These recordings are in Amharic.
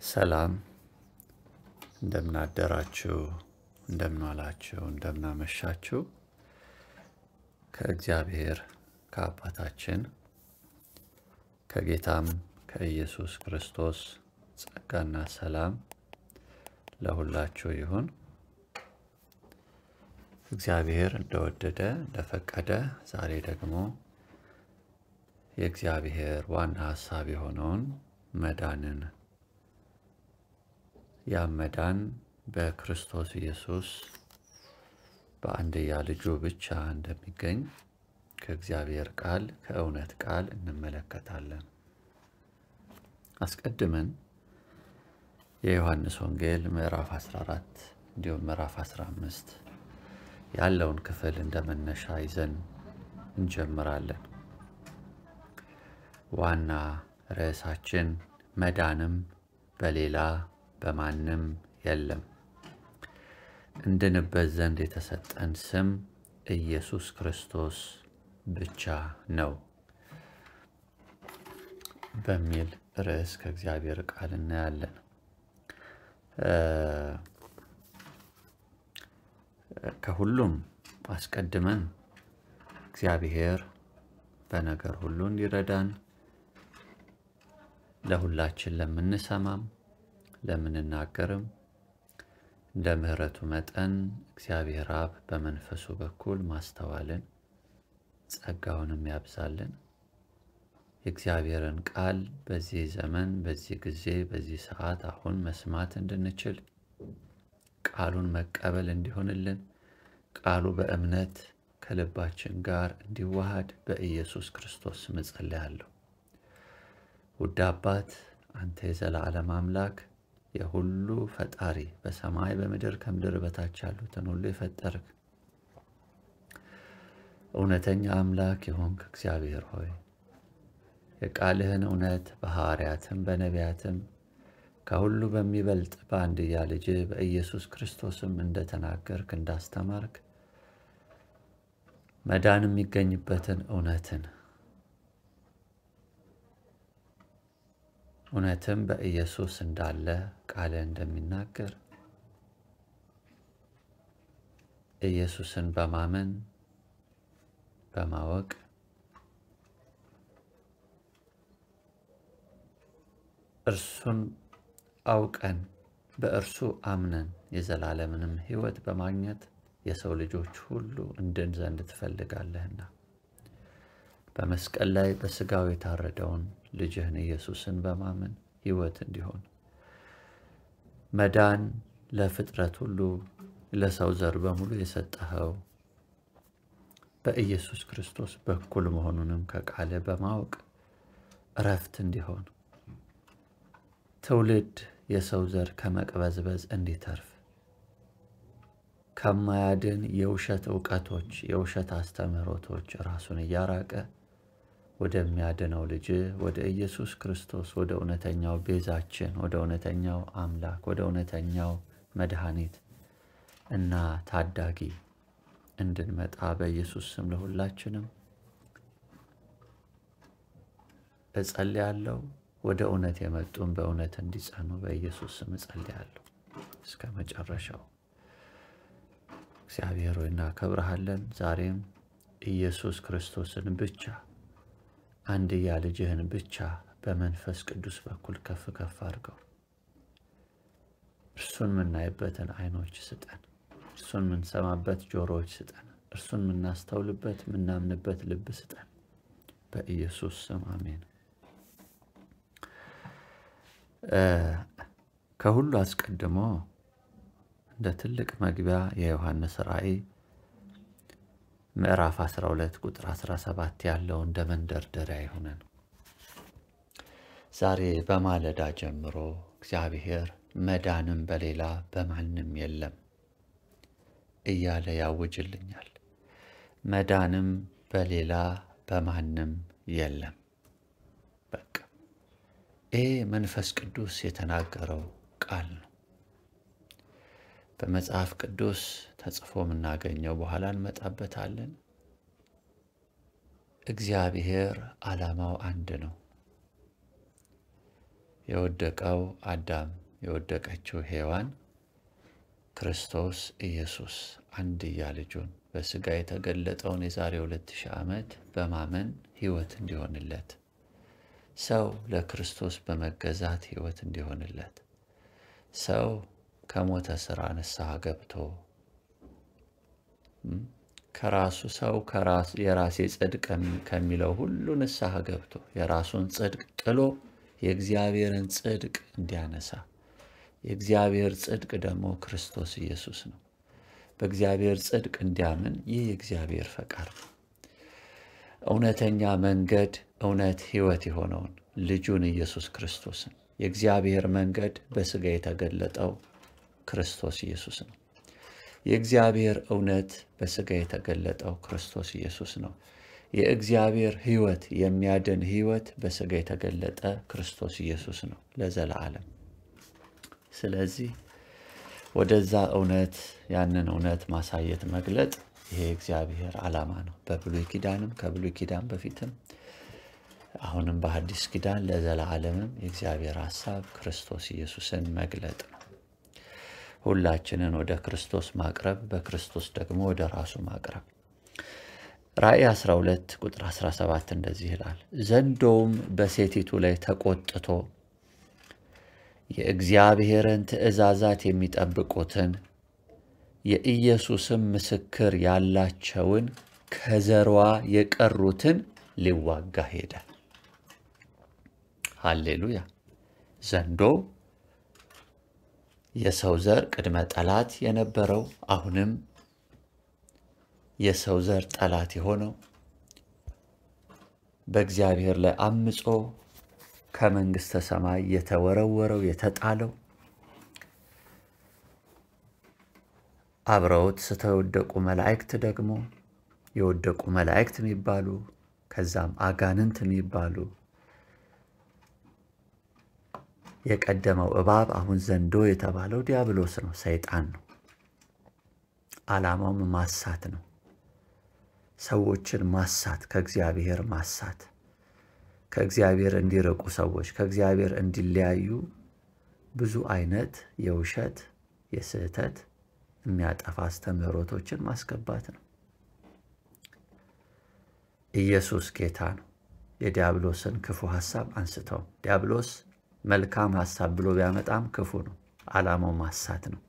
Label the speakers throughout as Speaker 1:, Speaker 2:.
Speaker 1: ሰላም እንደምናደራችሁ እንደምንዋላችሁ እንደምናመሻችሁ ከእግዚአብሔር ከአባታችን ከጌታም ከኢየሱስ ክርስቶስ ጸጋና ሰላም ለሁላችሁ ይሁን። እግዚአብሔር እንደወደደ እንደፈቀደ ዛሬ ደግሞ የእግዚአብሔር ዋና ሐሳብ የሆነውን መዳንን ያመዳን በክርስቶስ ኢየሱስ በአንድያ ልጁ ብቻ እንደሚገኝ ከእግዚአብሔር ቃል ከእውነት ቃል እንመለከታለን። አስቀድመን የዮሐንስ ወንጌል ምዕራፍ 14 እንዲሁም ምዕራፍ 15 ያለውን ክፍል እንደመነሻ ይዘን እንጀምራለን። ዋና ርዕሳችን መዳንም በሌላ በማንም የለም፣ እንድንበት ዘንድ የተሰጠን ስም ኢየሱስ ክርስቶስ ብቻ ነው በሚል ርዕስ ከእግዚአብሔር ቃል እናያለን። ከሁሉም አስቀድመን እግዚአብሔር በነገር ሁሉ እንዲረዳን ለሁላችን ለምንሰማም ለምንናገርም እንደ ምህረቱ መጠን እግዚአብሔር አብ በመንፈሱ በኩል ማስተዋልን ጸጋውንም ያብዛልን። የእግዚአብሔርን ቃል በዚህ ዘመን በዚህ ጊዜ በዚህ ሰዓት አሁን መስማት እንድንችል ቃሉን መቀበል እንዲሆንልን ቃሉ በእምነት ከልባችን ጋር እንዲዋሃድ በኢየሱስ ክርስቶስ ስም ጸልያለሁ። ውድ አባት አንተ የዘላለም አምላክ የሁሉ ፈጣሪ በሰማይ በምድር ከምድር በታች ያሉትን ሁሉ የፈጠርክ እውነተኛ አምላክ የሆንክ እግዚአብሔር ሆይ የቃልህን እውነት በሐዋርያትም በነቢያትም ከሁሉ በሚበልጥ በአንድያ ልጅ በኢየሱስ ክርስቶስም እንደተናገርክ እንዳስተማርክ መዳን የሚገኝበትን እውነትም በኢየሱስ እንዳለ ቃል እንደሚናገር ኢየሱስን በማመን በማወቅ እርሱን አውቀን በእርሱ አምነን የዘላለምንም ሕይወት በማግኘት የሰው ልጆች ሁሉ እንድን ዘንድ ትፈልጋለህና በመስቀል ላይ በሥጋው የታረደውን ልጅህን ኢየሱስን በማመን ሕይወት እንዲሆን መዳን ለፍጥረት ሁሉ ለሰው ዘር በሙሉ የሰጠኸው በኢየሱስ ክርስቶስ በኩል መሆኑንም ከቃል በማወቅ እረፍት እንዲሆን ትውልድ የሰው ዘር ከመቅበዝበዝ እንዲተርፍ ከማያድን የውሸት ዕውቀቶች የውሸት አስተምህሮቶች ራሱን እያራቀ ወደሚያድነው ልጅ ወደ ኢየሱስ ክርስቶስ ወደ እውነተኛው ቤዛችን ወደ እውነተኛው አምላክ ወደ እውነተኛው መድኃኒት እና ታዳጊ እንድንመጣ በኢየሱስ ስም ለሁላችንም እጸልያለሁ። ወደ እውነት የመጡን በእውነት እንዲጸኑ በኢየሱስ ስም እጸልያለሁ እስከ መጨረሻው። እግዚአብሔር ሆይ እናከብርሃለን። ዛሬም ኢየሱስ ክርስቶስን ብቻ አንድያ ልጅህን ብቻ በመንፈስ ቅዱስ በኩል ከፍ ከፍ አድርገው እርሱን የምናይበትን ዓይኖች ስጠን፣ እርሱን የምንሰማበት ጆሮዎች ስጠን፣ እርሱን የምናስተውልበት የምናምንበት ልብ ስጠን በኢየሱስ ስም አሜን። ከሁሉ አስቀድሞ እንደ ትልቅ መግቢያ የዮሐንስ ራእይ ምዕራፍ 12 ቁጥር 17 ያለው እንደ መንደርደሪያ ይሆነን። ዛሬ በማለዳ ጀምሮ እግዚአብሔር መዳንም በሌላ በማንም የለም እያለ ያውጅልኛል። መዳንም በሌላ በማንም የለም። በቃ ይሄ መንፈስ ቅዱስ የተናገረው ቃል ነው። በመጽሐፍ ቅዱስ ተጽፎ የምናገኘው በኋላ እንመጣበታለን። እግዚአብሔር ዓላማው አንድ ነው። የወደቀው አዳም የወደቀችው ሔዋን ክርስቶስ ኢየሱስ አንድያ ልጁን በሥጋ የተገለጠውን የዛሬ 2000 ዓመት በማመን ሕይወት እንዲሆንለት ሰው ለክርስቶስ በመገዛት ሕይወት እንዲሆንለት ሰው ከሞተ ሥራ ንስሐ ገብቶ የራሴ ጽድቅ ከሚለው ሁሉ ንስሐ ገብቶ የራሱን ጽድቅ ጥሎ የእግዚአብሔርን ጽድቅ እንዲያነሳ የእግዚአብሔር ጽድቅ ደግሞ ክርስቶስ ኢየሱስ ነው። በእግዚአብሔር ጽድቅ እንዲያምን ይህ የእግዚአብሔር ፈቃድ ነው። እውነተኛ መንገድ እውነት ሕይወት የሆነውን ልጁን ኢየሱስ ክርስቶስን የእግዚአብሔር መንገድ በሥጋ የተገለጠው ክርስቶስ ኢየሱስ ነው። የእግዚአብሔር እውነት በሥጋ የተገለጠው ክርስቶስ ኢየሱስ ነው። የእግዚአብሔር ሕይወት የሚያድን ሕይወት በሥጋ የተገለጠ ክርስቶስ ኢየሱስ ነው ለዘላለም። ስለዚህ ወደዛ እውነት ያንን እውነት ማሳየት መግለጥ ይሄ እግዚአብሔር ዓላማ ነው። በብሉይ ኪዳንም ከብሉይ ኪዳን በፊትም አሁንም በአዲስ ኪዳን ለዘላለምም የእግዚአብሔር ሐሳብ ክርስቶስ ኢየሱስን መግለጥ ነው። ሁላችንን ወደ ክርስቶስ ማቅረብ በክርስቶስ ደግሞ ወደ ራሱ ማቅረብ። ራእይ 12 ቁጥር 17 እንደዚህ ይላል፣ ዘንዶውም በሴቲቱ ላይ ተቆጥቶ የእግዚአብሔርን ትእዛዛት የሚጠብቁትን የኢየሱስም ምስክር ያላቸውን ከዘሯ የቀሩትን ሊዋጋ ሄደ። ሃሌሉያ። ዘንዶ የሰው ዘር ቅድመ ጠላት የነበረው አሁንም የሰው ዘር ጠላት የሆነው በእግዚአብሔር ላይ አምጾ ከመንግሥተ ሰማይ የተወረወረው የተጣለው አብረውት ስተወደቁ መላእክት ደግሞ የወደቁ መላእክት የሚባሉ ከዛም አጋንንት የሚባሉ የቀደመው እባብ አሁን ዘንዶ የተባለው ዲያብሎስ ነው፣ ሰይጣን ነው። ዓላማውም ማሳት ነው። ሰዎችን ማሳት፣ ከእግዚአብሔር ማሳት፣ ከእግዚአብሔር እንዲርቁ ሰዎች ከእግዚአብሔር እንዲለያዩ ብዙ አይነት የውሸት የስህተት የሚያጠፋ አስተምህሮቶችን ማስገባት ነው። ኢየሱስ ጌታ ነው። የዲያብሎስን ክፉ ሐሳብ አንስተው ዲያብሎስ መልካም ሐሳብ ብሎ ቢያመጣም ክፉ ነው። ዓላማው ማሳት ነው።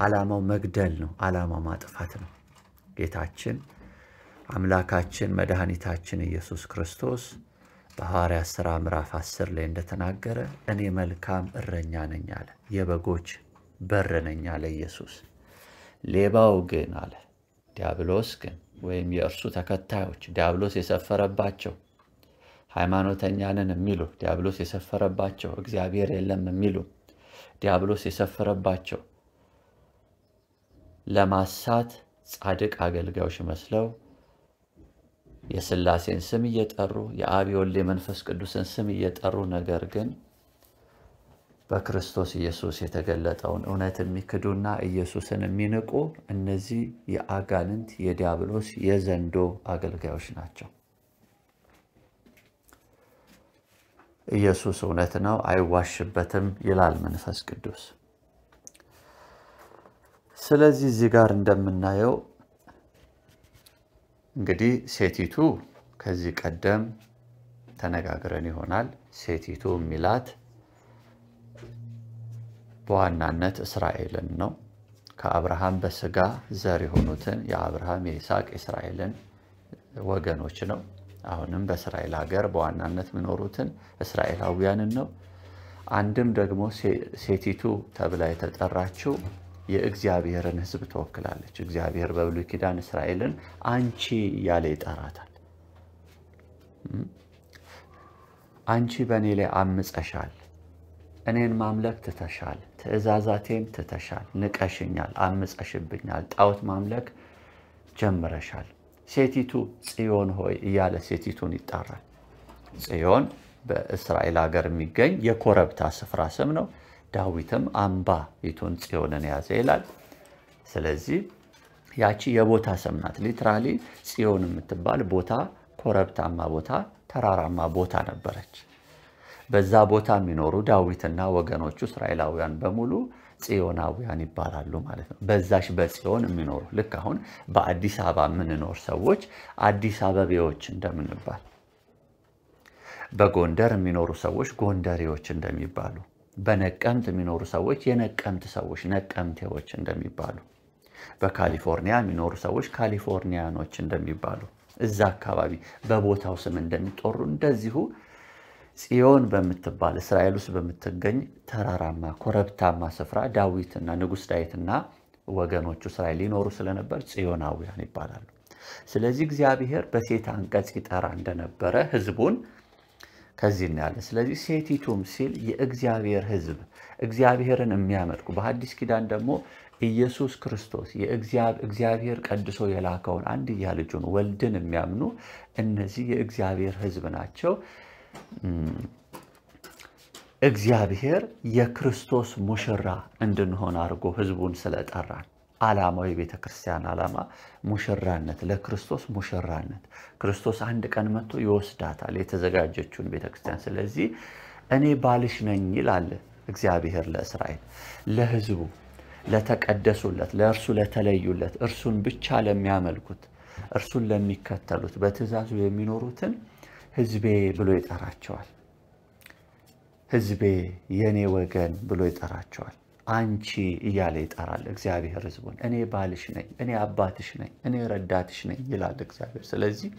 Speaker 1: ዓላማው መግደል ነው። ዓላማው ማጥፋት ነው። ጌታችን አምላካችን መድኃኒታችን ኢየሱስ ክርስቶስ በሐዋርያት ሥራ ምዕራፍ 10 ላይ እንደተናገረ እኔ መልካም እረኛ ነኝ አለ። የበጎች በር ነኝ አለ ኢየሱስ። ሌባው ግን አለ ዲያብሎስ ግን ወይም የእርሱ ተከታዮች ዲያብሎስ የሰፈረባቸው ሃይማኖተኛ ነን የሚሉ ዲያብሎስ የሰፈረባቸው እግዚአብሔር የለም የሚሉ ዲያብሎስ የሰፈረባቸው ለማሳት ጻድቅ አገልጋዮች መስለው የሥላሴን ስም እየጠሩ የአብ የወልድ የመንፈስ ቅዱስን ስም እየጠሩ ነገር ግን በክርስቶስ ኢየሱስ የተገለጠውን እውነት የሚክዱና ኢየሱስን የሚንቁ እነዚህ የአጋንንት የዲያብሎስ የዘንዶ አገልጋዮች ናቸው። ኢየሱስ እውነት ነው አይዋሽበትም ይላል መንፈስ ቅዱስ። ስለዚህ እዚህ ጋር እንደምናየው እንግዲህ ሴቲቱ ከዚህ ቀደም ተነጋግረን ይሆናል። ሴቲቱ ሚላት በዋናነት እስራኤልን ነው። ከአብርሃም በሥጋ ዘር የሆኑትን የአብርሃም የይስሐቅ የእስራኤልን ወገኖች ነው። አሁንም በእስራኤል ሀገር በዋናነት የሚኖሩትን እስራኤላውያንን ነው። አንድም ደግሞ ሴቲቱ ተብላ የተጠራችው የእግዚአብሔርን ሕዝብ ተወክላለች። እግዚአብሔር በብሉይ ኪዳን እስራኤልን አንቺ እያለ ይጠራታል። አንቺ በእኔ ላይ አምፀሻል፣ እኔን ማምለክ ትተሻል፣ ትእዛዛቴን ትተሻል፣ ንቀሽኛል፣ አምፀሽብኛል፣ ጣዖት ማምለክ ጀምረሻል። ሴቲቱ ጽዮን ሆይ እያለ ሴቲቱን ይጣራል። ጽዮን በእስራኤል ሀገር የሚገኝ የኮረብታ ስፍራ ስም ነው። ዳዊትም አምባ ይቱን ጽዮንን ያዘ ይላል። ስለዚህ ያቺ የቦታ ስም ናት። ሊትራሊ ጽዮን የምትባል ቦታ ኮረብታማ ቦታ ተራራማ ቦታ ነበረች። በዛ ቦታ የሚኖሩ ዳዊትና ወገኖቹ እስራኤላውያን በሙሉ ጽዮናውያን ይባላሉ ማለት ነው። በዛሽ በጽዮን የሚኖሩ ልክ አሁን በአዲስ አበባ የምንኖር ሰዎች አዲስ አበቤዎች እንደምንባል፣ በጎንደር የሚኖሩ ሰዎች ጎንደሬዎች እንደሚባሉ፣ በነቀምት የሚኖሩ ሰዎች የነቀምት ሰዎች ነቀምቴዎች እንደሚባሉ፣ በካሊፎርኒያ የሚኖሩ ሰዎች ካሊፎርኒያኖች እንደሚባሉ፣ እዛ አካባቢ በቦታው ስም እንደሚጠሩ እንደዚሁ ጽዮን በምትባል እስራኤል ውስጥ በምትገኝ ተራራማ ኮረብታማ ስፍራ ዳዊትና ንጉስ ዳዊትና ወገኖቹ እስራኤል ይኖሩ ስለነበር ጽዮናውያን ይባላሉ። ስለዚህ እግዚአብሔር በሴት አንቀጽ ይጠራ እንደነበረ ህዝቡን ከዚህ እናያለን። ስለዚህ ሴቲቱም ሲል የእግዚአብሔር ህዝብ እግዚአብሔርን የሚያመልኩ በሐዲስ ኪዳን ደግሞ ኢየሱስ ክርስቶስ እግዚአብሔር ቀድሶ የላከውን አንድያ ልጁን ወልድን የሚያምኑ እነዚህ የእግዚአብሔር ህዝብ ናቸው። እግዚአብሔር የክርስቶስ ሙሽራ እንድንሆን አድርጎ ህዝቡን ስለጠራን ዓላማው የቤተክርስቲያን ዓላማ ሙሽራነት፣ ለክርስቶስ ሙሽራነት። ክርስቶስ አንድ ቀን መጥቶ ይወስዳታል የተዘጋጀችውን ቤተክርስቲያን። ስለዚህ እኔ ባልሽ ነኝ ይላል እግዚአብሔር ለእስራኤል፣ ለህዝቡ፣ ለተቀደሱለት፣ ለእርሱ ለተለዩለት፣ እርሱን ብቻ ለሚያመልኩት፣ እርሱን ለሚከተሉት፣ በትእዛዙ የሚኖሩትን ህዝቤ ብሎ ይጠራቸዋል። ህዝቤ የኔ ወገን ብሎ ይጠራቸዋል። አንቺ እያለ ይጠራል እግዚአብሔር ህዝቡን። እኔ ባልሽ ነኝ፣ እኔ አባትሽ ነኝ፣ እኔ ረዳትሽ ነኝ ይላል እግዚአብሔር። ስለዚህ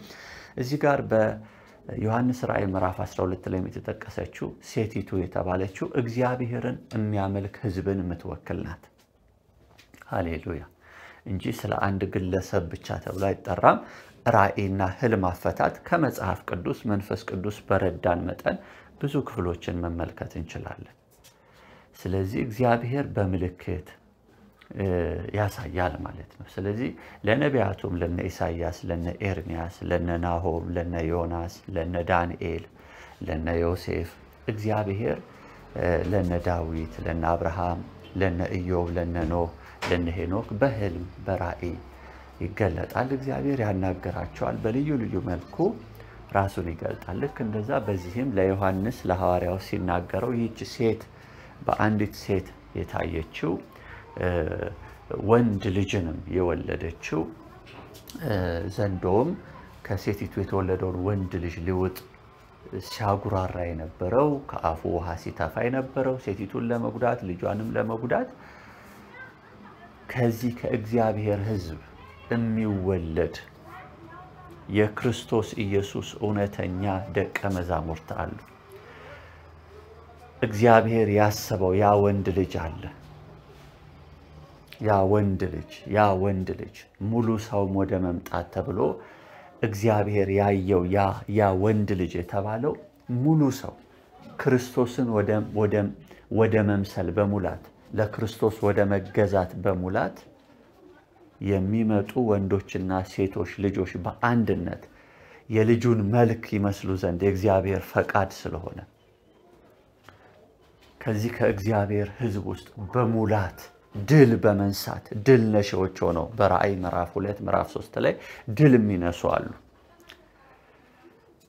Speaker 1: እዚህ ጋር በዮሐንስ ራእይ ምዕራፍ 12 ላይ የተጠቀሰችው ሴቲቱ የተባለችው እግዚአብሔርን የሚያመልክ ህዝብን የምትወክል ናት። ሃሌሉያ! እንጂ ስለ አንድ ግለሰብ ብቻ ተብሎ አይጠራም። ራእይና ህልም አፈታት ከመጽሐፍ ቅዱስ መንፈስ ቅዱስ በረዳን መጠን ብዙ ክፍሎችን መመልከት እንችላለን። ስለዚህ እግዚአብሔር በምልክት ያሳያል ማለት ነው። ስለዚህ ለነቢያቱም ለነ ኢሳይያስ፣ ለነ ኤርሚያስ፣ ለነ ናሆም፣ ለነ ዮናስ፣ ለነ ዳንኤል፣ ለነ ዮሴፍ እግዚአብሔር ለነ ዳዊት፣ ለነ አብርሃም፣ ለነ ኢዮብ፣ ለነ ኖህ፣ ለነ ሄኖክ በህልም በራእይ ይገለጣል። እግዚአብሔር ያናገራቸዋል። በልዩ ልዩ መልኩ ራሱን ይገልጣል። ልክ እንደዛ በዚህም ለዮሐንስ ለሐዋርያው ሲናገረው ይህች ሴት በአንዲት ሴት የታየችው ወንድ ልጅንም የወለደችው ዘንዶም ከሴቲቱ የተወለደውን ወንድ ልጅ ሊውጥ ሲያጉራራ የነበረው ከአፉ ውሃ ሲተፋ የነበረው ሴቲቱን ለመጉዳት ልጇንም ለመጉዳት ከዚህ ከእግዚአብሔር ሕዝብ የሚወለድ የክርስቶስ ኢየሱስ እውነተኛ ደቀ መዛሙርት አሉ። እግዚአብሔር ያሰበው ያ ወንድ ልጅ አለ። ያ ወንድ ልጅ ሙሉ ሰው ወደ መምጣት ተብሎ እግዚአብሔር ያየው ያ ወንድ ልጅ የተባለው ሙሉ ሰው ክርስቶስን ወደ መምሰል በሙላት ለክርስቶስ ወደ መገዛት በሙላት የሚመጡ ወንዶችና ሴቶች ልጆች በአንድነት የልጁን መልክ ይመስሉ ዘንድ የእግዚአብሔር ፈቃድ ስለሆነ ከዚህ ከእግዚአብሔር ሕዝብ ውስጥ በሙላት ድል በመንሳት ድል ነሺዎች ሆነው በራእይ ምዕራፍ 2 ምዕራፍ 3 ላይ ድል የሚነሱ አሉ።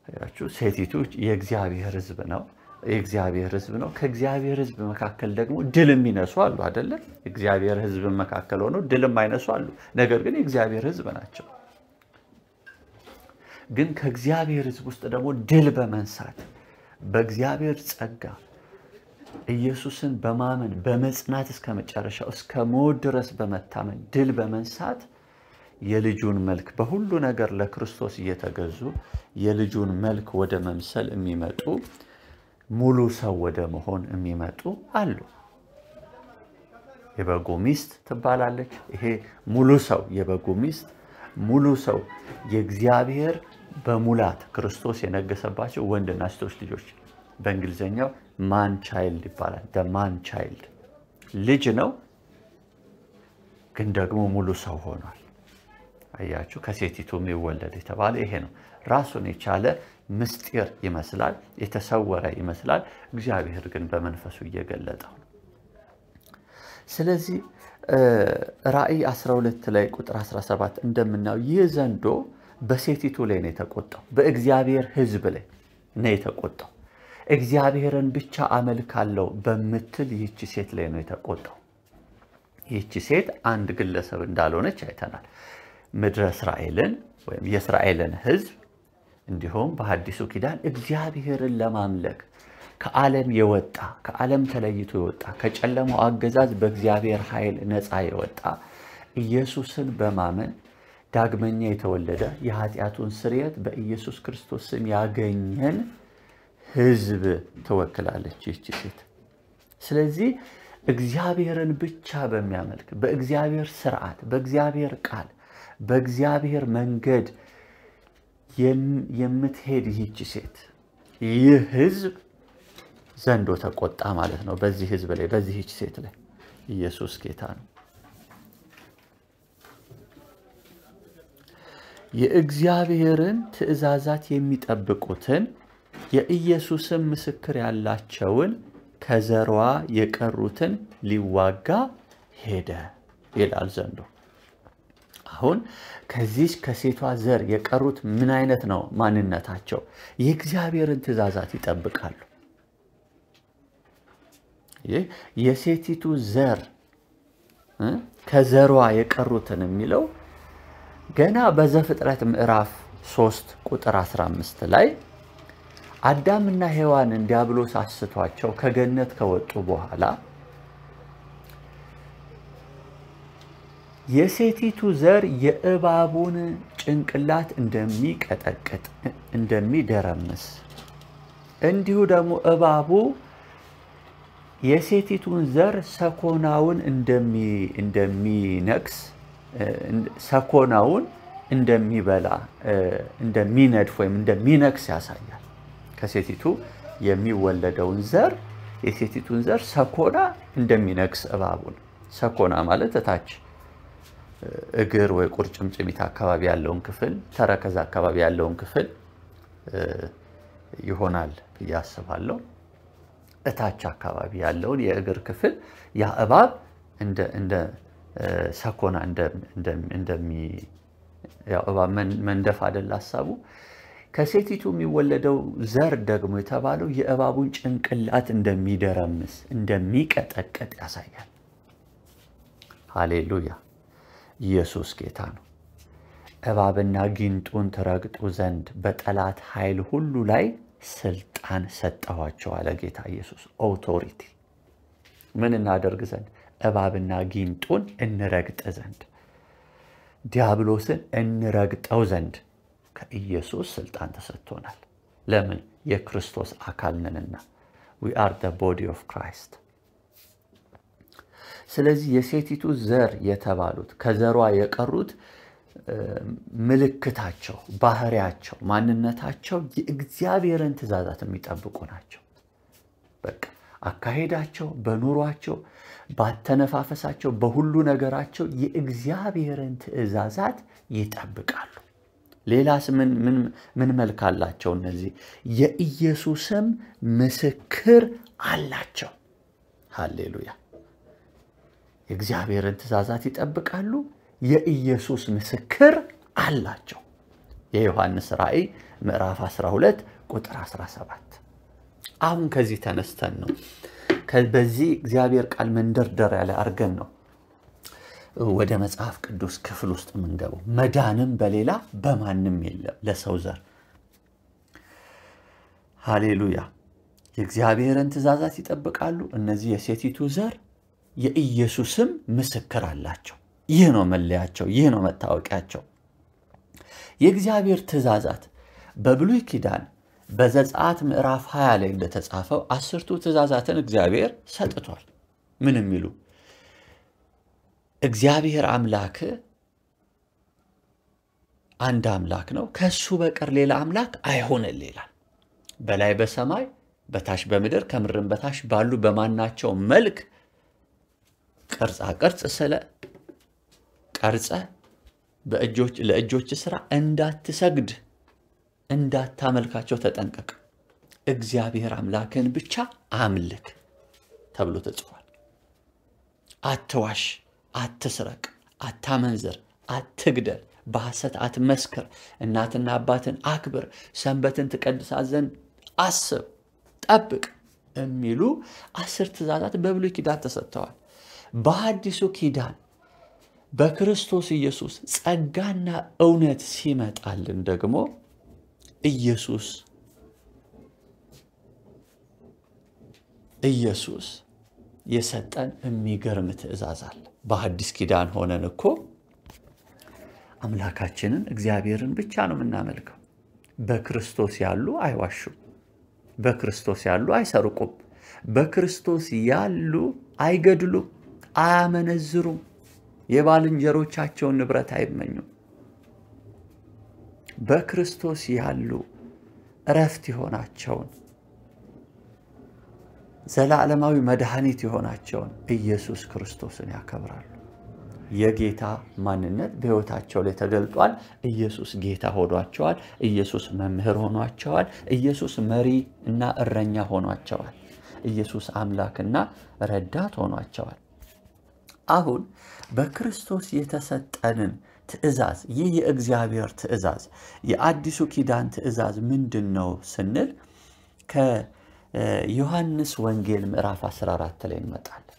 Speaker 1: ያችሁ ሴቲቱ የእግዚአብሔር ሕዝብ ነው። ከእግዚአብሔር ሕዝብ መካከል ደግሞ ድል የሚነሱ አሉ አይደለ? እግዚአብሔር ሕዝብ መካከል ሆነው ድል የማይነሱ አሉ። ነገር ግን የእግዚአብሔር ሕዝብ ናቸው። ግን ከእግዚአብሔር ሕዝብ ውስጥ ደግሞ ድል በመንሳት በእግዚአብሔር ጸጋ ኢየሱስን በማመን በመጽናት እስከ መጨረሻው እስከ ሞት ድረስ በመታመን ድል በመንሳት የልጁን መልክ በሁሉ ነገር ለክርስቶስ እየተገዙ የልጁን መልክ ወደ መምሰል የሚመጡ ሙሉ ሰው ወደ መሆን የሚመጡ አሉ። የበጉ ሚስት ትባላለች። ይሄ ሙሉ ሰው የበጉ ሚስት ሙሉ ሰው የእግዚአብሔር በሙላት ክርስቶስ የነገሰባቸው ወንድና ሴቶች ልጆች በእንግሊዘኛው ማን ቻይልድ ይባላል። the man child ልጅ ነው ግን ደግሞ ሙሉ ሰው ሆኗል። አያችሁ ከሴቲቱ የሚወለድ የተባለ ይሄ ነው። ራሱን የቻለ ምስጢር ይመስላል፣ የተሰወረ ይመስላል። እግዚአብሔር ግን በመንፈሱ እየገለጠው ነው። ስለዚህ ራእይ 12 ላይ ቁጥር 17 እንደምናየው ይህ ዘንዶ በሴቲቱ ላይ ነው የተቆጣው፣ በእግዚአብሔር ሕዝብ ላይ ነው የተቆጣው። እግዚአብሔርን ብቻ አመልካለሁ በምትል ይህች ሴት ላይ ነው የተቆጣው። ይህች ሴት አንድ ግለሰብ እንዳልሆነች አይተናል። ምድረ እስራኤልን ወይም የእስራኤልን ሕዝብ እንዲሁም በሐዲሱ ኪዳን እግዚአብሔርን ለማምለክ ከዓለም የወጣ ከዓለም ተለይቶ የወጣ ከጨለማው አገዛዝ በእግዚአብሔር ኃይል ነፃ የወጣ ኢየሱስን በማመን ዳግመኛ የተወለደ የኃጢአቱን ስርየት በኢየሱስ ክርስቶስ ስም ያገኘን ሕዝብ ትወክላለች ይህች ሴት። ስለዚህ እግዚአብሔርን ብቻ በሚያመልክ በእግዚአብሔር ሥርዓት፣ በእግዚአብሔር ቃል፣ በእግዚአብሔር መንገድ የምትሄድ ይህች ሴት ይህ ሕዝብ ዘንዶ ተቆጣ ማለት ነው። በዚህ ሕዝብ ላይ በዚህች ሴት ላይ ኢየሱስ ጌታ ነው። የእግዚአብሔርን ትእዛዛት የሚጠብቁትን የኢየሱስን ምስክር ያላቸውን ከዘሯ የቀሩትን ሊዋጋ ሄደ ይላል ዘንዶ። አሁን ከዚህ ከሴቷ ዘር የቀሩት ምን አይነት ነው ማንነታቸው? የእግዚአብሔርን ትእዛዛት ይጠብቃሉ። የሴቲቱ ዘር ከዘሯ የቀሩትን የሚለው ገና በዘፍጥረት ምዕራፍ 3 ቁጥር 15 ላይ አዳምና ሔዋንን ዲያብሎስ አስቷቸው ከገነት ከወጡ በኋላ የሴቲቱ ዘር የእባቡን ጭንቅላት እንደሚቀጠቅጥ እንደሚደረምስ እንዲሁ ደግሞ እባቡ የሴቲቱን ዘር ሰኮናውን እንደሚነክስ ሰኮናውን እንደሚበላ እንደሚነድፍ ወይም እንደሚነክስ ያሳያል። ከሴቲቱ የሚወለደውን ዘር የሴቲቱን ዘር ሰኮና እንደሚነክስ እባቡን ሰኮና ማለት ታች እግር ወይ ቁርጭምጭሚት አካባቢ ያለውን ክፍል ተረከዝ አካባቢ ያለውን ክፍል ይሆናል ያስባለው። እታች አካባቢ ያለውን የእግር ክፍል ያ እባብ እንደ ሰኮና ያው እባብ መንደፍ አይደል ሐሳቡ። ከሴቲቱ የሚወለደው ዘር ደግሞ የተባለው የእባቡን ጭንቅላት እንደሚደረምስ እንደሚቀጠቅጥ ያሳያል። ሃሌሉያ! ኢየሱስ ጌታ ነው። እባብና ጊንጡን ትረግጡ ዘንድ በጠላት ኃይል ሁሉ ላይ ስልጣን ሰጠኋቸው አለ ጌታ ኢየሱስ። ኦቶሪቲ ምን እናደርግ ዘንድ? እባብና ጊንጡን እንረግጥ ዘንድ፣ ዲያብሎስን እንረግጠው ዘንድ ከኢየሱስ ስልጣን ተሰጥቶናል። ለምን? የክርስቶስ አካል ነንና። we are the body of Christ። ስለዚህ የሴቲቱ ዘር የተባሉት ከዘሯ የቀሩት ምልክታቸው፣ ባህሪያቸው፣ ማንነታቸው የእግዚአብሔርን ትእዛዛት የሚጠብቁ ናቸው። በቃ አካሄዳቸው፣ በኑሯቸው፣ ባተነፋፈሳቸው፣ በሁሉ ነገራቸው የእግዚአብሔርን ትእዛዛት ይጠብቃሉ። ሌላስ ምን መልክ አላቸው? እነዚህ የኢየሱስም ምስክር አላቸው። ሃሌሉያ! የእግዚአብሔርን ትእዛዛት ይጠብቃሉ፣ የኢየሱስ ምስክር አላቸው። የዮሐንስ ራእይ ምዕራፍ 12 ቁጥር 17። አሁን ከዚህ ተነስተን ነው በዚህ እግዚአብሔር ቃል መንደርደሪያ ላይ አርገን ነው ወደ መጽሐፍ ቅዱስ ክፍል ውስጥ የምንገባው። መዳንም በሌላ በማንም የለም ለሰው ዘር። ሃሌሉያ! የእግዚአብሔርን ትእዛዛት ይጠብቃሉ፣ እነዚህ የሴቲቱ ዘር የኢየሱስም ምስክር አላቸው። ይህ ነው መለያቸው፣ ይህ ነው መታወቂያቸው። የእግዚአብሔር ትእዛዛት በብሉይ ኪዳን በዘጸአት ምዕራፍ 20 ላይ እንደተጻፈው 10ቱ ትእዛዛትን እግዚአብሔር ሰጥቷል። ምን የሚሉ? እግዚአብሔር አምላክ አንድ አምላክ ነው፣ ከሱ በቀር ሌላ አምላክ አይሆንልህ ይላል። በላይ በሰማይ በታች በምድር ከምድርም በታች ባሉ በማናቸው መልክ ቅርጻ ቅርጽ ስለ ቀርጸ ለእጆች ሥራ እንዳትሰግድ እንዳታመልካቸው ተጠንቀቅ፣ እግዚአብሔር አምላክን ብቻ አምልክ ተብሎ ተጽፏል። አትዋሽ፣ አትስረቅ፣ አታመንዝር፣ አትግደል፣ በሐሰት አትመስክር፣ እናትና አባትን አክብር፣ ሰንበትን ትቀድሳት ዘንድ አስብ ጠብቅ የሚሉ 10 ትእዛዛት በብሉይ ኪዳን ተሰጥተዋል። በአዲሱ ኪዳን በክርስቶስ ኢየሱስ ጸጋና እውነት ሲመጣልን ደግሞ ኢየሱስ የሰጠን የሚገርም ትእዛዝ አለ። በአዲስ ኪዳን ሆነን እኮ አምላካችንን እግዚአብሔርን ብቻ ነው የምናመልከው። በክርስቶስ ያሉ አይዋሹም፣ በክርስቶስ ያሉ አይሰርቁም፣ በክርስቶስ ያሉ አይገድሉም፣ አያመነዝሩም፣ የባልንጀሮቻቸውን ንብረት አይመኙም። በክርስቶስ ያሉ እረፍት የሆናቸውን ዘላለማዊ መድኃኒት የሆናቸውን ኢየሱስ ክርስቶስን ያከብራሉ። የጌታ ማንነት በሕይወታቸው ላይ ተገልጧል። ኢየሱስ ጌታ ሆኗቸዋል። ኢየሱስ መምህር ሆኗቸዋል። ኢየሱስ መሪ እና እረኛ ሆኗቸዋል። ኢየሱስ አምላክና ረዳት ሆኗቸዋል። አሁን በክርስቶስ የተሰጠንን ትእዛዝ፣ ይህ የእግዚአብሔር ትእዛዝ የአዲሱ ኪዳን ትእዛዝ ምንድነው ስንል ከዮሐንስ ወንጌል ምዕራፍ 14 ላይ እንመጣለን።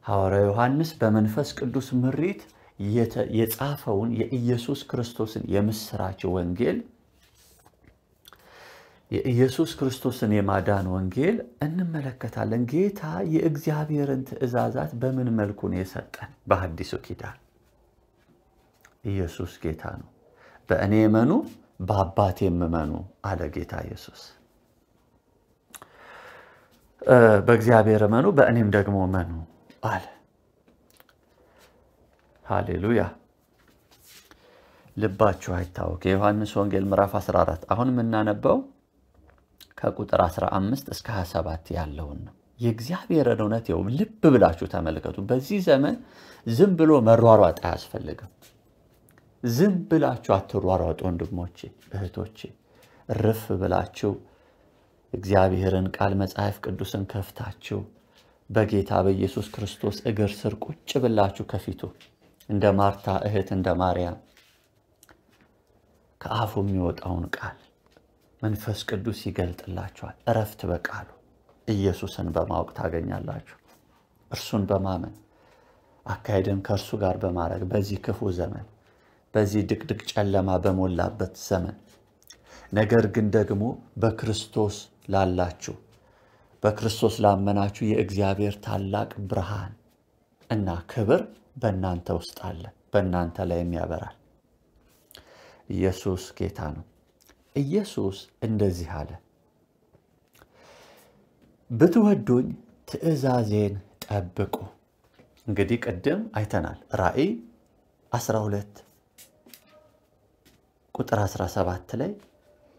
Speaker 1: ሐዋርያው ዮሐንስ በመንፈስ ቅዱስ ምሪት የጻፈውን የኢየሱስ ክርስቶስን የምስራች ወንጌል፣ የኢየሱስ ክርስቶስን የማዳን ወንጌል እንመለከታለን። ጌታ የእግዚአብሔርን ትእዛዛት በምን መልኩ ነው የሰጠን? በአዲሱ ኪዳን ኢየሱስ ጌታ ነው። በእኔ እመኑ በአባቴም እመኑ አለ ጌታ ኢየሱስ። በእግዚአብሔር እመኑ በእኔም ደግሞ እመኑ አለ። ሃሌሉያ። ልባችሁ አይታወክ። የዮሐንስ ወንጌል ምዕራፍ 14 አሁን የምናነበው ከቁጥር 15 እስከ 27 ያለውን ነው። የእግዚአብሔርን እውነት ይኸው ልብ ብላችሁ ተመልከቱ። በዚህ ዘመን ዝም ብሎ መሯሯጥ አያስፈልግም። ዝም ብላችሁ አትሯሯጡ ወንድሞቼ እህቶቼ። ርፍ ብላችሁ እግዚአብሔርን ቃል መጽሐፍ ቅዱስን ከፍታችሁ በጌታ በኢየሱስ ክርስቶስ እግር ስር ቁጭ ብላችሁ ከፊቱ እንደ ማርታ እህት እንደ ማርያም ከአፉ የሚወጣውን ቃል መንፈስ ቅዱስ ይገልጥላችኋል። እረፍት በቃሉ ኢየሱስን በማወቅ ታገኛላችሁ። እርሱን በማመን አካሄድን ከእርሱ ጋር በማድረግ በዚህ ክፉ ዘመን፣ በዚህ ድቅድቅ ጨለማ በሞላበት ዘመን ነገር ግን ደግሞ በክርስቶስ ላላችሁ በክርስቶስ ላመናችሁ የእግዚአብሔር ታላቅ ብርሃን እና ክብር በእናንተ ውስጥ አለ፣ በእናንተ ላይም ያበራል። ኢየሱስ ጌታ ነው። ኢየሱስ እንደዚህ አለ፣ ብትወዱኝ ትእዛዜን ጠብቁ። እንግዲህ ቅድም አይተናል። ራእይ 12 ቁጥር 17 ላይ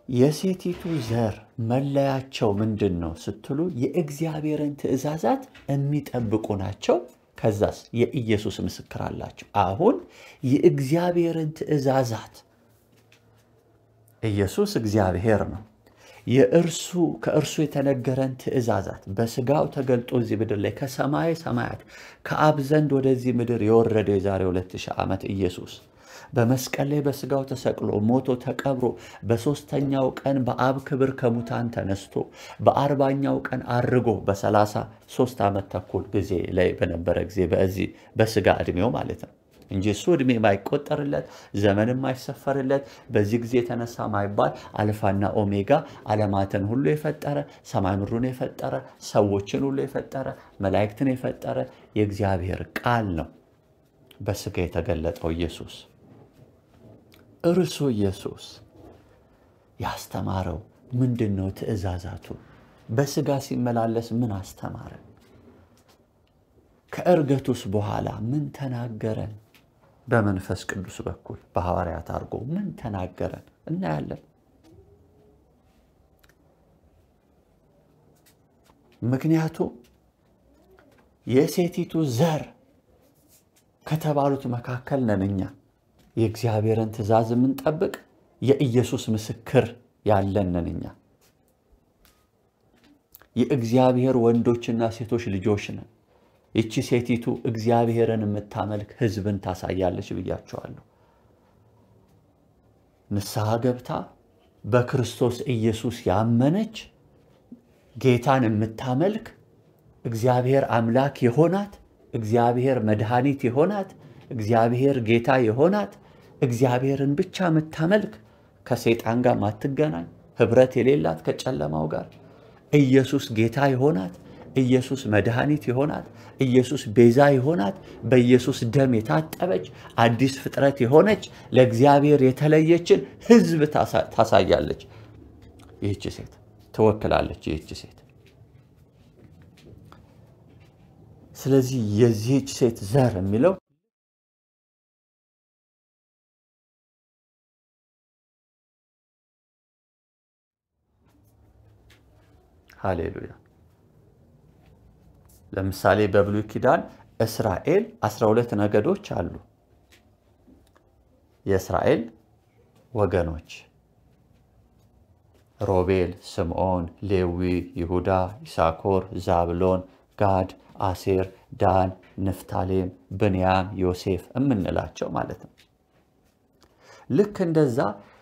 Speaker 1: የሴቲቱ ዘር መለያቸው ምንድነው ስትሉ የእግዚአብሔርን ትእዛዛት የሚጠብቁ ናቸው። ከዛስ የኢየሱስ ምስክር አላቸው። አሁን የእግዚአብሔርን ትእዛዛት ኢየሱስ እግዚአብሔር ነው። ከእርሱ የተነገረን ትእዛዛት በስጋው ተገልጦ እዚህ ምድር ላይ ከሰማይ ሰማያት ከአብ ዘንድ ወደዚህ ምድር የወረደው የዛሬ 2000 ዓመት ኢየሱስ በመስቀል ላይ በስጋው ተሰቅሎ ሞቶ ተቀብሮ በሶስተኛው ቀን በአብ ክብር ከሙታን ተነስቶ በ40ኛው ቀን አርጎ በ33 ዓመት ተኩል ጊዜ ላይ በነበረ ጊዜ በዚህ በስጋ እድሜው ማለት ነው እንጂ እሱ እድሜ ማይቆጠርለት ዘመንም ማይሰፈርለት በዚህ ጊዜ ተነሳ ማይባል አልፋና ኦሜጋ ዓለማትን ሁሉ የፈጠረ ሰማይ ምድሩን የፈጠረ ሰዎችን ሁሉ የፈጠረ መላእክትን የፈጠረ የእግዚአብሔር ቃል ነው በስጋ የተገለጠው ኢየሱስ። እርሱ ኢየሱስ ያስተማረው ምንድነው? ትእዛዛቱ። በስጋ ሲመላለስ ምን አስተማረ? ከእርገቱስ በኋላ ምን ተናገረን? በመንፈስ ቅዱስ በኩል በሐዋርያት አድርጎ ምን ተናገረን እናያለን። ምክንያቱም የሴቲቱ ዘር ከተባሉት መካከል ነን እኛ። የእግዚአብሔርን ትእዛዝ የምንጠብቅ የኢየሱስ ምስክር ያለን ነን እኛ። የእግዚአብሔር ወንዶችና ሴቶች ልጆች ነን። እቺ ሴቲቱ እግዚአብሔርን የምታመልክ ሕዝብን ታሳያለች ብያቸዋለሁ። ንስሐ ገብታ በክርስቶስ ኢየሱስ ያመነች ጌታን የምታመልክ እግዚአብሔር አምላክ የሆናት እግዚአብሔር መድኃኒት የሆናት እግዚአብሔር ጌታ የሆናት እግዚአብሔርን ብቻ የምታመልክ ከሰይጣን ጋር ማትገናኝ ህብረት የሌላት ከጨለማው ጋር ኢየሱስ ጌታ የሆናት ኢየሱስ መድኃኒት የሆናት ኢየሱስ ቤዛ የሆናት በኢየሱስ ደም የታጠበች አዲስ ፍጥረት የሆነች ለእግዚአብሔር የተለየችን ሕዝብ ታሳያለች። ይህች ሴት ትወክላለች። ይህች ሴት ስለዚህ የዚህች ሴት ዘር የሚለው ሃሌሉያ። ለምሳሌ በብሉይ ኪዳን እስራኤል 12 ነገዶች አሉ። የእስራኤል ወገኖች ሮቤል፣ ስምዖን፣ ሌዊ፣ ይሁዳ፣ ይሳኮር፣ ዛብሎን፣ ጋድ፣ አሴር፣ ዳን፣ ንፍታሌም፣ ብንያም፣ ዮሴፍ የምንላቸው ማለት ነው። ልክ እንደዛ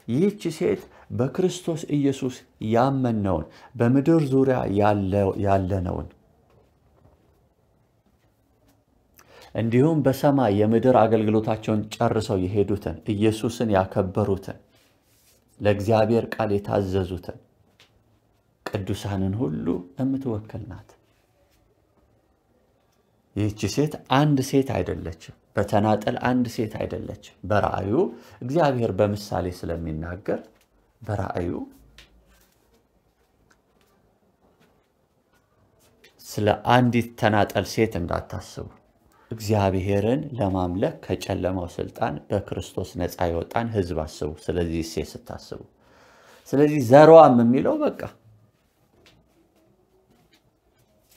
Speaker 1: ይህች ሴት በክርስቶስ ኢየሱስ ያመነውን በምድር ዙሪያ ያለነውን እንዲሁም በሰማይ የምድር አገልግሎታቸውን ጨርሰው የሄዱትን ኢየሱስን ያከበሩትን ለእግዚአብሔር ቃል የታዘዙትን ቅዱሳንን ሁሉ የምትወክል ናት። ይህች ሴት አንድ ሴት አይደለችም። በተናጠል አንድ ሴት አይደለችም። በራእዩ እግዚአብሔር በምሳሌ ስለሚናገር በራእዩ ስለ አንዲት ተናጠል ሴት እንዳታስቡ። እግዚአብሔርን ለማምለክ ከጨለማው ስልጣን በክርስቶስ ነፃ የወጣን ሕዝብ አስቡ። ስለዚህ ሴት ስታስቡ ስለዚህ ዘሯም የሚለው በቃ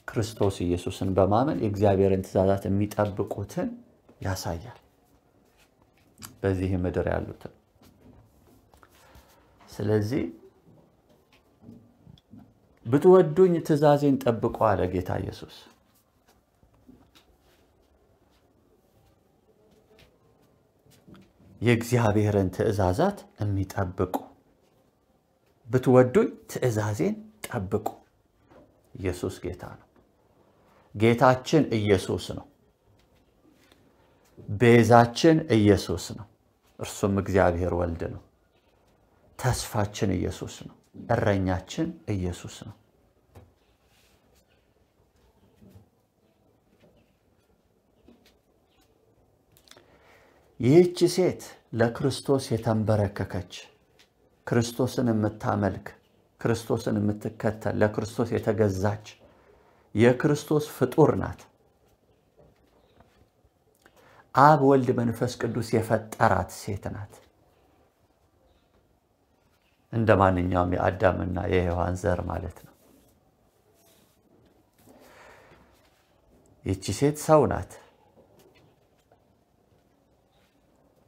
Speaker 1: ክርስቶስ ኢየሱስን በማመን የእግዚአብሔርን ትእዛዛት የሚጠብቁትን ያሳያል። በዚህ ምድር ያሉትን ስለዚህ ብትወዱኝ ትእዛዜን ጠብቁ አለ ጌታ ኢየሱስ። የእግዚአብሔርን ትእዛዛት የሚጠብቁ ብትወዱኝ ትእዛዜን ጠብቁ። ኢየሱስ ጌታ ነው። ጌታችን ኢየሱስ ነው። ቤዛችን ኢየሱስ ነው። እርሱም እግዚአብሔር ወልድ ነው። ተስፋችን ኢየሱስ ነው። እረኛችን ኢየሱስ ነው። ይህች ሴት ለክርስቶስ የተንበረከከች ክርስቶስን የምታመልክ ክርስቶስን የምትከተል ለክርስቶስ የተገዛች የክርስቶስ ፍጡር ናት። አብ ወልድ መንፈስ ቅዱስ የፈጠራት ሴት ናት። እንደ ማንኛውም የአዳምና የሔዋን ዘር ማለት ነው። ይህች ሴት ሰው ናት።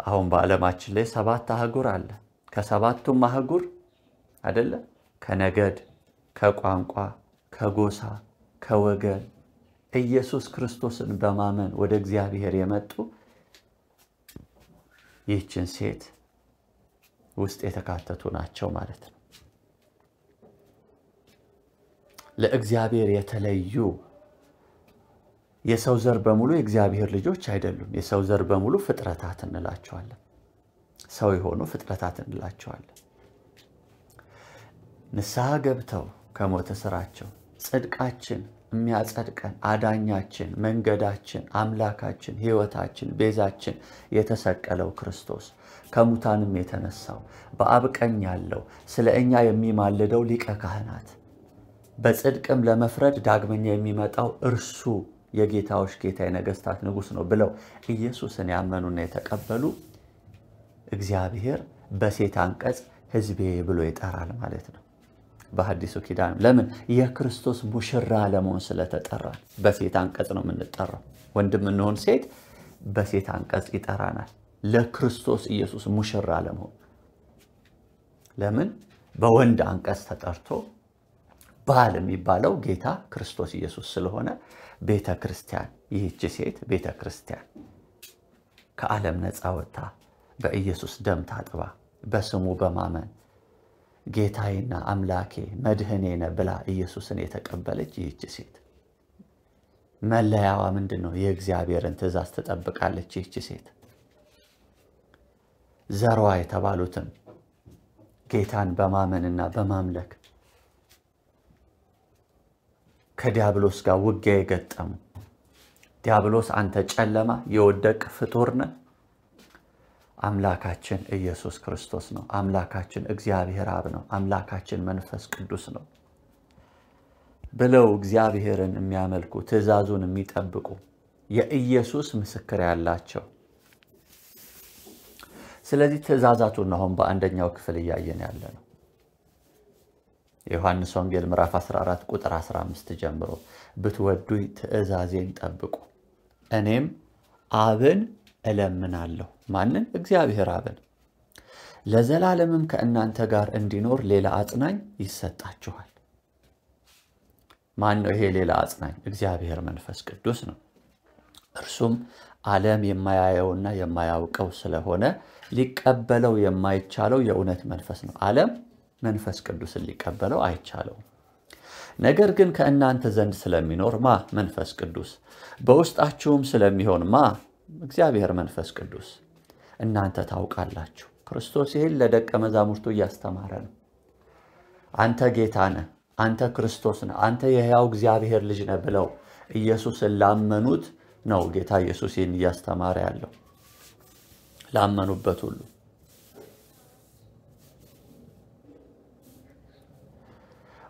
Speaker 1: አሁን በዓለማችን ላይ 7 አህጉር አለ። ከ7ቱም አህጉር አይደለ ከነገድ ከቋንቋ ከጎሳ ከወገን ኢየሱስ ክርስቶስን በማመን ወደ እግዚአብሔር የመጡ ይህችን ሴት ውስጥ የተካተቱ ናቸው ማለት ነው። ለእግዚአብሔር የተለዩ የሰው ዘር በሙሉ የእግዚአብሔር ልጆች አይደሉም። የሰው ዘር በሙሉ ፍጥረታት እንላቸዋለን። ሰው የሆኑ ፍጥረታት እንላቸዋለን። ንስሐ ገብተው ከሞተ ስራቸው ጽድቃችን የሚያጸድቀን አዳኛችን መንገዳችን አምላካችን ሕይወታችን ቤዛችን የተሰቀለው ክርስቶስ ከሙታንም የተነሳው በአብ ቀኝ ያለው ስለኛ የሚማልደው ሊቀ ካህናት በጽድቅም ለመፍረድ ዳግመኛ የሚመጣው እርሱ የጌታዎች ጌታ የነገስታት ንጉስ ነው ብለው ኢየሱስን ያመኑና የተቀበሉ እግዚአብሔር በሴት አንቀጽ ሕዝቤ ብሎ ይጠራል ማለት ነው። በሐዲሱ ኪዳን ለምን የክርስቶስ ሙሽራ ለመሆን ስለተጠራ በሴት አንቀጽ ነው የምንጠራው። ወንድም እንሆን ሴት በሴት አንቀጽ ይጠራናል ለክርስቶስ ኢየሱስ ሙሽራ ለመሆን። ለምን በወንድ አንቀጽ ተጠርቶ ባል የሚባለው ጌታ ክርስቶስ ኢየሱስ ስለሆነ ቤተክርስቲያን ይህች ሴት ቤተክርስቲያን ከዓለም ነፃ ወጣ በኢየሱስ ደም ታጥባ በስሙ በማመን ጌታዬና አምላኬ መድህኔ ነህ ብላ ኢየሱስን የተቀበለች ይህች ሴት መለያዋ ምንድነው? የእግዚአብሔርን ትእዛዝ ትጠብቃለች ይህች ሴት። ዘሯ የተባሉትም ጌታን በማመንና በማምለክ ከዲያብሎስ ጋር ውጊያ የገጠሙ ዲያብሎስ አንተ ጨለማ የወደቅ ፍጡር ነህ፣ አምላካችን ኢየሱስ ክርስቶስ ነው፣ አምላካችን እግዚአብሔር አብ ነው፣ አምላካችን መንፈስ ቅዱስ ነው ብለው እግዚአብሔርን የሚያመልኩ ትእዛዙን የሚጠብቁ የኢየሱስ ምስክር ያላቸው። ስለዚህ ትእዛዛቱን ነው በአንደኛው ክፍል ያያየን ያለነው። ዮሐንስ ወንጌል ምዕራፍ 14 ቁጥር 15 ጀምሮ ብትወዱኝ ትእዛዜን ጠብቁ፣ እኔም አብን እለምናለሁ። ማንን? እግዚአብሔር አብን። ለዘላለምም ከእናንተ ጋር እንዲኖር ሌላ አጽናኝ ይሰጣችኋል። ማን ነው ይሄ ሌላ አጽናኝ? እግዚአብሔር መንፈስ ቅዱስ ነው። እርሱም ዓለም የማያየውና የማያውቀው ስለሆነ ሊቀበለው የማይቻለው የእውነት መንፈስ ነው። ዓለም መንፈስ ቅዱስን ሊቀበለው አይቻለው። ነገር ግን ከእናንተ ዘንድ ስለሚኖር መንፈስ ቅዱስ በውስጣችሁም ስለሚሆን እግዚአብሔር መንፈስ ቅዱስ እናንተ ታውቃላችሁ። ክርስቶስ ይሄን ለደቀ መዛሙርቱ እያስተማረ ነው። አንተ ጌታ ነህ፣ አንተ ክርስቶስ ነህ፣ አንተ የሕያው እግዚአብሔር ልጅ ነህ ብለው ኢየሱስን ላመኑት ነው ጌታ ኢየሱስ ይህን እያስተማረ ያለው። ላመኑበት ሁሉ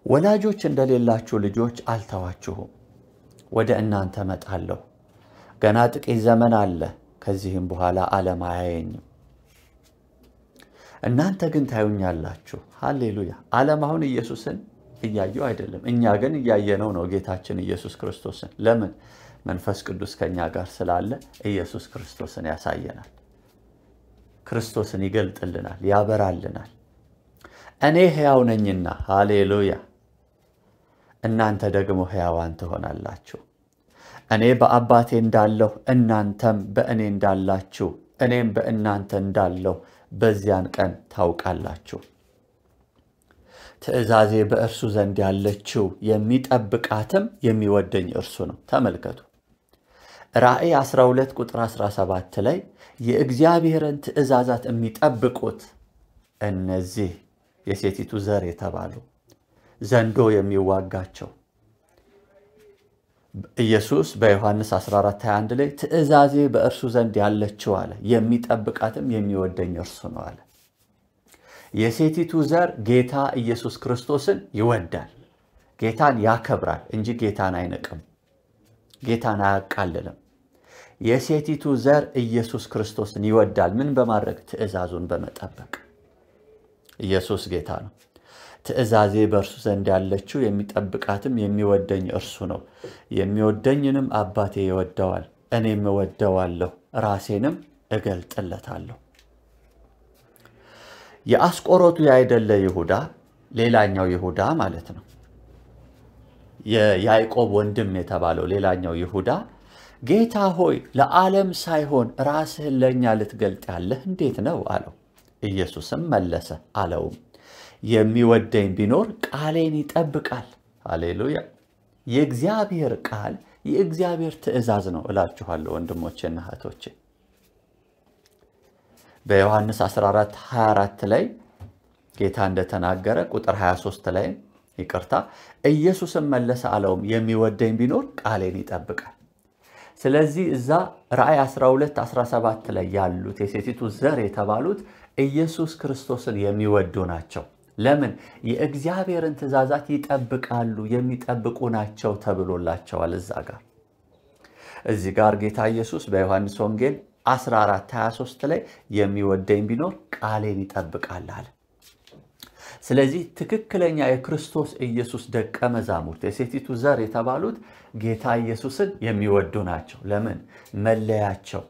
Speaker 1: ወላጆች እንደሌላችሁ ልጆች አልተዋችሁም፣ ወደ እናንተ መጣለሁ። ገና ጥቂት ዘመን አለ፣ ከዚህም በኋላ ዓለም አያየኝም፣ እናንተ ግን ታዩኛላችሁ። ሃሌሉያ። ዓለም አሁን ኢየሱስን እያዩ አይደለም፣ እኛ ግን እያየነው ነው ጌታችን ኢየሱስ ክርስቶስን። ለምን? መንፈስ ቅዱስ ከኛ ጋር ስላለ ኢየሱስ ክርስቶስን ያሳየናል፣ ክርስቶስን ይገልጥልናል፣ ያበራልናል። እኔ ሕያው ነኝና ሃሌሉያ፣ እናንተ ደግሞ ሕያዋን ትሆናላችሁ። እኔ በአባቴ እንዳለሁ እናንተም በእኔ እንዳላችሁ እኔም በእናንተ እንዳለሁ በዚያን ቀን ታውቃላችሁ። ትእዛዜ በእርሱ ዘንድ ያለችው የሚጠብቃትም የሚወደኝ እርሱ ነው። ተመልከቱ። ራእይ 12 ቁጥር 17 ላይ የእግዚአብሔርን ትእዛዛት የሚጠብቁት እነዚህ የሴቲቱ ዘር የተባሉ ዘንዶ የሚዋጋቸው ኢየሱስ በዮሐንስ 14:21 ላይ ትእዛዜ በእርሱ ዘንድ ያለችው አለ፣ የሚጠብቃትም የሚወደኝ እርሱ ነው አለ። የሴቲቱ ዘር ጌታ ኢየሱስ ክርስቶስን ይወዳል፣ ጌታን ያከብራል እንጂ ጌታን አይንቅም፣ ጌታን አያቃልልም። የሴቲቱ ዘር ኢየሱስ ክርስቶስን ይወዳል። ምን በማድረግ? ትእዛዙን በመጠበቅ። ኢየሱስ ጌታ ነው። ትእዛዜ በእርሱ ዘንድ ያለችው የሚጠብቃትም የሚወደኝ እርሱ ነው። የሚወደኝንም አባቴ ይወደዋል፣ እኔም እወደዋለሁ፣ ራሴንም እገልጥለታለሁ። የአስቆሮቱ ያይደለ ይሁዳ፣ ሌላኛው ይሁዳ ማለት ነው፣ የያዕቆብ ወንድም የተባለው ሌላኛው ይሁዳ ጌታ ሆይ ለዓለም ሳይሆን ራስህን ለኛ ልትገልጥ ያለህ እንዴት ነው አለው። ኢየሱስም መለሰ አለውም የሚወደኝ ቢኖር ቃሌን ይጠብቃል። ሃሌሉያ። የእግዚአብሔር ቃል የእግዚአብሔር ትእዛዝ ነው እላችኋለሁ ወንድሞቼና እህቶቼ። በዮሐንስ 14:24 ላይ ጌታ እንደተናገረ ቁጥር 23 ላይ ይቅርታ፣ ኢየሱስም መለሰ አለውም የሚወደኝ ቢኖር ቃሌን ይጠብቃል። ስለዚህ እዛ ራእይ 12:17 ላይ ያሉት የሴቲቱ ዘር የተባሉት ኢየሱስ ክርስቶስን የሚወዱ ናቸው። ለምን? የእግዚአብሔርን ትእዛዛት ይጠብቃሉ፣ የሚጠብቁ ናቸው ተብሎላቸዋል። እዚህ ጋር ጌታ ኢየሱስ በዮሐንስ ወንጌል 14:23 ላይ የሚወደኝ ቢኖር ቃሌን ይጠብቃል አለ። ስለዚህ ትክክለኛ የክርስቶስ ኢየሱስ ደቀ መዛሙርት የሴቲቱ ዘር የተባሉት ጌታ ኢየሱስን የሚወዱ ናቸው። ለምን? መለያቸው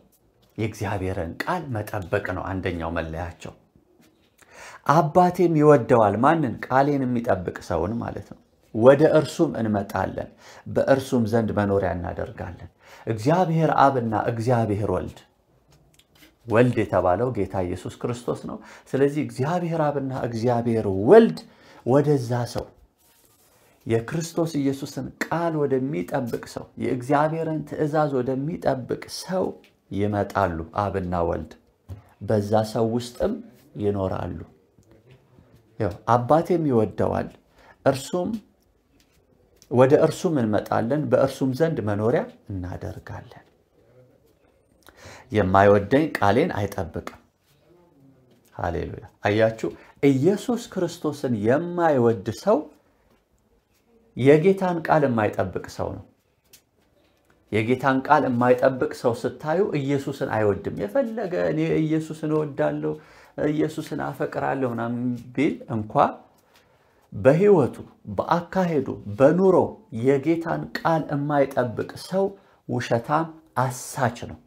Speaker 1: የእግዚአብሔርን ቃል መጠበቅ ነው። አንደኛው መለያቸው። አባቴም ይወደዋል። ማንን? ቃሌን የሚጠብቅ ሰውን ማለት ነው። ወደ እርሱም እንመጣለን፣ በእርሱም ዘንድ መኖሪያ እናደርጋለን። እግዚአብሔር አብና እግዚአብሔር ወልድ ወልድ የተባለው ጌታ ኢየሱስ ክርስቶስ ነው። ስለዚህ እግዚአብሔር አብና እግዚአብሔር ወልድ ወደዛ ሰው የክርስቶስ ኢየሱስን ቃል ወደሚጠብቅ ሰው የእግዚአብሔርን ትእዛዝ ወደሚጠብቅ ሰው ይመጣሉ። አብና ወልድ በዛ ሰው ውስጥም ይኖራሉ። አባቴም ይወደዋል፣ እርሱም ወደ እርሱም እንመጣለን፣ በእርሱም ዘንድ መኖሪያ እናደርጋለን። የማይወደኝ ቃሌን አይጠብቅም። ሃሌሉያ። አያችሁ፣ ኢየሱስ ክርስቶስን የማይወድ ሰው የጌታን ቃል የማይጠብቅ ሰው ነው። የጌታን ቃል የማይጠብቅ ሰው ስታዩ ኢየሱስን አይወድም። የፈለገ እኔ ኢየሱስን እወዳለሁ፣ ኢየሱስን አፈቅራለሁ ምናምን ቢል እንኳ በህይወቱ በአካሄዱ በኑሮው የጌታን ቃል የማይጠብቅ ሰው ውሸታም አሳች ነው።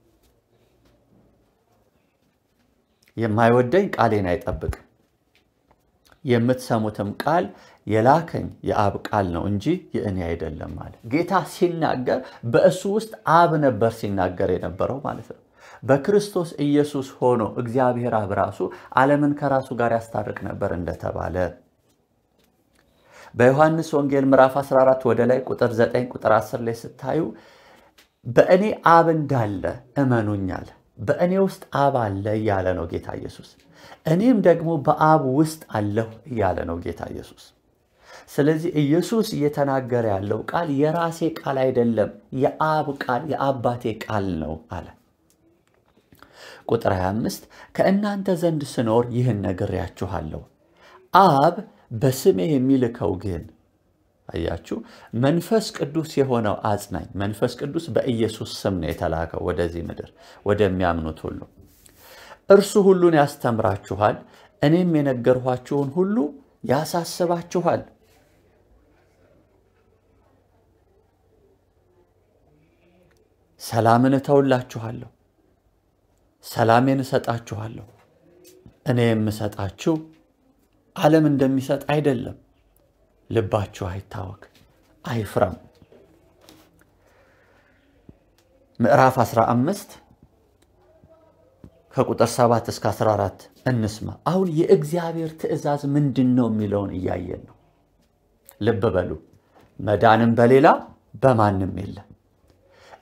Speaker 1: የማይወደኝ ቃሌን አይጠብቅም። የምትሰሙትም ቃል የላከኝ የአብ ቃል ነው እንጂ የእኔ አይደለም ማለት። ጌታ ሲናገር በእሱ ውስጥ አብ ነበር ሲናገር የነበረው ማለት ነው። በክርስቶስ ኢየሱስ ሆኖ እግዚአብሔር አብ ራሱ ዓለምን ከራሱ ጋር ያስታርቅ ነበር እንደተባለ በዮሐንስ ወንጌል ምዕራፍ 14 ወደ ላይ ቁጥር 9 ቁጥር 10 ላይ ስታዩ በእኔ አብ እንዳለ እመኑኛል፣ በእኔ ውስጥ አብ አለ እያለ ነው ጌታ ኢየሱስ። እኔም ደግሞ በአብ ውስጥ አለሁ እያለ ነው ጌታ ኢየሱስ። ስለዚህ ኢየሱስ እየተናገረ ያለው ቃል የራሴ ቃል አይደለም፣ የአብ ቃል የአባቴ ቃል ነው አለ። ቁጥር 25 ከእናንተ ዘንድ ስኖር ይህን ነግሬያችኋለሁ፣ አብ በስሜ የሚልከው ግን አያችሁ መንፈስ ቅዱስ የሆነው አጽናኝ መንፈስ ቅዱስ በኢየሱስ ስም ነው የተላከው ወደዚህ ምድር ወደሚያምኑት ሁሉ። እርሱ ሁሉን ያስተምራችኋል፣ እኔም የነገርኋችሁን ሁሉ ያሳስባችኋል። ሰላምን እተውላችኋለሁ፣ ሰላሜን እሰጣችኋለሁ። እኔ የምሰጣችሁ ዓለም እንደሚሰጥ አይደለም። ልባችሁ አይታወክ አይፍራም። ምዕራፍ 15 ከቁጥር 7 እስከ 14 እንስማ። አሁን የእግዚአብሔር ትእዛዝ ምንድነው የሚለውን እያየን ነው። ልብ በሉ። መዳንም በሌላ በማንም የለም።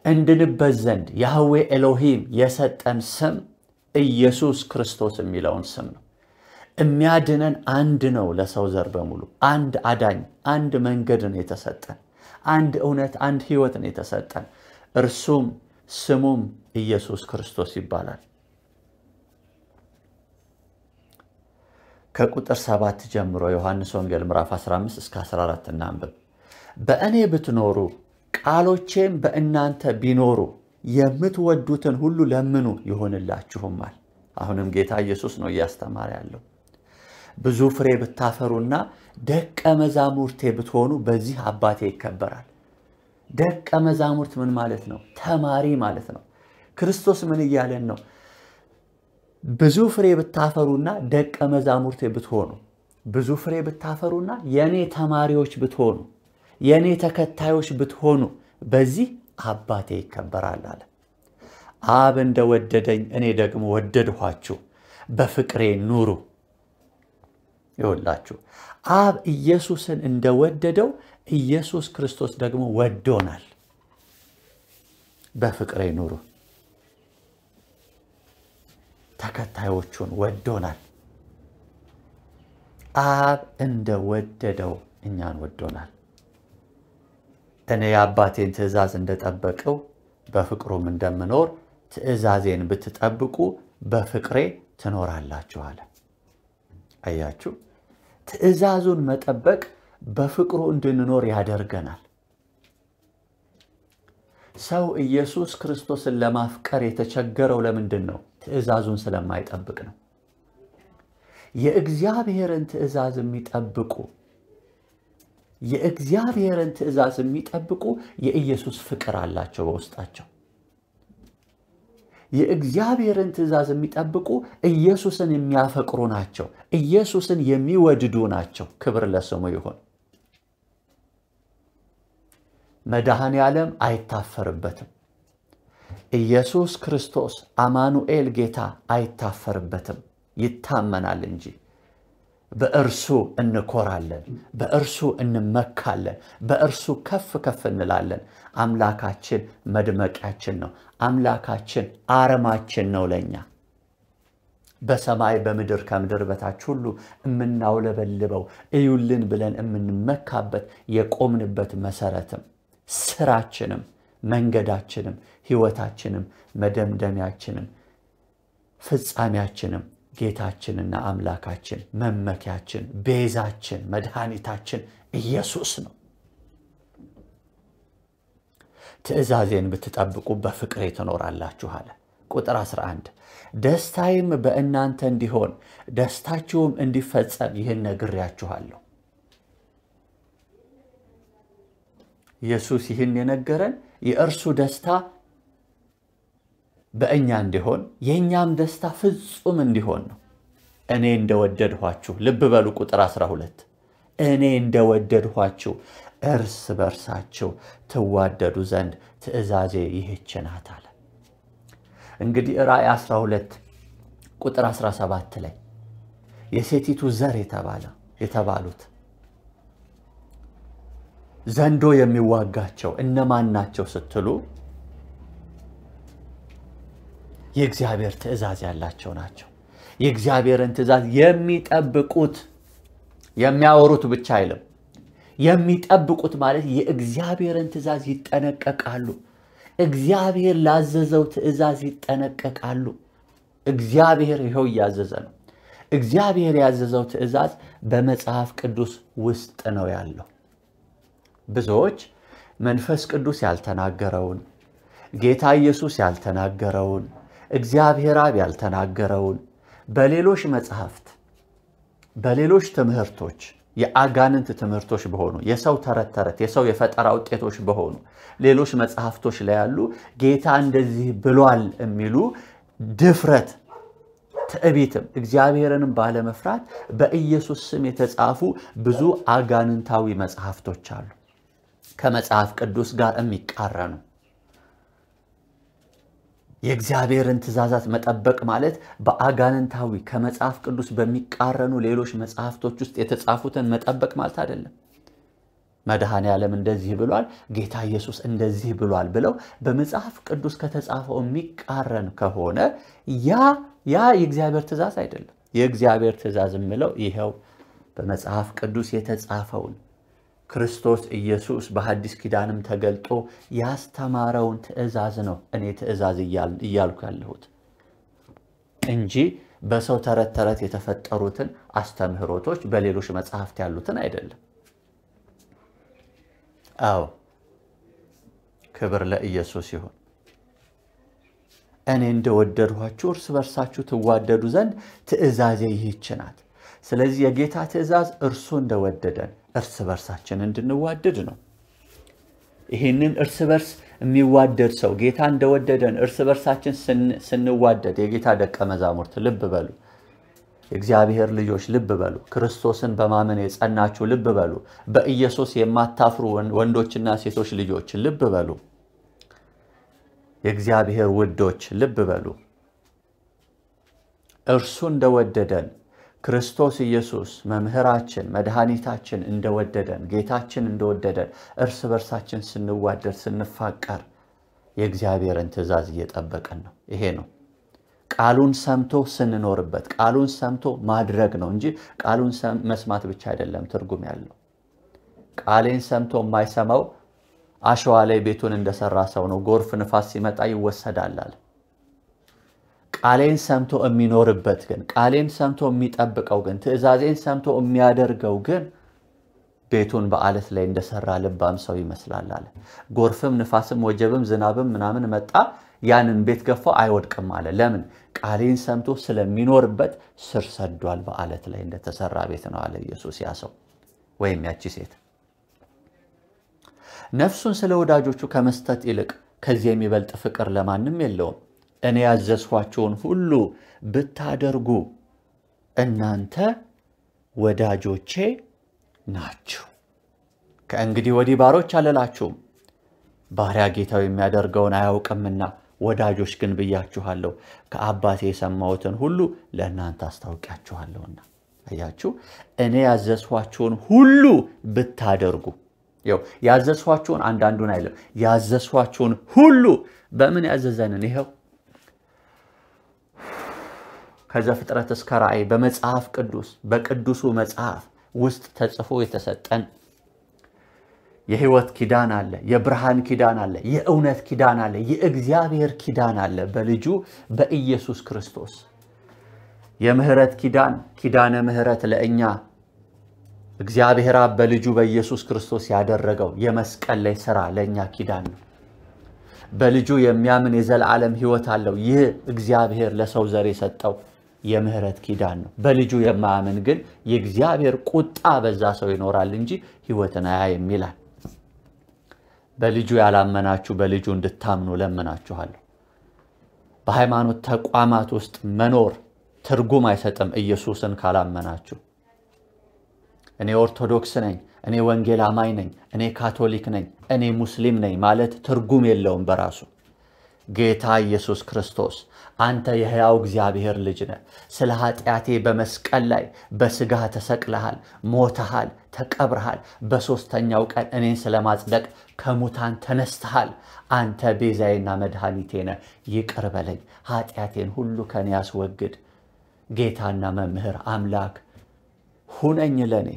Speaker 1: እንድንበት ዘንድ ያህዌ ኤሎሂም የሰጠን ስም ኢየሱስ ክርስቶስ የሚለውን ስም ነው። የሚያድነን አንድ ነው ለሰው ዘር በሙሉ። አንድ አዳኝ፣ አንድ መንገድ ነው የተሰጠን። አንድ እውነት፣ አንድ ህይወት ነው የተሰጠን። እርሱም ስሙም ኢየሱስ ክርስቶስ ይባላል። ከቁጥር 7 ጀምሮ ዮሐንስ ወንጌል ምዕራፍ 15 እስከ 14 እናንብብ። በእኔ ብትኖሩ ቃሎቼም በእናንተ ቢኖሩ የምትወዱትን ሁሉ ለምኑ ይሆንላችሁማል። አሁንም ጌታ ኢየሱስ ነው እያስተማረ ያለው። ብዙ ፍሬ ብታፈሩና ደቀ መዛሙርቴ ብትሆኑ በዚህ አባቴ ይከበራል። ደቀ መዛሙርት ምን ማለት ነው? ተማሪ ማለት ነው። ክርስቶስ ምን እያለን ነው? ብዙ ፍሬ ብታፈሩና ደቀ መዛሙርቴ ብትሆኑ፣ ብዙ ፍሬ ብታፈሩና የኔ ተማሪዎች ብትሆኑ፣ የኔ ተከታዮች ብትሆኑ በዚህ አባቴ ይከበራል አለ። አብ እንደወደደኝ እኔ ደግሞ ወደድኋችሁ፣ በፍቅሬ ኑሩ። ይወላችሁ አብ ኢየሱስን እንደወደደው ኢየሱስ ክርስቶስ ደግሞ ወዶናል። በፍቅሬ ኑሩ። ተከታዮቹን ወዶናል። አብ እንደወደደው እኛን ወዶናል። እኔ የአባቴን ትእዛዝ እንደጠበቀው በፍቅሩም እንደምኖር ትእዛዜን ብትጠብቁ በፍቅሬ ትኖራላችሁ አለ። አያችሁ፣ ትእዛዙን መጠበቅ በፍቅሩ እንድንኖር ያደርገናል። ሰው ኢየሱስ ክርስቶስን ለማፍቀር የተቸገረው ለምንድን ነው? ትእዛዙን ስለማይጠብቅ ነው። የእግዚአብሔርን ትእዛዝ የሚጠብቁ የኢየሱስ ፍቅር አላቸው በውስጣቸው። የእግዚአብሔርን ትእዛዝ የሚጠብቁ ኢየሱስን የሚያፈቅሩ ናቸው። ኢየሱስን የሚወድዱ ናቸው። ክብር ለስሙ ይሁን። መድኃኔ ዓለም አይታፈርበትም። ኢየሱስ ክርስቶስ አማኑኤል ጌታ አይታፈርበትም ይታመናል እንጂ በእርሱ እንኮራለን በእርሱ እንመካለን በእርሱ ከፍ ከፍ እንላለን አምላካችን መድመቂያችን ነው አምላካችን አረማችን ነው ለኛ በሰማይ በምድር ከምድር በታች ሁሉ እምናውለበልበው እዩልን ብለን እምንመካበት የቆምንበት መሰረትም ስራችንም መንገዳችንም ህይወታችንም መደምደሚያችንም ፍጻሜያችንም ጌታችንና አምላካችን መመኪያችን ቤዛችን መድኃኒታችን ኢየሱስ ነው ትእዛዜን ብትጠብቁ በፍቅሬ ትኖራላችሁ አለ ቁጥር 11 ደስታዬም በእናንተ እንዲሆን ደስታችሁም እንዲፈጸም ይህን ነግሬያችኋለሁ ኢየሱስ ይህን የነገረን የእርሱ ደስታ በእኛ እንዲሆን የኛም ደስታ ፍጹም እንዲሆን ነው እኔ እንደወደድኋችሁ ልብ በሉ ቁጥር 12 እኔ እንደወደድኋችሁ እርስ በርሳችሁ ትዋደዱ ዘንድ ትእዛዜ ይህች ናት አለ እንግዲህ ራእይ 12 ቁጥር 17 ላይ የሴቲቱ ዘር የተባሉት ዘንዶ የሚዋጋቸው እነማን ናቸው ስትሉ የእግዚአብሔር ትእዛዝ ያላቸው ናቸው የእግዚአብሔርን ትእዛዝ የሚጠብቁት የሚያወሩት ብቻ አይደለም የሚጠብቁት ማለት የእግዚአብሔርን ትእዛዝ ይጠነቀቃሉ እግዚአብሔር ላዘዘው ትእዛዝ ይጠነቀቃሉ እግዚአብሔር ይሄው ያዘዘ ነው እግዚአብሔር ያዘዘው ትእዛዝ በመጽሐፍ ቅዱስ ውስጥ ነው ያለው ብዙዎች መንፈስ ቅዱስ ያልተናገረውን ጌታ ኢየሱስ ያልተናገረውን እግዚአብሔር አብ ያልተናገረውን በሌሎች መጽሐፍት በሌሎች ትምህርቶች የአጋንንት ትምህርቶች በሆኑ የሰው ተረት የሰው የፈጠራ ውጤቶች በሆኑ ሌሎች መጽሐፍቶች ላይ ያሉ ጌታ እንደዚህ ብሏል የሚሉ ድፍረት ትዕቢትም እግዚአብሔርንም ባለመፍራት በኢየሱስ ስም የተጻፉ ብዙ አጋንንታዊ መጽሐፍቶች አሉ ከመጽሐፍ ቅዱስ ጋር የሚቃረኑ የእግዚአብሔርን ትእዛዛት መጠበቅ ማለት በአጋንንታዊ ከመጽሐፍ ቅዱስ በሚቃረኑ ሌሎች መጽሐፍቶች ውስጥ የተጻፉትን መጠበቅ ማለት አይደለም መድኃኔ ዓለም እንደዚህ ብሏል ጌታ ኢየሱስ እንደዚህ ብሏል ብለው በመጽሐፍ ቅዱስ ከተጻፈው የሚቃረን ከሆነ ያ የእግዚአብሔር ትእዛዝ አይደለም የእግዚአብሔር ትእዛዝ የሚለው ይሄው በመጽሐፍ ቅዱስ የተጻፈውን ክርስቶስ ኢየሱስ በሐዲስ ኪዳንም ተገልጦ ያስተማረውን ትእዛዝ ነው እኔ ትእዛዝ እያልኩ ያለሁት እንጂ በሰው ተረት የተፈጠሩትን አስተምህሮቶች በሌሎች መጽሐፍት ያሉትን አይደለም አዎ ክብር ለኢየሱስ ይሁን እኔ እንደወደድኋችሁ እርስ በርሳችሁ ትዋደዱ ዘንድ ትእዛዜ ይህች ናት ስለዚህ የጌታ ትእዛዝ እርሱ እንደወደደን እርስ በርሳችን እንድንዋደድ ነው ይሄንን እርስ በርስ የሚዋደድ ሰው ጌታ እንደወደደን እርስ በርሳችን ስንዋደድ የጌታ ደቀ መዛሙርት ልብ በሉ እግዚአብሔር ልጆች ልብ በሉ ክርስቶስን በማመን የጸናችሁ ልብ በሉ በኢየሱስ የማታፍሩ ወንዶችና ሴቶች ልጆች ልብ በሉ የእግዚአብሔር ውዶች ልብ በሉ እርሱ እንደወደደን ክርስቶስ ኢየሱስ መምህራችን መድኃኒታችን እንደወደደን ጌታችን እንደወደደን እርስ በርሳችን ስንዋደድ ስንፋቀር የእግዚአብሔርን ትእዛዝ እየጠበቀን ነው ይሄ ነው ቃሉን ሰምቶ ስንኖርበት ቃሉን ሰምቶ ማድረግ ነው እንጂ ቃሉን መስማት ብቻ አይደለም ትርጉም ያለው ቃሌን ሰምቶ የማይሰማው አሸዋ ላይ ቤቱን እንደሰራ ሰው ነው ጎርፍ ንፋስ ሲመጣ ይወሰዳል አለ ቃሌን ሰምቶ የሚኖርበት ግን ቃሌን ሰምቶ የሚጠብቀው ግን ትእዛዜን ሰምቶ የሚያደርገው ግን ቤቱን በአለት ላይ እንደሰራ ልባም ሰው ይመስላል አለ ጎርፍም ንፋስም ወጀብም ዝናብም ምናምን መጣ ያንን ቤት ገፋው አይወድቅም አለ ለምን ቃሌን ሰምቶ ስለሚኖርበት ስር ሰዷል በአለት ላይ እንደተሰራ ቤት ነው አለ ኢየሱስ ያሰው ወይም ያቺ ሴት ነፍሱን ስለ ወዳጆቹ ከመስጠት ይልቅ ከዚህ የሚበልጥ ፍቅር ለማንም የለውም እኔ ያዘዝኳችሁን ሁሉ ብታደርጉ እናንተ ወዳጆቼ ናችሁ ከእንግዲህ ወዲህ ባሮች አልላችሁም ባሪያ ጌታው የሚያደርገውን አያውቅምና ወዳጆች ግን ብያችኋለሁ ከአባቴ የሰማሁትን ሁሉ ለእናንተ አስታውቃችኋለሁና አያችሁ እኔ ያዘዝኋችሁን ሁሉ ብታደርጉ ያው ያዘዝኋችሁን አንዳንዱን አይደለም ያዘዝኋችሁን ሁሉ በምን ያዘዘንን ይሄው ከዘፍጥረት እስከ ራእይ በመጽሐፍ ቅዱስ በቅዱሱ መጽሐፍ ውስጥ ተጽፎ የተሰጠን የሕይወት ኪዳን አለ የብርሃን ኪዳን አለ የእውነት ኪዳን አለ የእግዚአብሔር ኪዳን አለ በልጁ በኢየሱስ ክርስቶስ የምህረት ኪዳነ ምህረት ለእኛ እግዚአብሔር አብ በልጁ በኢየሱስ ክርስቶስ ያደረገው የመስቀል ላይ ሥራ ለኛ ኪዳን ነው በልጁ የሚያምን የዘላለም ሕይወት አለው ይህ እግዚአብሔር ለሰው ዘር የሰጠው የምህረት ኪዳን ነው በልጁ የማያምን ግን የእግዚአብሔር ቁጣ በዛ ሰው ይኖራል እንጂ ሕይወትን አያይም ይላል በልጁ ያላመናችሁ በልጁ እንድታምኑ ለምናችኋለሁ በሃይማኖት ተቋማት ውስጥ መኖር ትርጉም አይሰጥም ኢየሱስን ካላመናችሁ እኔ ኦርቶዶክስ ነኝ እኔ ወንጌል አማኝ ነኝ እኔ ካቶሊክ ነኝ እኔ ሙስሊም ነኝ ማለት ትርጉም የለውም በራሱ ጌታ ኢየሱስ ክርስቶስ አንተ የሕያው እግዚአብሔር ልጅ ነህ ስለ ኃጢአቴ በመስቀል ላይ በስጋህ ተሰቅለሃል ሞተሃል ተቀብረሃል በሶስተኛው ቀን እኔን ስለማጽደቅ ከሙታን ተነስተሃል አንተ ቤዛዬና መድኃኒቴ ነህ ይቅር በለኝ ኃጢአቴን ሁሉ ከኔ ያስወግድ ጌታና መምህር አምላክ ሁነኝ ለኔ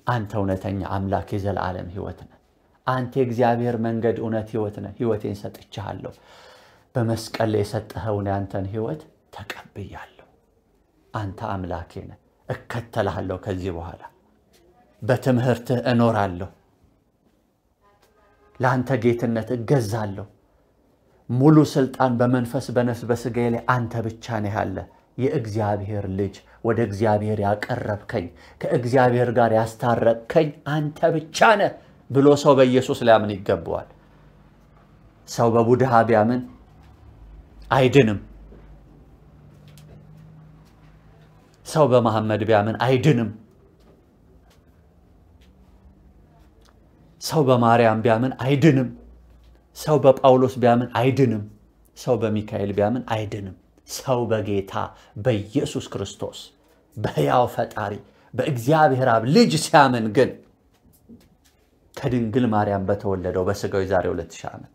Speaker 1: አንተ እውነተኛ አምላክ የዘላለም ሕይወት ነህ አንተ እግዚአብሔር መንገድ እውነት ሕይወት ነህ ሕይወቴን ሰጥቻለሁ በመስቀል ላይ የሰጠኸውን ያንተን ሕይወት ተቀብያለሁ አንተ አምላኬ ነህ እከተልሃለሁ ከዚህ በኋላ በትምህርትህ እኖራለሁ ለአንተ ጌትነት እገዛለሁ ሙሉ ስልጣን በመንፈስ በነፍስ በስጋዬ ላይ አንተ ብቻ ነህ ያለ የእግዚአብሔር ልጅ ወደ እግዚአብሔር ያቀረብከኝ ከእግዚአብሔር ጋር ያስታረቅከኝ አንተ ብቻ ነህ ብሎ ሰው በኢየሱስ ሊያምን ይገባዋል ሰው በቡድሃ ቢያምን አይድንም ሰው በመሐመድ ቢያምን አይድንም ሰው በማርያም ቢያምን አይድንም ሰው በጳውሎስ ቢያምን አይድንም ሰው በሚካኤል ቢያምን አይድንም ሰው በጌታ በኢየሱስ ክርስቶስ በሕያው ፈጣሪ በእግዚአብሔር አብ ልጅ ሲያምን ግን ከድንግል ማርያም በተወለደው በስጋው ዛሬ 2000 ዓመት